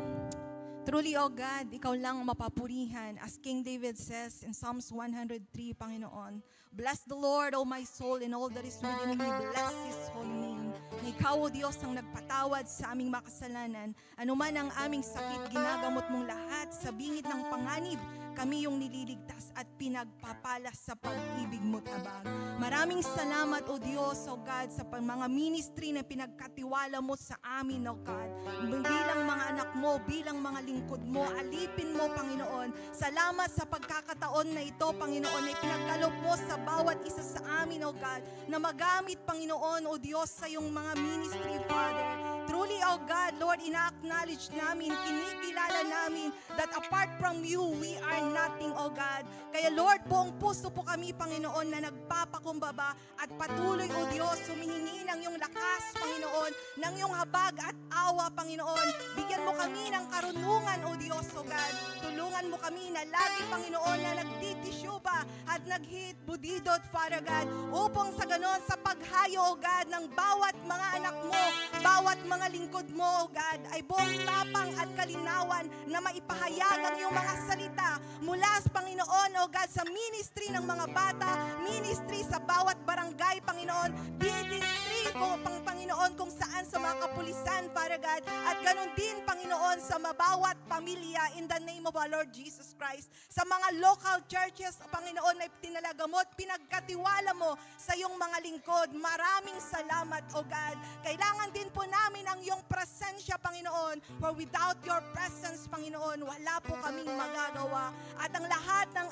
S8: Truly, O God, ikaw lang ang mapapurihan. As King David says in Psalms 103, Panginoon, bless the Lord, O my soul, and all that is within me. Bless His holy name. Na ikaw, O Diyos, ang nagpatawad sa aming makasalanan. Anuman ang aming sakit, ginagamot mong lahat. Sa bingit ng panganib, kami yung nililigtas at pinagpapala sa pag-ibig mo, tabag. Maraming salamat, O Diyos, O God, sa mga ministry na pinagkatiwala mo sa amin, O God. Bilang mga anak mo, bilang mga lingkod mo, alipin mo, Panginoon. Salamat sa pagkakataon na ito, Panginoon, na pinagkaloob mo sa bawat isa sa amin, O God, na magamit, Panginoon, O Diyos, sa iyong mga ministry, Father. Truly, O God, Lord, ina-acknowledge namin, kinikilala namin that apart from you, we are nothing, O God. Kaya Lord, buong puso po kami, Panginoon, na nagpapakumbaba at patuloy, O Diyos, humihingi ng iyong lakas, Panginoon, ng iyong habag at awa, Panginoon. Bigyan mo kami ng karunungan, O Diyos, O God. Tulungan mo kami na lagi, Panginoon, na nagtitisyuba at naghit budidot, Father God, upang sa ganon, sa paghayo, O God, ng bawat mga anak mo, bawat mga lingkod mo, O God, ay buong tapang at kalinawan na maipahayag ang iyong mga salita mula sa Panginoon, O God, sa ministry ng mga bata, ministry sa bawat barangay, Panginoon, distrito, Panginoon, kung saan sa mga kapulisan, Father God, at ganon din, Panginoon, sa mabawat pamilya in the name of our Lord Jesus Christ. Sa mga local churches, Panginoon, na tinalaga mo at pinagkatiwala mo sa iyong mga lingkod. Maraming salamat, O God. Kailangan din po namin ang iyong presensya, Panginoon, for without your presence, Panginoon, wala po kaming magagawa. At ang lahat ng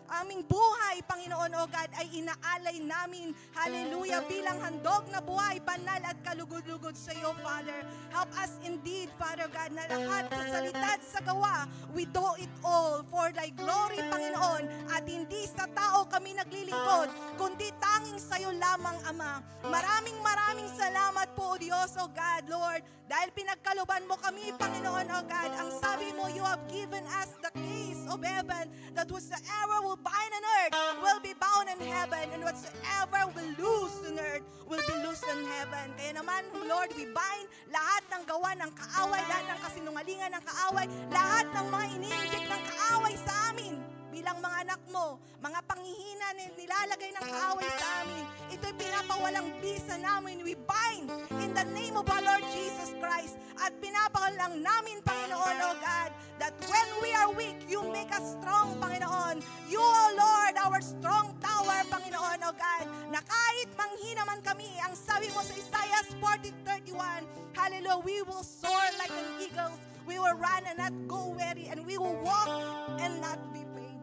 S8: aming buhay, Panginoon, O God, ay inaalay namin, hallelujah, bilang handog na buhay, banal at kalugod-lugod sa iyo, Father. Help us indeed, Father God, na lahat sa salita at sa gawa, we do it all for thy glory, Panginoon, at hindi sa tao kami naglilingkod, kundi tanging sa iyo lamang, Ama. Maraming salamat po, O Diyos, O God, Lord, dahil pinagkaluban mo kami, Panginoon, O God. Ang sabi mo, you have given us the keys of heaven, that whatsoever will bind on earth will be bound in heaven, and whatsoever will loose on earth will be loosed in heaven. Kaya naman, Lord, we bind lahat ng gawa ng kaaway, lahat ng kasinungalingan ng kaaway, lahat ng mga ini-inject ng kaaway sa amin. Bilang mga anak mo, mga panghihina na nilalagay ng kaaway sa amin, ito'y pinapawalang bisa namin. We bind in the name of our Lord Jesus Christ. At pinapawalang namin, Panginoon, O God, that when we are weak, you make us strong, Panginoon. You, O Lord, our strong tower, Panginoon, O God, na kahit manghina man kami, ang sabi mo sa Isaiah 40:31, hallelujah, we will soar like an eagle, we will run and not go weary, and we will walk and not be faint.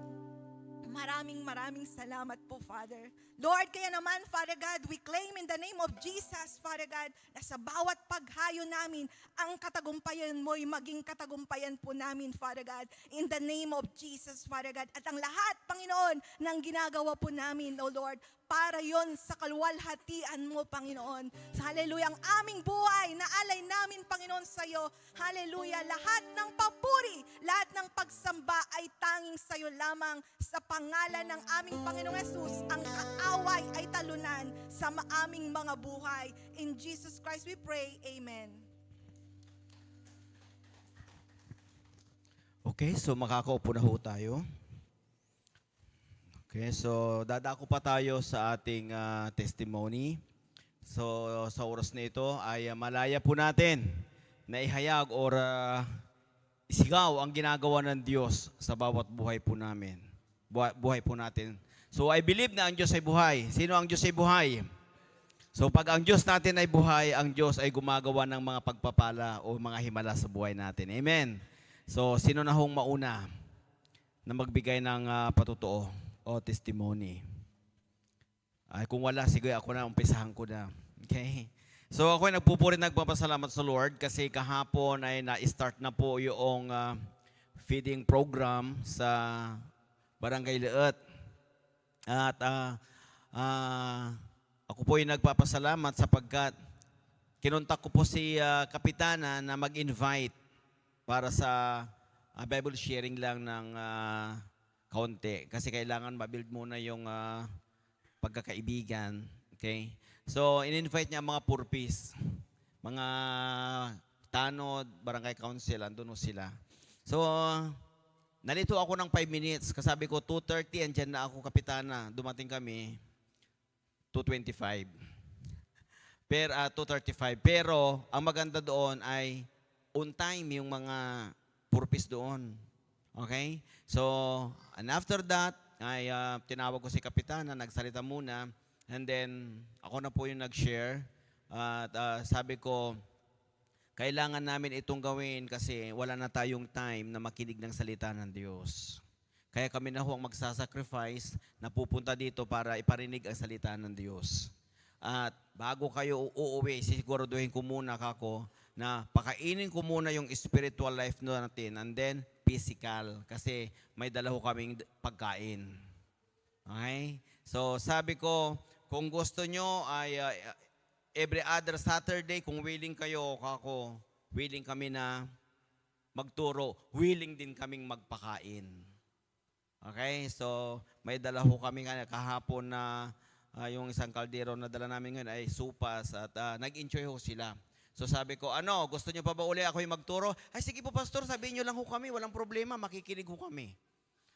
S8: Maraming salamat po, Father. Lord, kaya naman, Father God, we claim in the name of Jesus, Father God, na sa bawat paghayo namin, ang katagumpayan mo'y maging katagumpayan po namin, Father God, in the name of Jesus, Father God. At ang lahat, Panginoon, ng ginagawa po namin, O Lord, para yon sa kaluwalhatian mo, Panginoon. Hallelujah, ang aming buhay, naalay namin, Panginoon, sa iyo. Hallelujah, lahat ng papuri, lahat ng pagsamba ay tanging sa iyo lamang. Sa pangalan ng aming Panginoong Jesus, ang kaaway ay talunan sa aming mga buhay. In Jesus Christ we pray, Amen.
S2: Okay, so makakaupo na ho tayo. Okay, so dadako pa tayo sa ating testimony. So sa oras na ito ay malaya po natin na ihayag or isigaw ang ginagawa ng Diyos sa bawat buhay po namin. Buhay po natin. So I believe na ang Diyos ay buhay. Sino ang Diyos ay buhay? So pag ang Diyos natin ay buhay, ang Diyos ay gumagawa ng mga pagpapala o mga himala sa buhay natin. Amen. So, sino na hong mauna na magbigay ng patutuo o testimony? Ay, kung wala, sige ako na, umpisahan ko na. Okay? So, ako ay nagpupuri nagpapasalamat sa Lord kasi kahapon ay na-start na po yung feeding program sa Barangay Leet. At ako po ay nagpapasalamat sapagkat kinontak ko po si Kapitana na mag-invite para sa Bible sharing lang ng kaunti. Kasi kailangan mabuild muna yung pagkakaibigan. Okay? So, in-invite niya mga purpose. Mga tanod, barangay council, andun sila. So, nalito ako ng 5 minutes. Kasabi ko, 2:30, andyan na ako, Kapitana. Dumating kami, 2:25. 2:35. Pero, ang maganda doon ay on time yung mga purpose doon. Okay? So, and after that, ay tinawag ko si Kapitana, nagsalita muna, and then ako na po yung nag-share. At sabi ko, kailangan namin itong gawin kasi wala na tayong time na makinig ng salita ng Diyos. Kaya kami na ho ang magsasacrifice na pupunta dito para iparinig ang salita ng Diyos. At bago kayo uuwi, siguraduhin ko muna kako na pakainin ko muna yung spiritual life natin and then physical kasi may dala ho kaming pagkain. Okay? So sabi ko, kung gusto nyo ay every other Saturday, kung willing kayo, kako, willing kami na magturo, willing din kaming magpakain. Okay? So may dala ho kami kahapon na yung isang kaldero na dala namin ngayon ay supas at nag-enjoy ho sila. So sabi ko, gusto nyo pa ba uli ako yung magturo? Ay sige po pastor, sabihin nyo lang ho kami, walang problema, makikinig ho kami.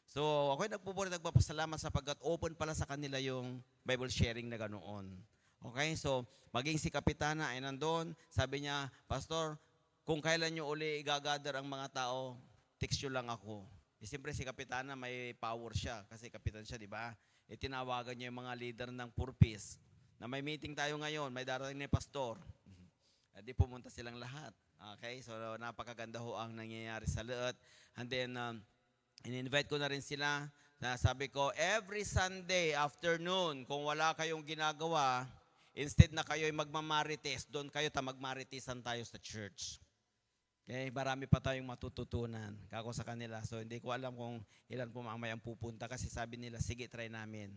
S2: So ako'y nagpapasalamat sapagkat open pala sa kanila yung Bible sharing na ganoon. Okay, so maging si Kapitana ay nandun, sabi niya, pastor, kung kailan nyo uli igagather ang mga tao, text nyo lang ako. Siyempre si Kapitana may power siya kasi kapitan siya, di ba? Tinawagan niya yung mga leader ng purpose na may meeting tayo ngayon, may darating ni pastor. Di pumunta silang lahat. Okay? So, napakaganda ho ang nangyayari sa Leet. And then, in-invite ko na rin sila. Sabi ko, every Sunday afternoon, kung wala kayong ginagawa, instead na kayo'y magmamarites, doon kayo magmaritisan tayo sa church. Okay? Marami pa tayong matututunan kako sa kanila. So, hindi ko alam kung ilan po mamayang pupunta kasi sabi nila, sige, try namin.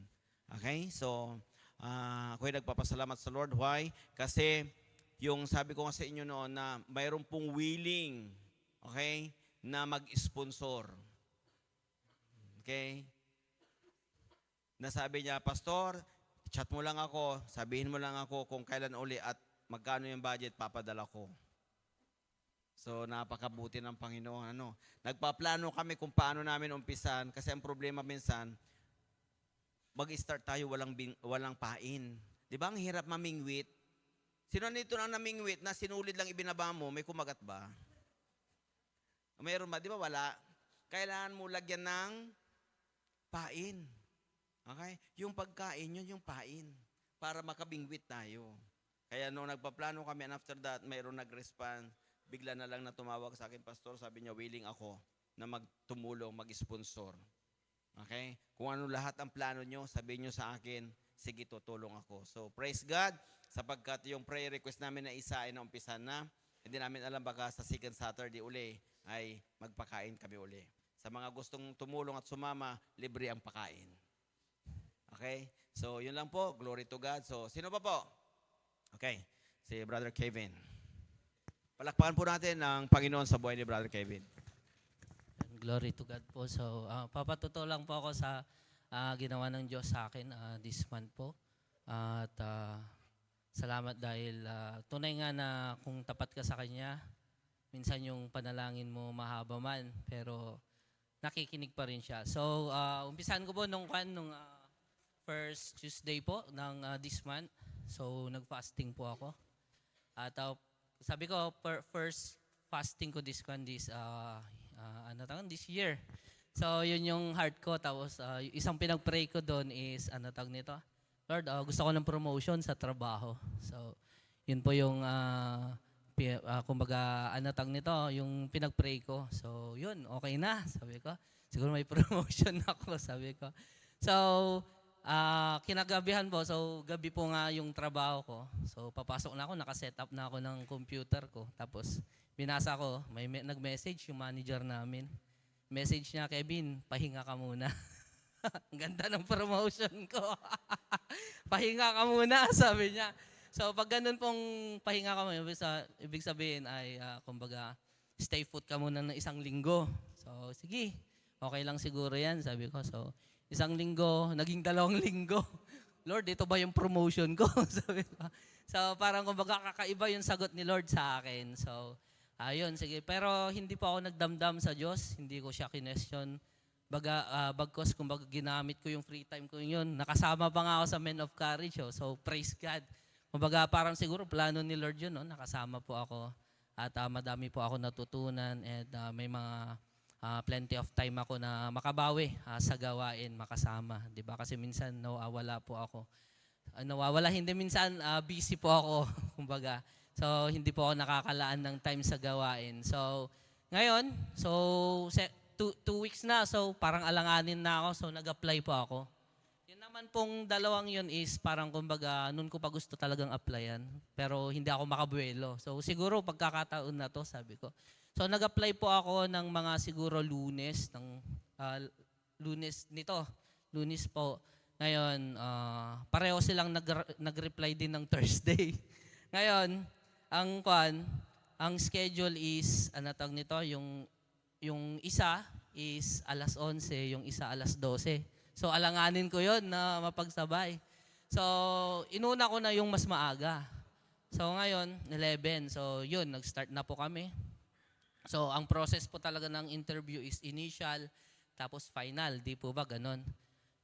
S2: Okay? So, ako'y nagpapasalamat sa Lord. Why? Kasi, yung sabi ko nga sa inyo noon na mayroon pong willing, okay, na mag-sponsor. Okay? Nasabi niya, pastor, chat mo lang ako, sabihin mo lang ako kung kailan uli at magkano yung budget, papadala ko. So, napakabuti ng Panginoon. Nagpaplano kami kung paano namin umpisan kasi ang problema minsan, mag-start tayo walang pain. Di ba ang hirap mamingwit? Sino nito na namingwit na sinulid lang ibinaba mo, may kumagat ba? Mayroon ba? Di ba wala? Kailangan mo lagyan ng pain. Okay? Yung pagkain, yun yung pain. Para makabingwit tayo. Kaya nung nagpaplano kami and after that, mayroon nag-respond. Bigla na lang na tumawag sa akin, pastor, sabi niya, willing ako na magtumulong, mag-sponsor. Okay? Kung ano lahat ang plano nyo, sabihin nyo sa akin, sige, tutulong ako. So, praise God, sapagkat yung prayer request namin na isa ay naumpisan na, hindi namin alam baka sa second Saturday uli ay magpakain kami uli. Sa mga gustong tumulong at sumama, libre ang pakain. Okay? So, yun lang po. Glory to God. So, sino pa po? Okay. Si Brother Kevin. Palakpakan po natin ang Panginoon sa buhay ni Brother Kevin.
S9: Glory to God po. So, papatuto lang po ako sa ginawa ng Diyos sa akin this month po. At salamat dahil tunay nga na kung tapat ka sa Kanya, minsan yung panalangin mo mahaba man, pero nakikinig pa rin siya. So, umpisahan ko po nung first Tuesday po ng this month. So, nag-fasting po ako. At sabi ko, first fasting ko this this year. So, yun yung heart ko. Tapos, isang pinag-pray ko doon is, nito? Lord, gusto ko ng promotion sa trabaho. So, yun po yung kumbaga, ano tag nito, yung pinag-pray ko. So, yun, okay na, sabi ko. Siguro may promotion ako, sabi ko. So, kinagabihan po, so gabi po nga yung trabaho ko. So, papasok na ako, nakaset up na ako ng computer ko. Tapos, binasa ko, may nag-message yung manager namin. Message niya, Kevin, pahinga ka muna. Ang ganda ng promotion ko. Pahinga ka muna, sabi niya. So pag ganun pong pahinga ka muna, ibig sabihin ay kumbaga stay put ka muna ng 1 linggo. So sige, okay lang siguro yan, sabi ko. So 1 linggo, naging 2 linggo. Lord, ito ba yung promotion ko? Sabi ko. So parang kumbaga kakaiba yung sagot ni Lord sa akin. So ayun, sige. Pero hindi po ako nagdamdam sa Diyos, hindi ko siya kinestyon. Bagkos kumbaga ginamit ko yung free time ko yun. Nakasama pa nga ako sa Men of Courage. So praise God. Kumbaga parang siguro plano ni Lord yun. No? Nakasama po ako at madami po ako natutunan and may mga plenty of time ako na makabawi sa gawain, makasama. Diba? Kasi minsan nawawala po ako. Nawawala, hindi minsan busy po ako. Kumbaga. So hindi po ako nakakalaan ng time sa gawain. So ngayon, so 2 weeks na, so parang alanganin na ako, so nag-apply po ako. Yun naman pong 2 yun is parang kumbaga, noon ko pa gusto talagang applyan, pero hindi ako makabuelo. So siguro pagkakataon na to, sabi ko. So nag-apply po ako ng mga siguro Lunes, Lunes po. Ngayon, pareho silang nag-reply din ng Thursday. Ngayon, ang schedule is, nito, yung isa is 11:00, yung isa 12:00. So alanganin ko yon na mapagsabay. So inuna ko na yung mas maaga. So ngayon, 11. So yun, nag-start na po kami. So ang process po talaga ng interview is initial, tapos final. Di po ba ganon?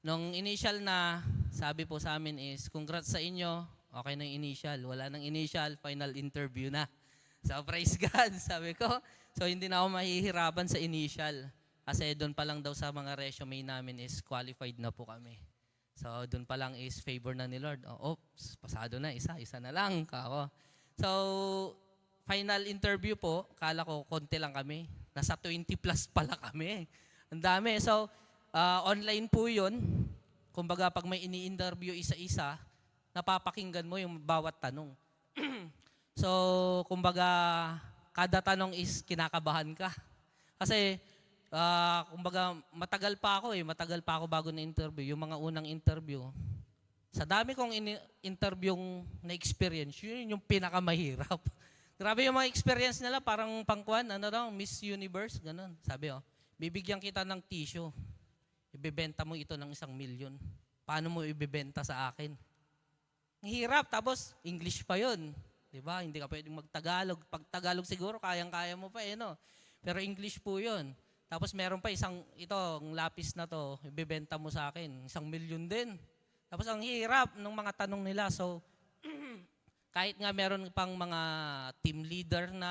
S9: Nung initial na, sabi po sa amin is, congrats sa inyo, okay na yung initial. Wala nang initial, final interview na. So praise God, sabi ko. So hindi na ako mahihirapan sa initial. Kasi doon pa lang daw sa mga resume namin is qualified na po kami. So doon pa lang is favor na ni Lord. Oops, pasado na, isa na lang kako. So final interview po, kala ko konti lang kami. Nasa 20 plus pala kami. Ang dami. So online po yun. Kumbaga pag may ini-interview isa-isa, napapakinggan mo yung bawat tanong. So kumbaga kada tanong is kinakabahan ka. Kasi, kumbaga, matagal pa ako bago na-interview. Yung mga unang interview, sa dami kong interviewing na-experience, yun yung pinakamahirap. Grabe yung mga experience nila, parang pangkuan, Miss Universe, ganun. Sabi, bibigyan kita ng tissue. Ibebenta mo ito ng 1 million. Paano mo ibebenta sa akin? Ang hirap, tapos English pa yun. Diba? Hindi ka pwedeng mag-Tagalog. Pag Tagalog siguro, kayang-kaya mo pa Pero English po yun. Tapos meron pa ang lapis na to, ibebenta mo sa akin, 1 million din. Tapos ang hirap ng mga tanong nila. So, kahit nga meron pang mga team leader na